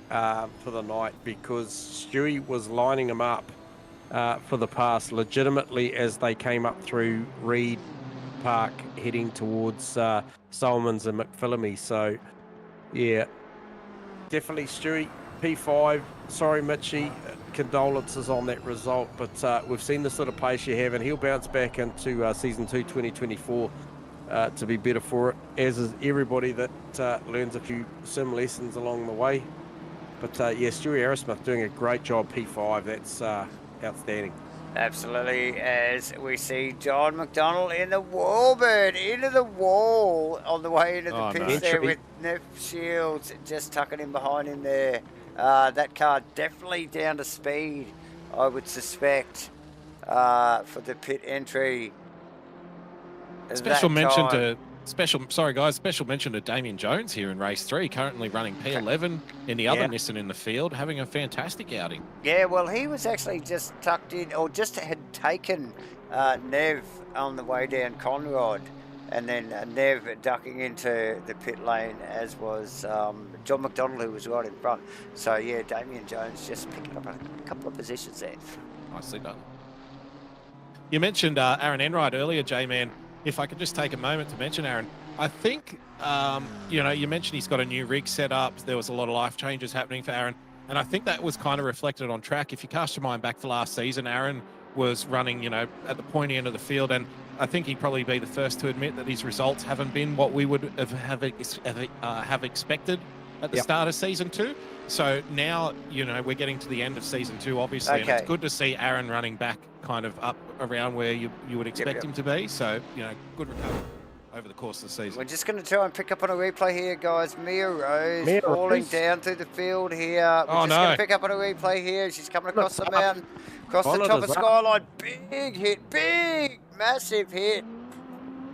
for the night, because Stewie was lining him up for the pass legitimately as they came up through Reed Park heading towards Solomons and McPhillamy. So yeah, definitely Stewie, P5. Sorry Mitchie, condolences on that result, but we've seen the sort of pace you have, and he'll bounce back into season 2 2024 to be better for it, as is everybody that learns a few sim lessons along the way. But yeah, Stewie Aerosmith doing a great job, P5. That's outstanding. Absolutely, as we see John McDonald in the warbird, into the wall on the way into the pits there with Nev Shields just tucking in behind him there. That car definitely down to speed, I would suspect, for the pit entry. Special mention to Damien Jones here in race 3, currently running P11 in the other Nissan in the field, having a fantastic outing. Yeah, well, he was actually just tucked in, or just had taken Nev on the way down Conrod, and then Nev ducking into the pit lane, as was John McDonald, who was right in front. So yeah, Damien Jones just picking up a couple of positions there. Nicely done. You mentioned Aaron Enright earlier, J-Man. If I could just take a moment to mention Aaron, I think, you know, you mentioned he's got a new rig set up. There was a lot of life changes happening for Aaron. And I think that was kind of reflected on track. If you cast your mind back to last season, Aaron was running, you know, at the pointy end of the field. And I think he'd probably be the first to admit that his results haven't been what we would have expected at the start of season 2. So now, you know, we're getting to the end of season 2, obviously. And it's good to see Aaron running back kind of up around where you would expect him to be. So, you know, good recovery over the course of the season. We're just going to try and pick up on a replay here, guys. Mia Rose falling down through the field here. We're just going to pick up on a replay here. She's coming across the mountain, across the top of Skyline. Big hit, big, massive hit.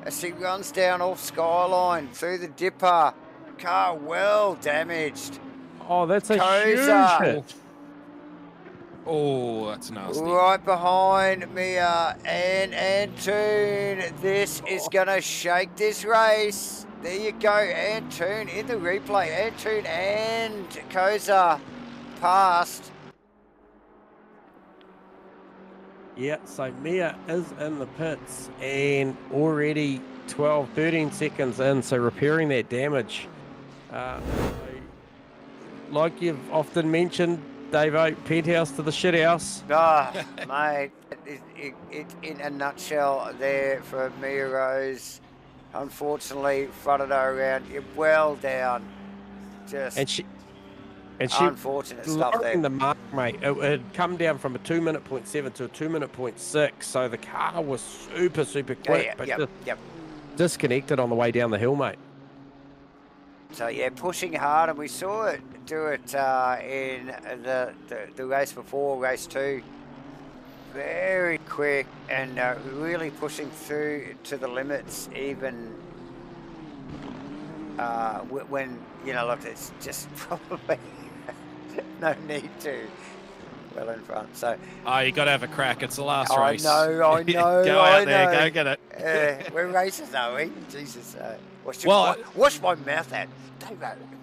As she runs down off Skyline through the dipper. Car well damaged. Oh, that's a Koza. huge hit. Oh, that's nasty. Right behind Mia and Antoon. This is going to shake this race. There you go, Antoon in the replay. Antoon and Koza passed. Yeah, so Mia is in the pits and already 12, 13 seconds in, so repairing that damage. Like you've often mentioned, Davo, penthouse to the shithouse. Mate, it in a nutshell there for Mia Rose. Unfortunately, fronted her around. Well down. Just and she unfortunate stuff there. The mark, mate. It had come down from a 2-minute 0.7 to a 2-minute 0.6, so the car was super quick, but just disconnected on the way down the hill, mate. So yeah, pushing hard, and we saw it do it in the race before, race 2. Very quick and really pushing through to the limits, even when, you know, look, it's just probably no need to. Well in front, so. Oh, you got to have a crack. It's the last race. I know. Go out there, go get it. We're racers, are we? Jesus. Wash my mouth out. Dave,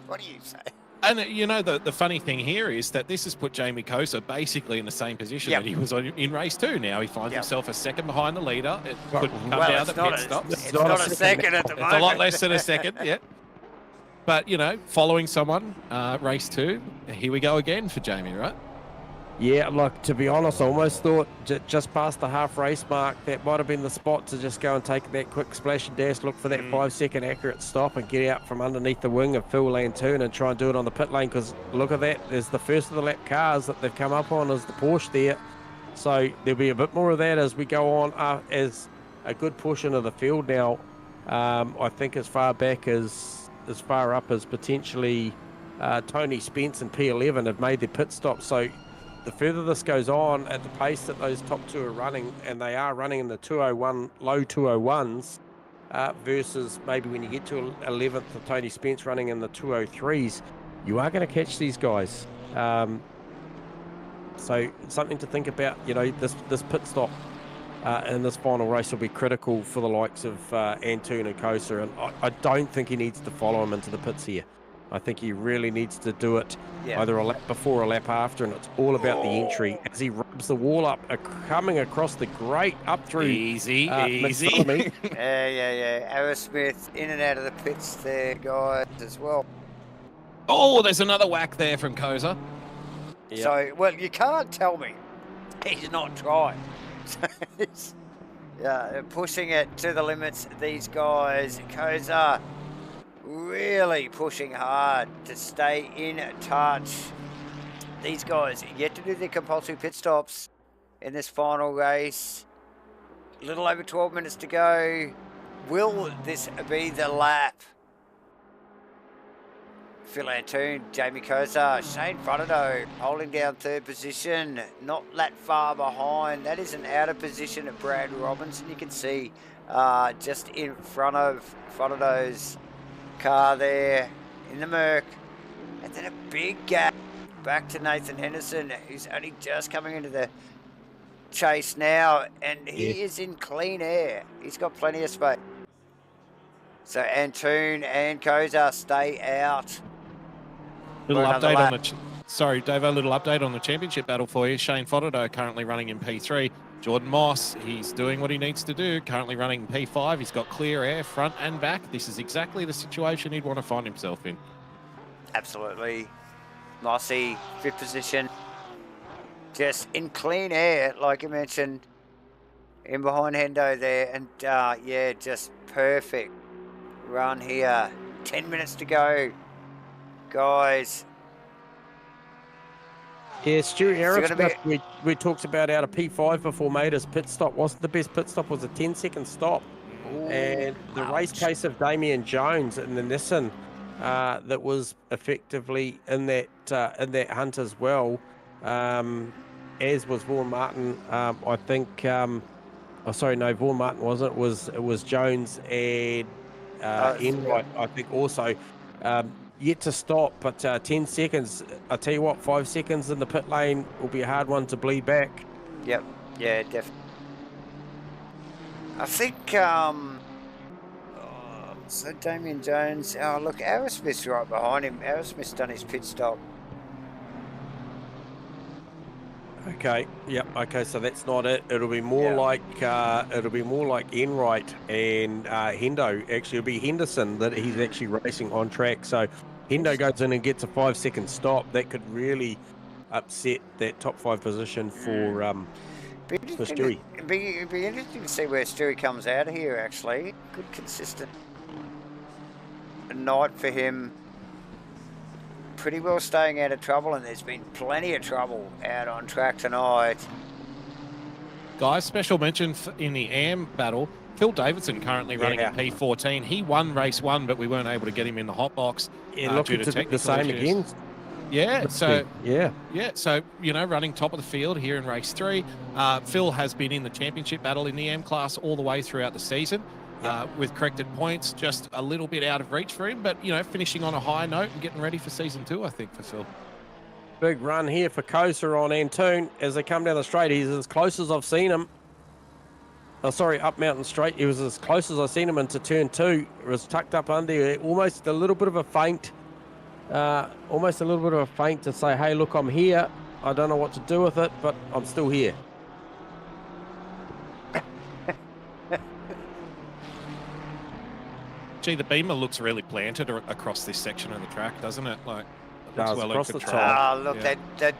what do you say? And you know, the funny thing here is that this has put Jamie Kosa basically in the same position that he was in race 2. Now he finds himself a second behind the leader. It could come down to pit stops. It's not a second at the moment. It's a lot less than a second, yeah. But, you know, following someone, race 2, here we go again for Jamie, right? Yeah, look, to be honest, I almost thought just past the half race mark, that might have been the spot to just go and take that quick splash and dash, look for that 5-second accurate stop and get out from underneath the wing of Phil Lantoon and try and do it on the pit lane, because look at that, there's the first of the lap cars that they've come up on is the Porsche there. So there'll be a bit more of that as we go on, as a good push into the field now. I think as far back as far up as potentially Tony Spence and P11 have made their pit stop. So the further this goes on at the pace that those top two are running, and they are running in the 201, low 201s, versus maybe when you get to 11th, the Tony Spence running in the 203s, you are going to catch these guys. So something to think about, you know, this pit stop in this final race will be critical for the likes of Antoon and Kosa, and I don't think he needs to follow him into the pits here. I think he really needs to do it either a lap before or a lap after, and it's all about the entry as he rubs the wall up, coming across the grate up through. Easy. Yeah. Aerosmith in and out of the pits there, guys, as well. Oh, there's another whack there from Kosa. Yep. So, well, you can't tell me he's not trying. Yeah, pushing it to the limits, these guys. Kosa really pushing hard to stay in touch. These guys yet to do their compulsory pit stops in this final race. A little over 12 minutes to go. Will this be the lap? Phil Antoon, Jamie Kosa, Shane Fronado holding down third position, not that far behind. That is an out of position of Brad Robinson. You can see just in front of Fronado's car there in the Merc, and then a big gap back to Nathan Henderson, who's only just coming into the chase now, and he is in clean air. He's got plenty of space. So Antoon and Kosa stay out. Little update on the sorry, Dave, a little update on the championship battle for you. Shane Fronado currently running in P3. Jordan Moss, he's doing what he needs to do, currently running P5. He's got clear air front and back. This is exactly the situation he'd want to find himself in. Absolutely. Mossy, fifth position. Just in clean air, like you mentioned, in behind Hendo there. And yeah, just perfect run here. 10 minutes to go, guys. Yeah, Stuart Aerosmith, we talked about out of P5 before made his pit stop. Wasn't the best pit stop, was a 10-second stop. Ooh, and the race case of Damien Jones in the Nissan that was effectively in that hunt as well, as was Vaughan Martin. I think, Vaughan Martin wasn't. It was Jones and Enright, I think also. Yet to stop, but 10 seconds. I tell you what, 5 seconds in the pit lane will be a hard one to bleed back. Yep, yeah, definitely. I think, so Damien Jones, oh look, Aerosmith's right behind him. Aerosmith's done his pit stop. Okay, yep, okay, so that's not it. It'll be more like Enright and Hendo. Actually, it'll be Henderson that he's actually racing on track. So Hendo goes in and gets a 5-second stop. That could really upset that top 5 position for Stewie. It'd be interesting to see where Stewie comes out of here, actually. Good, consistent night for him. Pretty well staying out of trouble, and there's been plenty of trouble out on track tonight. Guys, special mention in the AM battle. Phil Davidson currently running at P14. He won race 1, but we weren't able to get him in the hot box. Looking to be the same again. Yeah, so you know, running top of the field here in race 3. Phil has been in the championship battle in the AM class all the way throughout the season. With corrected points, just a little bit out of reach for him, but you know, finishing on a high note and getting ready for season 2, I think, for Phil. Big run here for Kosa on Antoon as they come down the straight. He's as close as I've seen him. Up Mountain Straight. He was as close as I've seen him into turn 2. It was tucked up under, almost a little bit of a feint almost a little bit of a feint to say, hey, look, I'm here. I don't know what to do with it, but I'm still here. Gee, the Beamer looks really planted across this section of the track, doesn't it? Like, it looks well across in the control. top. Look, Yeah.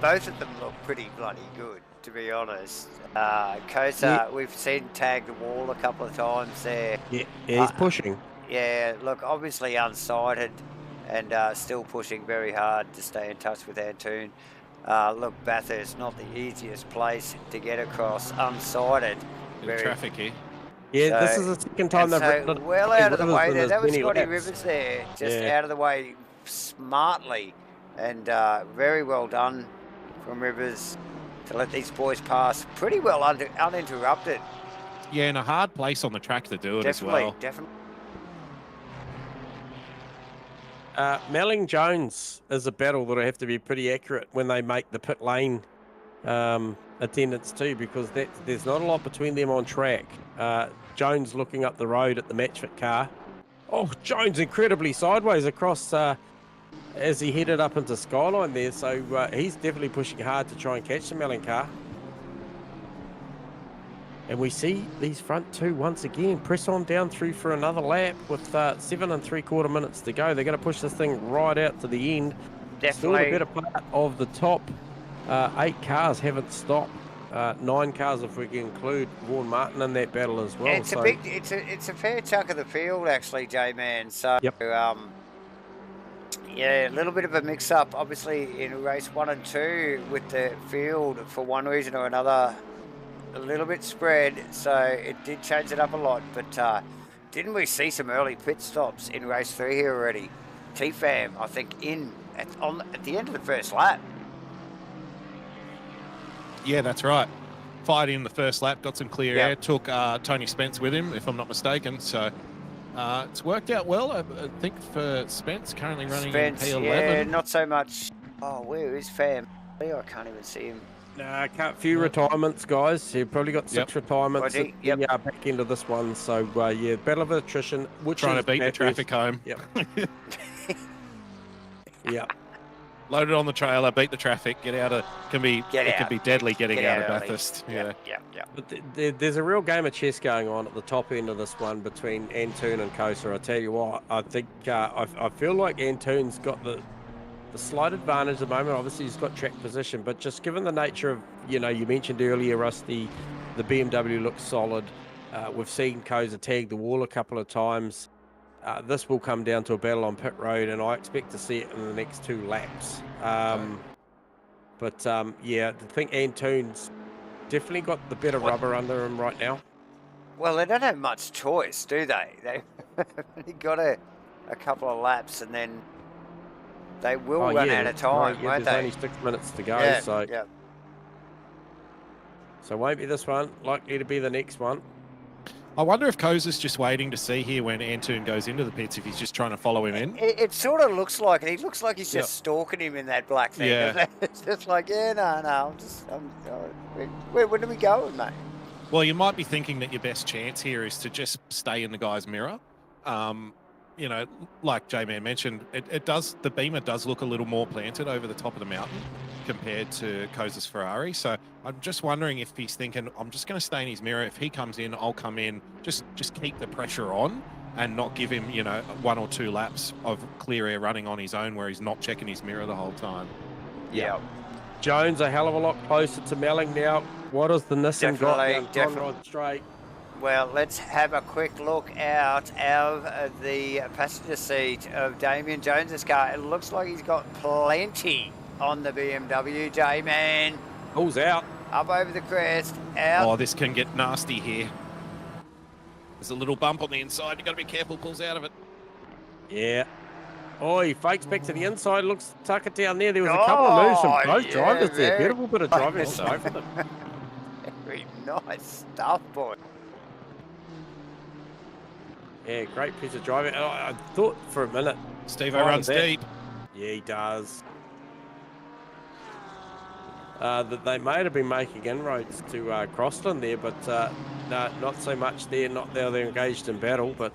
both of them look pretty bloody good, to be honest. Kosa, we've seen tag the wall a couple of times there. Yeah, he's pushing. Yeah, look, obviously unsighted and still pushing very hard to stay in touch with Antoon. Look, Bathurst, not the easiest place to get across, unsighted. Bit of traffic here. Yeah, So- this is the second time they've ridden it. well out of the way there. That was many Scotty laps. Rivers there, just Yeah. out of the way smartly, and very well done from Rivers to let these boys pass pretty well uninterrupted. Yeah, in a hard place on the track to do it Definitely, as well. definitely. Melling Jones is a battle that'll have to be pretty accurate when they make the pit lane attendance too, because there's not a lot between them on track. Jones looking up the road at the match-fit car. Oh, Jones incredibly sideways across as he headed up into Skyline there, so he's definitely pushing hard to try and catch the Melling car. And we see these front two once again press on down through for another lap with 7 3/4 minutes to go. They're going to push this thing right out to the end. Still Definitely. the better part of the top 8 cars haven't stopped. 9 cars if we can include Vaughan Martin in that battle as well. It's a fair chunk of the field actually, J-Man. So Yep. yeah, a little bit of a mix-up, obviously in race 1 and 2 with the field for one reason or another. A little bit spread, so it did change it up a lot. But didn't we see some early pit stops in race 3 here already? T-Fam, I think, at the end of the first lap. Yeah, that's right. Fired in the first lap, got some clear Yep. air, took Tony Spence with him, if I'm not mistaken. So it's worked out well, I think, for Spence, currently running Spence, in P11. yeah, not so much. Oh, where is Fam? I can't even see him. Few retirements, guys. He probably got 6 retirements Was he? at the back end of this one. So, yeah, battle of attrition. Which Trying to is beat the Bathurst. traffic home. Yep. Yep. Loaded on the trailer, beat the traffic, get out of. It can be deadly getting out of early. Bathurst. Yeah. But there's a real game of chess going on at the top end of this one between Antoon and Kosa. I tell you what, I think I feel like Antoon's got the slight advantage at the moment. Obviously, he's got track position, but just given the nature of, you mentioned earlier, Rusty, the BMW looks solid. We've seen Kosa tag the wall a couple of times. This will come down to a battle on pit road, and I expect to see it in the next 2 laps. Yeah, I think Antoon's definitely got the better rubber under him right now. Well, they don't have much choice, do they? They've only got a couple of laps, and then they will run out of time, won't there's they? only 6 minutes to go, Yeah, so yeah. so won't be this one, likely to be the next one. I wonder if Kosa's just waiting to see here when Antoon goes into the pits, if he's just trying to follow him in. It sort of looks like it. He looks like he's just stalking him in that black thing. Yeah. Doesn't it? It's just like, where do we go, mate? Well, you might be thinking that your best chance here is to just stay in the guy's mirror. Like J-Man mentioned, the Beamer does look a little more planted over the top of the mountain compared to Kosa's Ferrari. So I'm just wondering if he's thinking, I'm just going to stay in his mirror. If he comes in, I'll come in. Just keep the pressure on and not give him, 1 or 2 laps of clear air running on his own where he's not checking his mirror the whole time. Yeah. Jones a hell of a lot closer to Melling now. What has the Nissan got down Definitely. Conrod Straight? Well, let's have a quick look out of the passenger seat of Damien Jones's car. It looks like he's got plenty on the BMW, J-Man. Pulls out. Up over the crest, out. Oh, this can get nasty here. There's a little bump on the inside. You've got to be careful, pulls out of it. Yeah. Oh, he fakes back to the inside, looks to tuck it down there. There was a couple of moves from both drivers there. Beautiful bit of driving on both of them. Very nice stuff, boy. Yeah, great piece of driving. I thought for a minute. Steve-O runs deep. Yeah, he does. That they may have been making inroads to Crossland there, but no, not so much there. Not now they're engaged in battle, but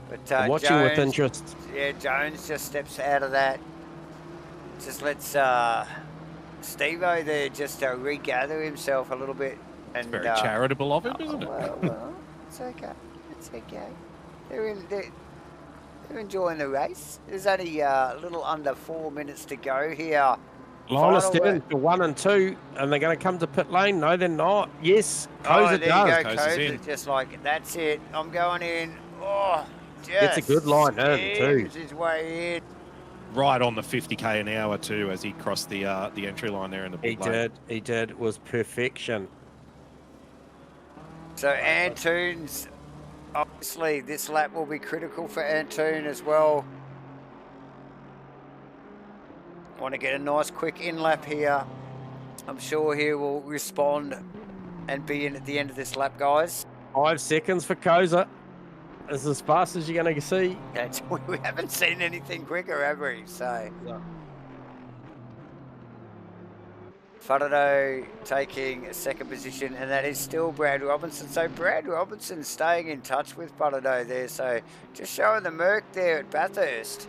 But I'm watching Jones, with interest. Yeah, Jones just steps out of that. Just lets Steve-O there just regather himself a little bit. And, It's very charitable of him, isn't it? Well, it's okay. It's okay. They're enjoying the race. There's only a little under 4 minutes to go here. Lioness down to 1 and 2, and they're going to come to pit lane. No, they're not. Yes, Koza there does. you go. Koza just like, that's it. I'm going in. Oh, just Gets a good line in too. his way in. Right on the 50k an hour too, as he crossed the entry line there in the pit lane. He did. It was perfection. So Antoon's, obviously this lap will be critical for Antoon as well. Want to get a nice quick in lap here. I'm sure he will respond and be in at the end of this lap, guys. 5 seconds for Koza. This is as fast as you're going to see. We haven't seen anything quicker, have we? So. No. Faraday taking second position, and that is still Brad Robinson. So Brad Robinson staying in touch with Faraday there. So just showing the Merc there at Bathurst.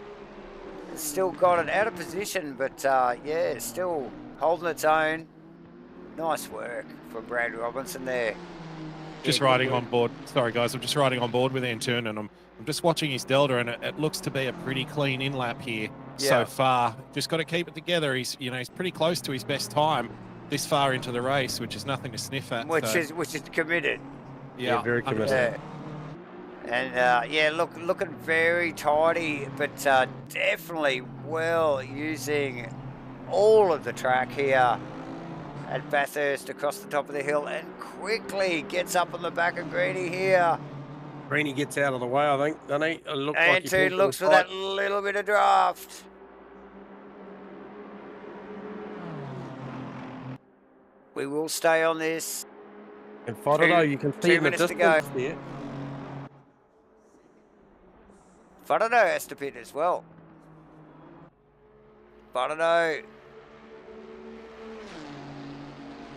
It's still got it out of position, but yeah, still holding its own. Nice work from Brad Robinson there. Just riding on board. Sorry, guys. I'm just riding on board with Antoon, and I'm just watching his Delta, and it looks to be a pretty clean in lap here so far. Just got to keep it together. He's pretty close to his best time this far into the race, which is nothing to sniff at. Which is committed. Yeah, very committed. And yeah, looking very tidy, but definitely well using all of the track here at Bathurst across the top of the hill, and quickly gets up on the back of Greeny here. Greeny gets out of the way, I think, doesn't he? Antoon looks for that little bit of draft. We will stay on this. And Faraday, you can see 2 minutes the to go. distance there. Faraday has to pit as well. Faraday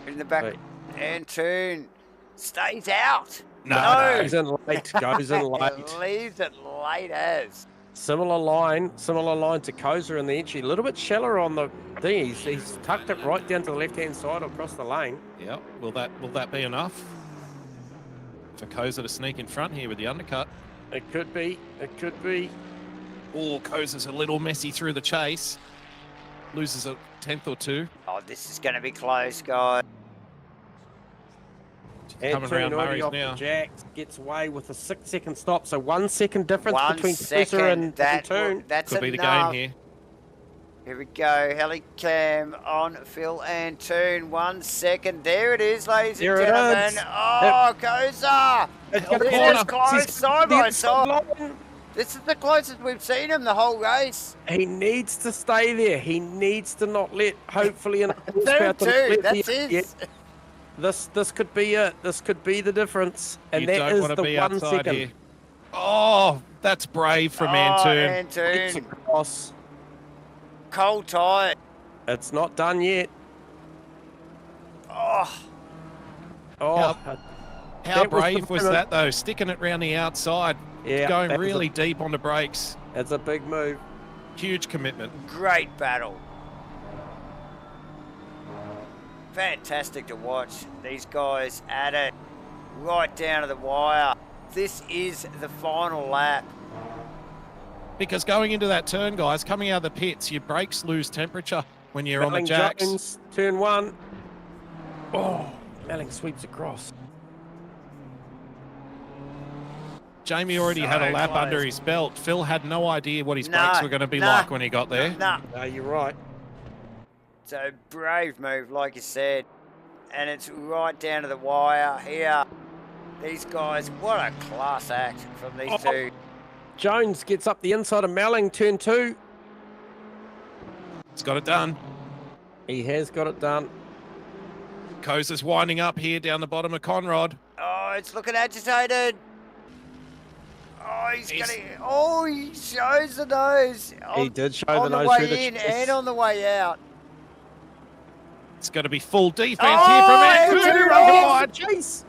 in the back. Antoon stays out. No. Goes in late. Goes in late. Leaves it late as. Similar line to Koza in the entry. A little bit shallower on the thing. He's tucked it right down to the left-hand side across the lane. Yeah. Will that be enough for Koza to sneak in front here with the undercut? It could be. It could be. Oh, Koza's a little messy through the chase. Loses a 10th or 2. Oh, this is going to be close, guys. Coming around Murray's off now. The jacks, gets away with a 6-second stop. So 1 second difference 1 between second. Koza and That's Could be the enough. game here. Here we go. Helicam on Phil Antoon. 1 second. There it is, ladies and There it gentlemen. is. Oh, Koza! It's This is close side by It's side. This is the closest we've seen him the whole race. He needs to stay there. He needs to not let, hopefully, an Turn 2. That's it. This could be it. This could be the difference. And You that don't is want to the be 1 outside second. here. Oh, that's brave from Antoon. It's Antoon. across. Cold tie. It's not done yet. Oh, Oh, How That was brave the was moment. that, though? Sticking it round the outside, yeah. going that was really deep on the brakes. It's a big move. Huge commitment. great battle. Fantastic to watch. These guys at it right down to the wire. This is the final lap. Because going into that turn, guys, coming out of the pits, your brakes lose temperature when you're on the jacks. Jones, turn 1. Oh, Melling sweeps across. Jamie already So had a lap close. under his belt. Phil had no idea what his No, brakes were going to be no, like when he got there. Nah. No, you're right. So brave move, like you said. And it's right down to the wire here. These guys, what a class act from these two. Jones gets up the inside of Melling, turn 2. He's got it done. He has got it done. Koza's winding up here down the bottom of Conrod. Oh, it's looking agitated. Oh, he shows the nose. He did show on the the nose through way the in chest. and on the way out. It's going to be full defense Oh, here from Antoon! Antoon. Jeez.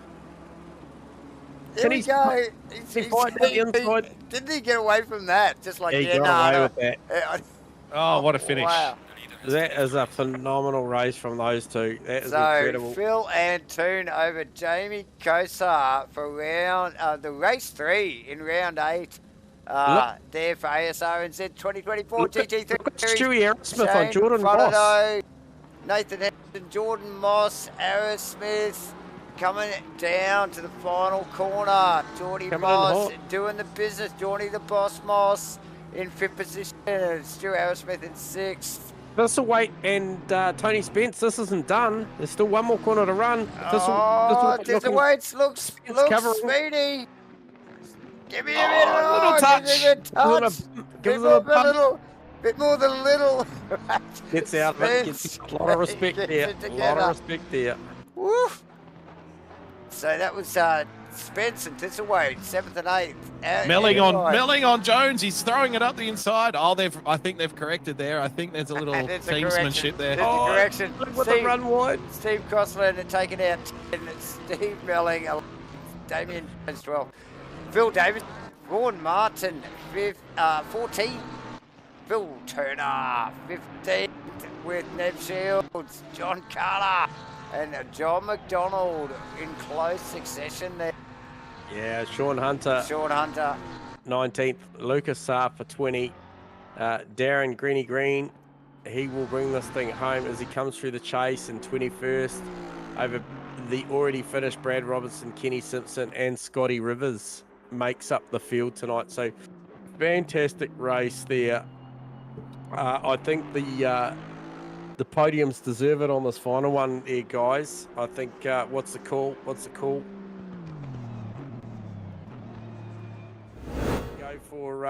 Here we go. He's fighting at the inside. Didn't he get away from that? Just like, He got away with that. Oh, what a finish. Wow. That is a phenomenal race from those two. That is So incredible. Phil Antoon over Jamie Kosar for the race 3 in round 8. There for Asrnz 2024 GT3 Series. Stewie Aerosmith on Jordan Moss. Fronado, Nathan Henderson, Jordan Moss, Aerosmith coming down to the final corner. Geordie Moss doing the business. Geordie the Boss Moss in 5th position. Stewie Aerosmith in 6th. Thistlethwaite and Tony Spence, this isn't done. There's still one more corner to run. Thistlethwaite looks speedy. Give me a little touch. Bit more than a little. Gets out of it. Gets a lot of respect there. A lot of respect there. Woof. So that was Spence and Thistlethwaite, 7th and 8th. Melling on Jones. He's throwing it up the inside. Oh, I think they've corrected there. I think there's a little teamsmanship there. There's a correction. With the run wide. Steve Crossland taken out 10. Steve Melling, Damien Jones 12. Phil Davis, Vaughan Martin 14. Phil Turner 15 with Nev Shields, John Carter and John McDonald in close succession there. Yeah, Sean Hunter 19th, Lucas Saar for 20, Darren Greeny Green, he will bring this thing home as he comes through the chase in 21st over the already finished Brad Robertson, Kenny Simpson and Scotty Rivers makes up the field tonight. So fantastic race there. I think the podiums deserve it on this final one there, guys. I think what's the call? Go for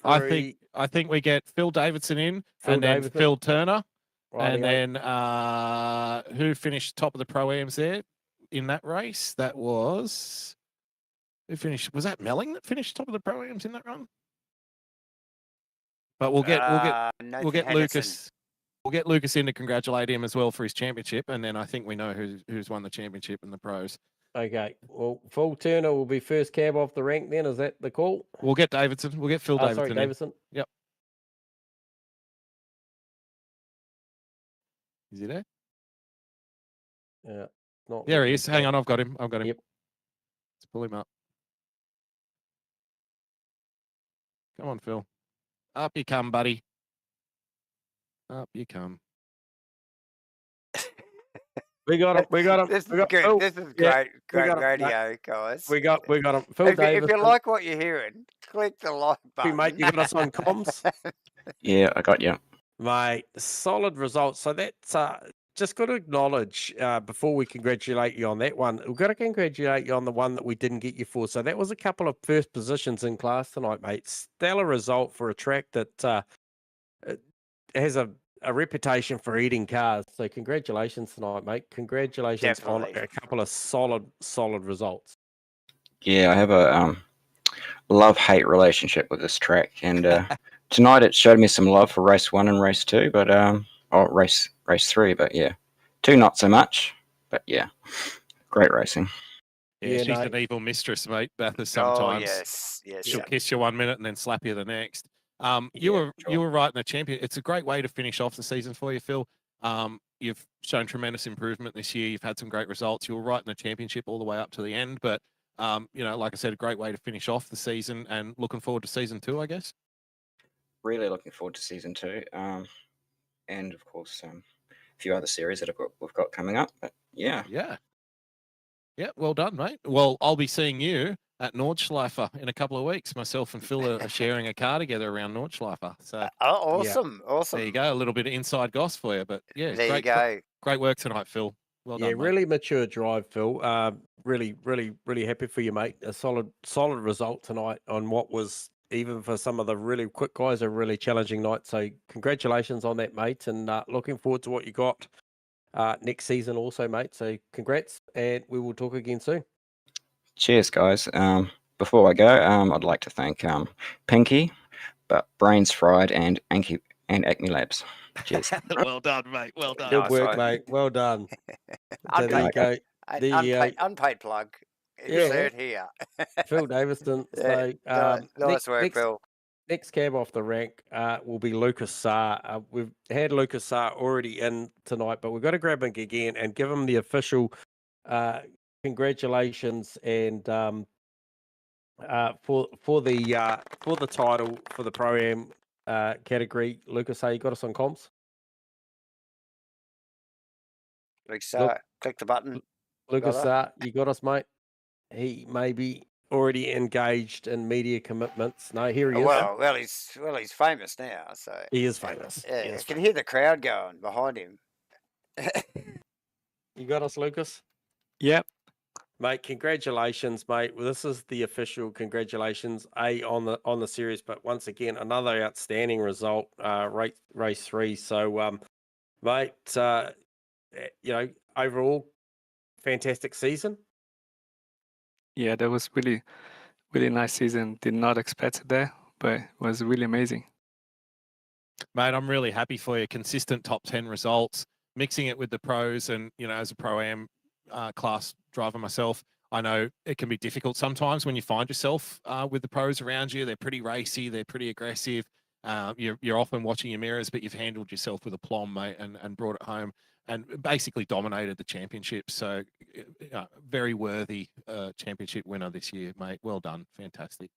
I think we get Phil Davidson in, then Phil Turner, and then who finished top of the Pro-Ams there in that race? That was who finished? Was that Melling that finished top of the Pro-Ams in that run? But we'll get Lucas. We'll get Lucas in to congratulate him as well for his championship, and then I think we know who's won the championship in the pros. Okay, well, Phil Turner will be first cab off the rank then. Is that the call? We'll get Davidson. We'll get Phil Davidson. Sorry, Davidson. Yep. Is he there? Yeah. Not there he is. Hang on, I've got him. Yep. Let's pull him up. Come on, Phil. Up you come, buddy. Up you come. We got him. This is good. This is great radio, guys. We got him. Phil If you like what you're hearing, click the like button. Mate, you got us on comms? Yeah, I got you. Mate, solid results. So that's just got to acknowledge before we congratulate you on that one, we've got to congratulate you on the one that we didn't get you for. So that was a couple of first positions in class tonight, mate. Stellar result for a track that has a reputation for eating cars. So congratulations tonight, mate. Congratulations on a couple of solid results. Yeah, I have a love-hate relationship with this track, and tonight it showed me some love for race 1 and race 2, but race 3, but yeah, 2 not so much, but yeah, great racing. Yeah, she's an evil mistress, mate. Bathurst sometimes. Oh, yes. She'll kiss you 1 minute and then slap you the next. You were right in the champion. It's a great way to finish off the season for you, Phil. You've shown tremendous improvement this year. You've had some great results. You were right in the championship all the way up to the end, but like I said, a great way to finish off the season and looking forward to season 2, I guess. Really looking forward to season 2. And of course, a few other series that we've got coming up. But yeah. Well done, mate. Well, I'll be seeing you at Nordschleifer in a couple of weeks. Myself and Phil are sharing a car together around Nordschleifer. So awesome. There you go. A little bit of inside goss for you, but yeah, there you go. Great work tonight, Phil. Well done. Yeah, really mature drive, Phil. Really happy for you, mate. A solid result tonight on what was, even for some of the really quick guys, a really challenging night. So congratulations on that, mate, and looking forward to what you got next season also, mate. So congrats, and we will talk again soon. Cheers, guys. Before I go, I'd like to thank Pinky, but Brains Fried, and Acme Labs. Cheers. Well done, mate. Well done. Good work, mate. Well done. So there you go. Unpaid plug. insert here. Phil Davison. Yeah, So nice work, Phil. next cab off the rank will be Lucas Saar. We've had Lucas Saar already in tonight, but we've got to grab him again and give him the official congratulations and for the title for the Pro-Am category. Lucas Saar, you got us on comms? Click the button. Lucas Saar, you got us, mate? He may be already engaged in media commitments. No, here he is. Well, he's famous now, so He is famous. Yeah, you can hear the crowd going behind him. You got us, Lucas? Yep. Mate, congratulations, mate. Well, this is the official congratulations on the series, but once again, another outstanding result, race 3. So, mate, overall, fantastic season. Yeah, that was really, really nice season. Did not expect it there, but it was really amazing. Mate, I'm really happy for you. Consistent top 10 results, mixing it with the pros, and as a Pro-Am class driver myself, I know it can be difficult sometimes when you find yourself with the pros around you. They're pretty racy, they're pretty aggressive. You're often watching your mirrors, but you've handled yourself with aplomb, mate, and brought it home and basically dominated the championship. So very worthy championship winner this year, mate. Well done. Fantastic.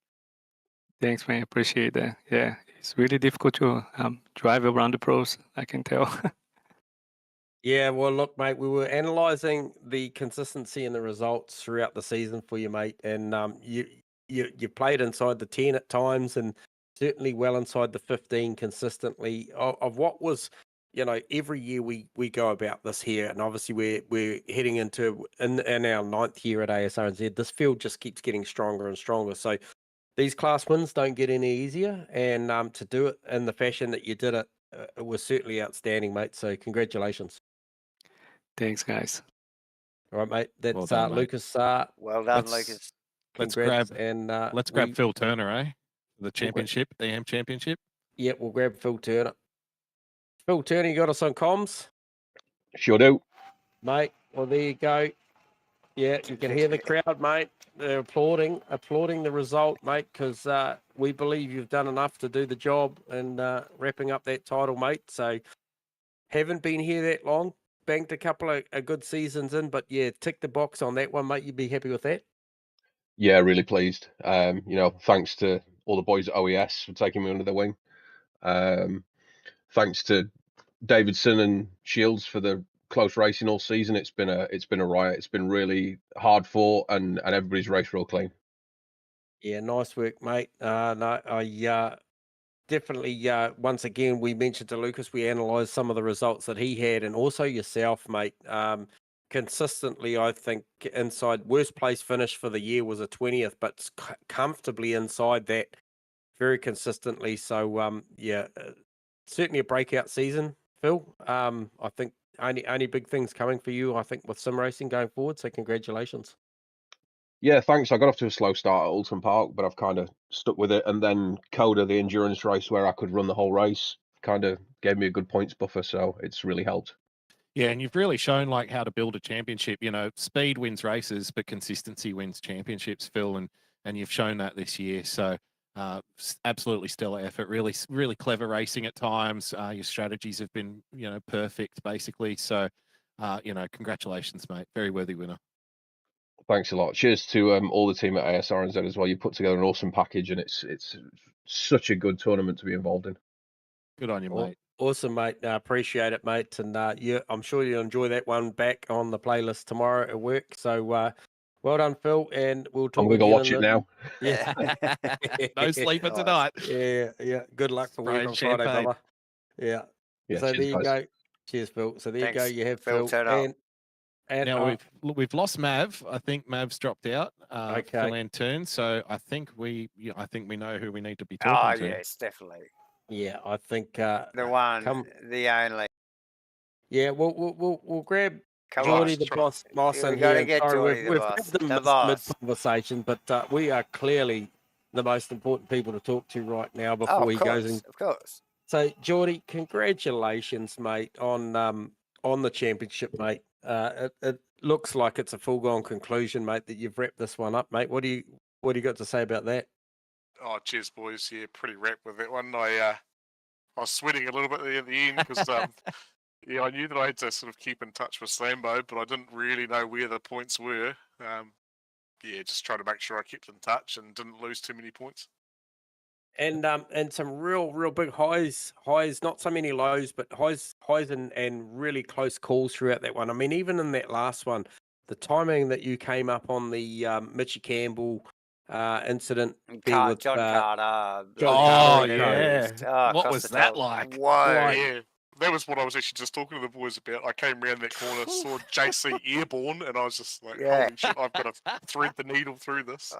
Thanks, man. Appreciate that. Yeah, it's really difficult to drive around the pros, I can tell. Yeah, well, look, mate, we were analysing the consistency in the results throughout the season for you, mate, and you played inside the 10 at times, and certainly well inside the 15 consistently. Of what was, every year we go about this here, and obviously we're heading into in our 9th year at Asrnz. This field just keeps getting stronger and stronger. So these class wins don't get any easier, and to do it in the fashion that you did it, it was certainly outstanding, mate. So congratulations. Thanks, guys. All right, mate. That's Well done, mate. Lucas. Well done, Lucas. Let's Congrats, grab and let's grab Phil Turner, eh? The championship, the AM championship. Yep, we'll grab Phil Turner. Phil Turner, you got us on comms? Sure do. Mate, well, there you go. Yeah, you can hear the crowd, mate. They're applauding the result, mate, because we believe you've done enough to do the job and wrapping up that title, mate. So haven't been here that long. Banked a couple of good seasons in, but yeah, tick the box on that one, mate. You'd be happy with that? Yeah, really pleased. Thanks to all the boys at OES for taking me under their wing. Thanks to Davidson and Shields for the close racing all season. It's been a riot. It's been really hard fought, and everybody's raced real clean. Yeah, nice work, mate. No, I definitely, once again, we mentioned to Lucas, we analysed some of the results that he had, and also yourself, mate. Consistently, I think inside worst place finish for the year was a 20th, but comfortably inside that very consistently. So, certainly a breakout season, Phil. I think only big things coming for you, I think, with sim racing going forward. So congratulations. Yeah, thanks. I got off to a slow start at Alton Park, but I've kind of stuck with it. And then Coda, the endurance race where I could run the whole race, kind of gave me a good points buffer. So it's really helped. Yeah, and you've really shown how to build a championship. Speed wins races, but consistency wins championships, Phil, and you've shown that this year. So absolutely stellar effort. Really, really clever racing at times. Your strategies have been, perfect, basically. So, congratulations, mate. Very worthy winner. Thanks a lot. Cheers to all the team at Asrnz as well. You put together an awesome package, and it's such a good tournament to be involved in. Good on you, mate. Awesome, mate. Appreciate it, mate. And I'm sure you'll enjoy that one back on the playlist tomorrow at work. So well done, Phil. And we'll talk. I'm going to go watch it now. Yeah. No sleeping tonight. Yeah. Good luck for work on Friday, brother. Yeah. So cheers, there you guys. go. Cheers, Phil. So there you go. You have Phil. And now we've lost Mav. I think Mav's dropped out. Okay. For Lantern. So I think we know who we need to be talking to. Oh yes, definitely. Yeah, I think the one, the only. Yeah, we'll grab Come Geordie on. the boss in We've got here. to get Sorry, Geordie we've the had boss. them The boss. mid-conversation, but we are clearly the most important people to talk to right now before Oh, he goes in. of course. So, Geordie, congratulations, mate, on the championship, mate. looks like it's a foregone conclusion, mate, that you've wrapped this one up, mate. What do you got to say about that? Oh, cheers, boys. Yeah, pretty wrapped with that one. I was sweating a little bit at the end because yeah, I knew that I had to sort of keep in touch with Slambo, but I didn't really know where the points were. Yeah, just trying to make sure I kept in touch and didn't lose too many points. And some real big highs, not so many lows, but highs and really close calls throughout that one. I mean, even in that last one, the timing that you came up on the Mitchy Campbell incident there with John Carter. John Oh, Carter, yeah. What was that like? Whoa. Yeah, that was what I was actually just talking to the boys about. I came around that corner, saw JC airborne, and I was just like, holy shit, I've got to thread the needle through this.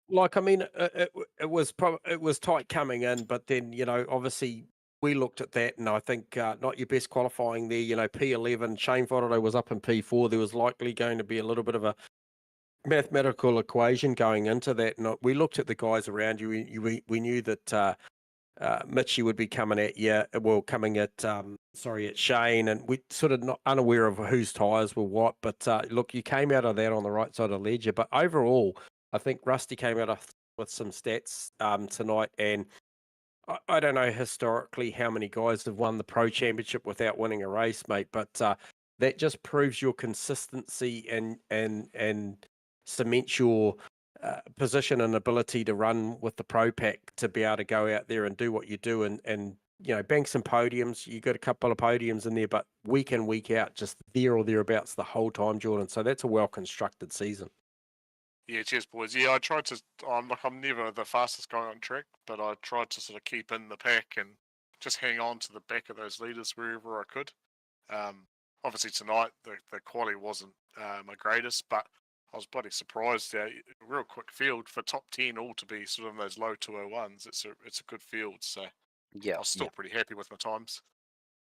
Like I mean, it was tight coming in, but then, you know, obviously we looked at that, and I think not your best qualifying there. You know, P11, Shane Fodderday was up in P4. There was likely going to be a little bit of a mathematical equation going into that. And we looked at the guys around you. We knew that Mitchie would be coming at you, coming at Shane, and we sort of not unaware of whose tyres were what. But look, you came out of that on the right side of the ledger. But overall, I think Rusty came out with some stats tonight, and I don't know historically how many guys have won the Pro Championship without winning a race, mate. But that just proves your consistency and cements your position and ability to run with the Pro Pack to be able to go out there and do what you do and you know, bank some podiums. You got a couple of podiums in there, but week in, week out, just there or thereabouts the whole time, Jordan. So that's a well constructed season. Yeah, cheers, boys. Yeah, I tried to. I'm never the fastest guy on track, but I tried to sort of keep in the pack and just hang on to the back of those leaders wherever I could. Obviously tonight the quality wasn't my greatest, but I was bloody surprised. Real quick field for top 10 all to be sort of in those low 201s. It's a good field, so I was still pretty happy with my times.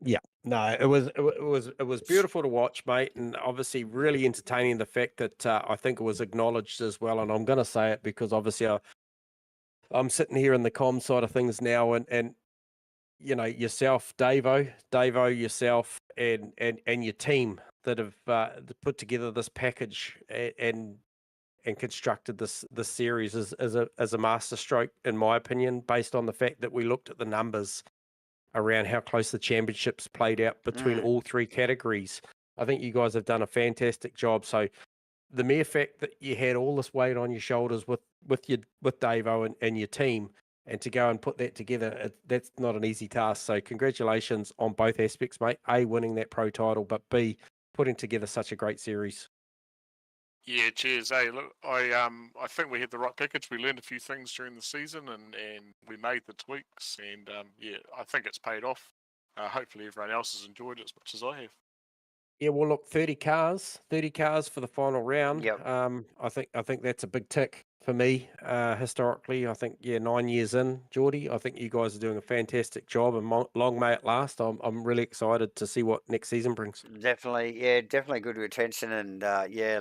Yeah, no, it was beautiful to watch, mate, and obviously really entertaining. The fact that I think it was acknowledged as well, and I'm going to say it because obviously I'm sitting here in the comm side of things now, and you know, yourself, Davo, yourself, and your team that have put together this package and constructed this series as a masterstroke, in my opinion, based on the fact that we looked at the numbers around how close the championships played out between all three categories. I think you guys have done a fantastic job. So the mere fact that you had all this weight on your shoulders with Davo and your team, and to go and put that together, that's not an easy task. So congratulations on both aspects, mate. A, winning that pro title, but B, putting together such a great series. Yeah, cheers. Hey, look, I think we had the right package. We learned a few things during the season, and we made the tweaks, and yeah, I think it's paid off. Hopefully, everyone else has enjoyed it as much as I have. Yeah, well, look, 30 cars for the final round. Yep. I think that's a big tick for me. Historically, I think 9 years in, Geordie, I think you guys are doing a fantastic job, and long may it last. I'm really excited to see what next season brings. Definitely good retention, and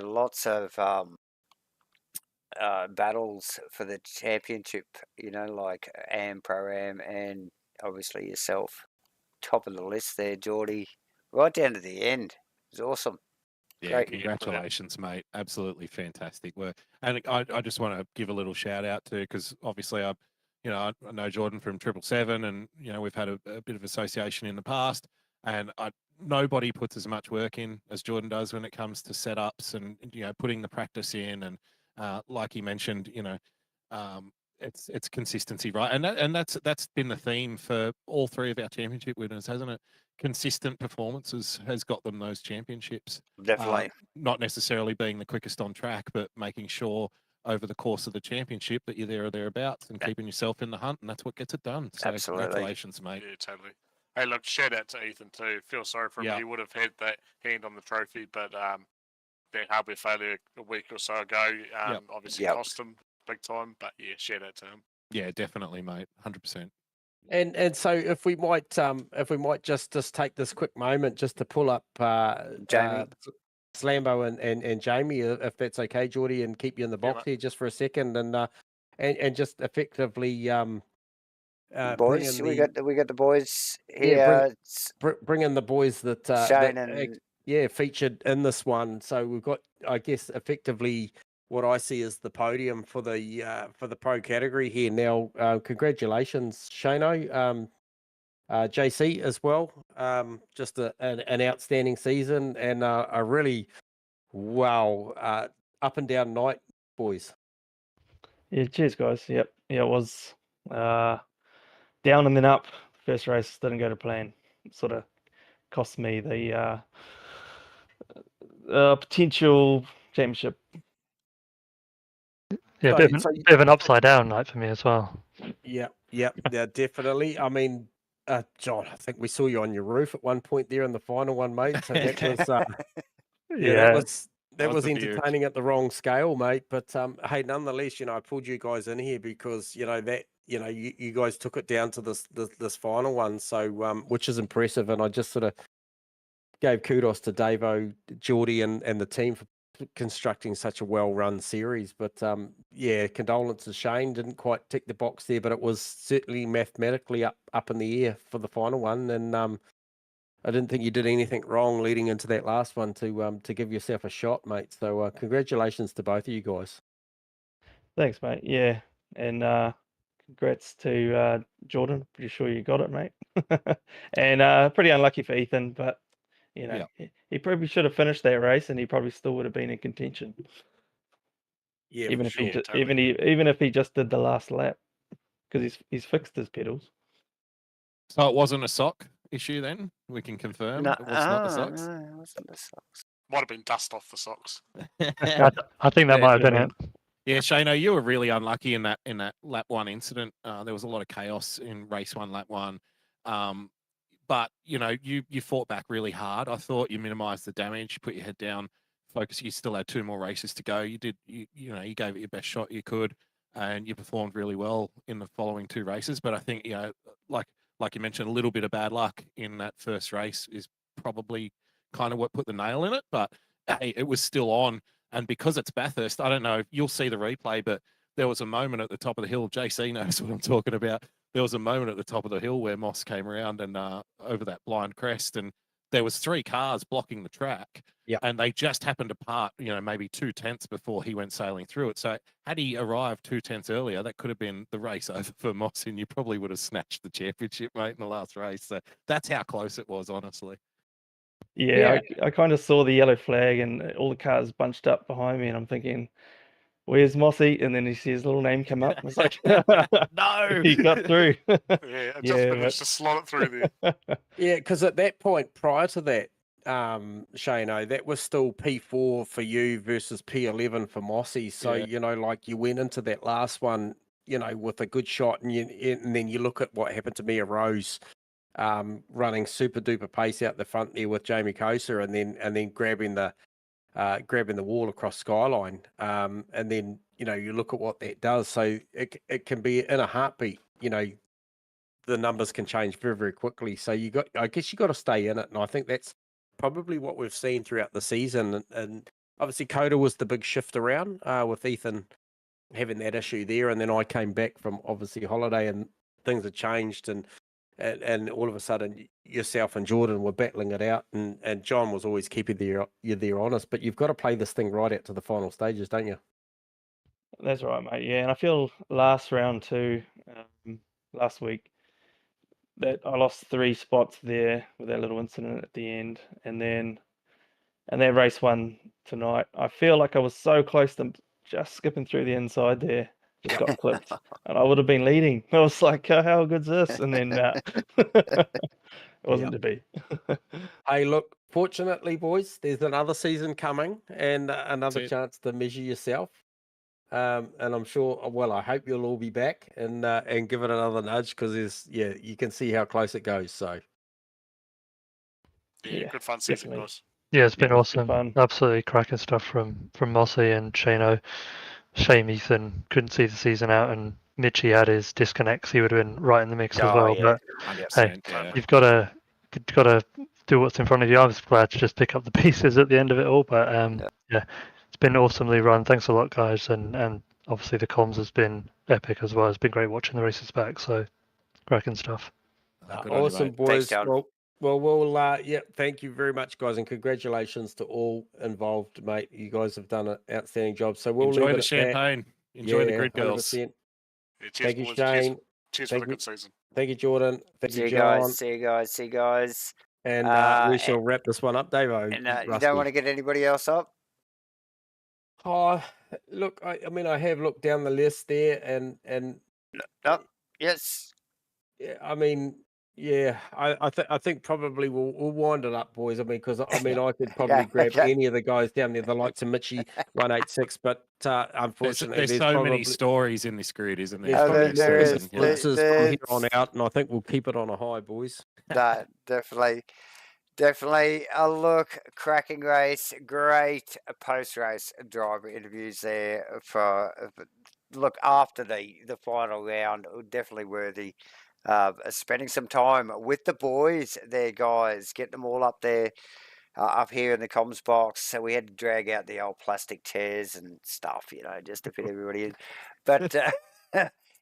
lots of battles for the championship. You know, like Pro-Am, and obviously yourself, top of the list there, Geordie, right down to the end. It was awesome. Yeah, Great. congratulations, mate. Absolutely fantastic work. And I just want to give a little shout out to, because obviously I know Jordan from 777, and we've had a bit of association in the past, and nobody puts as much work in as Jordan does when it comes to setups and putting the practice in, and like he mentioned, it's consistency, right? And that's been the theme for all three of our championship winners, hasn't it? Consistent performances has got them those championships. Definitely. Not necessarily being the quickest on track, but making sure over the course of the championship that you're there or thereabouts and keeping yourself in the hunt, and that's what gets it done. So absolutely. Congratulations, mate. Yeah, totally. Hey, look, shout out to Ethan too. Feel sorry for him. He would have had that hand on the trophy, but that hardware failure a week or so ago obviously cost him big time. But yeah, shout out to him. Yeah, definitely, mate. 100%. And so if we might just take this quick moment just to pull up Jamie. Slambo and Jamie, if that's okay, Geordie, and keep you in the box here just for a second, and just effectively boys, we got the boys here. Bring in the boys that Shane and featured in this one. So we've got, I guess, effectively what I see as the podium for the pro category here. Now, congratulations, Shano, JC as well. Just an outstanding season and a really up and down night, boys. Yeah, cheers, guys. Yep, yeah, it was down and then up. First race didn't go to plan. It sort of cost me the potential championship. Yeah, bit of an upside down night for me as well. Yeah, definitely. I mean, John, I think we saw you on your roof at one point there in the final one, mate. So that was that was entertaining at the wrong scale, mate. But hey, nonetheless, I pulled you guys in here because you guys took it down to this final one, so which is impressive, and I just sort of gave kudos to Davo, Geordie, and the team for constructing such a well-run series. But condolences, Shane, didn't quite tick the box there, but it was certainly mathematically up in the air for the final one, and I didn't think you did anything wrong leading into that last one to give yourself a shot, mate. So congratulations to both of you guys. Thanks, mate. Yeah, and congrats to Jordan. Pretty sure you got it, mate. And pretty unlucky for Ethan, but he probably should have finished that race, and he probably still would have been in contention. Yeah, even if he just did the last lap, because he's fixed his pedals. So it wasn't a sock issue then? We can confirm it was not the socks? No, it wasn't the socks. Might have been dust off the socks. I think that might have been it. Yeah, Shano, you were really unlucky in that lap one incident. There was a lot of chaos in race one, lap one. But you fought back really hard. I thought you minimised the damage, put your head down, focus. You still had 2 more races to go. You did, you gave it your best shot you could, and you performed really well in the following 2 races. But I think like you mentioned, a little bit of bad luck in that first race is probably kind of what put the nail in it. But hey, it was still on, and because it's Bathurst, I don't know. You'll see the replay, but there was a moment at the top of the hill. JC knows what I'm talking about. There was a moment at the top of the hill where Moss came around and over that blind crest, and there was 3 cars blocking the track, and they just happened to part, maybe 2 tenths before he went sailing through it. So had he arrived 2 tenths earlier, that could have been the race over for Moss, and you probably would have snatched the championship, mate, in the last race. So that's how close it was, honestly. Yeah. I kind of saw the yellow flag and all the cars bunched up behind me, and I'm thinking, where's Mossy? And then he sees his little name come up. I was like, no, he got through. I just managed to slot it through there. Yeah, because at that point, prior to that, Shano, that was still P4 for you versus P11 for Mossy. So, you went into that last one, with a good shot, and then you look at what happened to Mia Rose, running super duper pace out the front there with Jamie Kosa, and then grabbing the wall across Skyline, and then you look at what that does. So it can be in a heartbeat. The numbers can change very, very quickly. So I guess you got to stay in it, and I think that's probably what we've seen throughout the season. And obviously, Coda was the big shift around with Ethan having that issue there, and then I came back from obviously holiday, and things had changed, and all of a sudden yourself and Jordan were battling it out, and John was always keeping you there honest. But you've got to play this thing right out to the final stages, don't you? That's right, mate. Yeah, and I feel last round too, last week, that I lost 3 spots there with that little incident at the end, and that race one tonight, I feel like I was so close to just skipping through the inside there. Just got clipped, and I would have been leading. I was like, how good's this? And then it wasn't to be. Hey, look, fortunately, boys, there's another season coming and another chance to measure yourself. And I'm sure, well, I hope you'll all be back and give it another nudge, because you can see how close it goes. So good fun season, guys. Yeah, it's been awesome. Fun. Absolutely cracking stuff from Mossy and Shano. Shame Ethan couldn't see the season out, and Mitchie had his disconnects. He would have been right in the mix as well. Yeah. But hey, you've got to do what's in front of you. I was glad to just pick up the pieces at the end of it all. But it's been awesomely run. Thanks a lot, guys, and obviously the comms has been epic as well. It's been great watching the races back. So cracking stuff. Awesome, boys. Thanks, well, Well, yeah, thank you very much, guys, and congratulations to all involved, mate. You guys have done an outstanding job. So we'll Enjoy leave the it at that. champagne. Enjoy the grid girls. 100%. Yeah, cheers, Thank you, boys. Shane. Cheers Thank for the you. good season. Thank you, Jordan. Thank See you, you John. guys. See you guys. See you guys. And we shall wrap this one up, Dave. And you don't want to get anybody else up? Oh, look, I mean, I have looked down the list there, and No. Yes. yeah, I mean, yeah, I think probably we'll wind it up, boys. I mean, because I mean, I could probably grab any of the guys down there, the likes of Mitchie 186, but unfortunately, there's so many stories in this grid, isn't there? There is from here on out, and I think we'll keep it on a high, boys. No, definitely. Definitely. Look, cracking race, great post-race driver interviews there for look after the final round. Definitely worthy of spending some time with the boys there, guys. Get them all up there, up here in the comms box. So we had to drag out the old plastic chairs and stuff, just to fit everybody in. But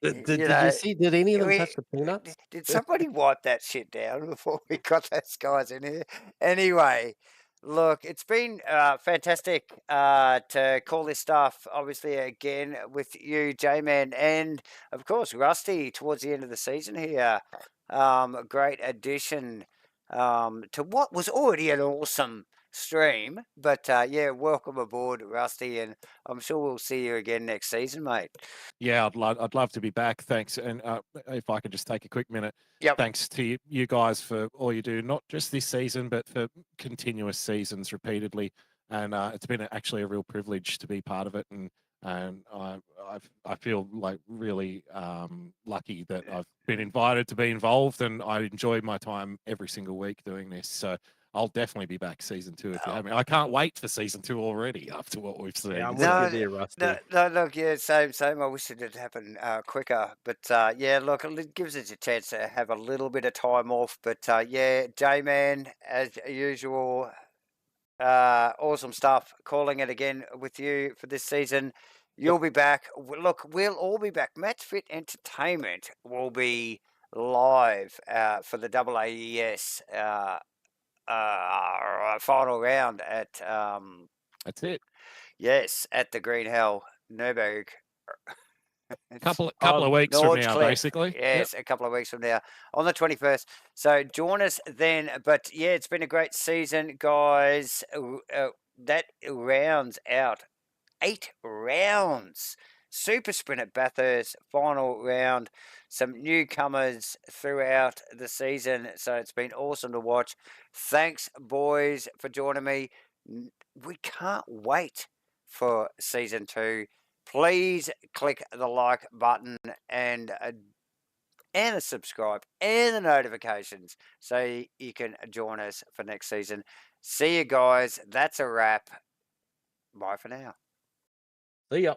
Did you see? Did any of them touch the peanuts? Did somebody wipe that shit down before we got those guys in here? Anyway, look, it's been fantastic to call this stuff, obviously, again with you, J-Man, and of course, Rusty towards the end of the season here. A great addition to what was already an awesome stream. But yeah, welcome aboard, Rusty, and I'm sure we'll see you again next season, mate. Yeah, I'd love to be back. Thanks, and if I could just take a quick minute. Yep. Thanks to you guys for all you do, not just this season, but for continuous seasons repeatedly. And it's been actually a real privilege to be part of it, and I feel like really lucky that I've been invited to be involved, and I enjoy my time every single week doing this. So I'll definitely be back season 2 if you have me. I can't wait for season 2 already after what we've seen. Yeah, I'm with you there, Rusty. No, look, yeah, same. I wish it had happened quicker, but yeah, look, it gives us a chance to have a little bit of time off. But yeah, J-Man, as usual, awesome stuff. Calling it again with you for this season. You'll be back. Look, we'll all be back. Match Fit Entertainment will be live for the AAES final round at that's it. Yes, at the Green Hell Nürburg. Couple of weeks from now, basically. Yes, a couple of weeks from now on the 21st. So join us then. But yeah, it's been a great season, guys. That rounds out 8 rounds. Super Sprint at Bathurst, final round. Some newcomers throughout the season. So it's been awesome to watch. Thanks, boys, for joining me. We can't wait for season 2. Please click the like button and a subscribe and the notifications so you can join us for next season. See you guys. That's a wrap. Bye for now. See ya.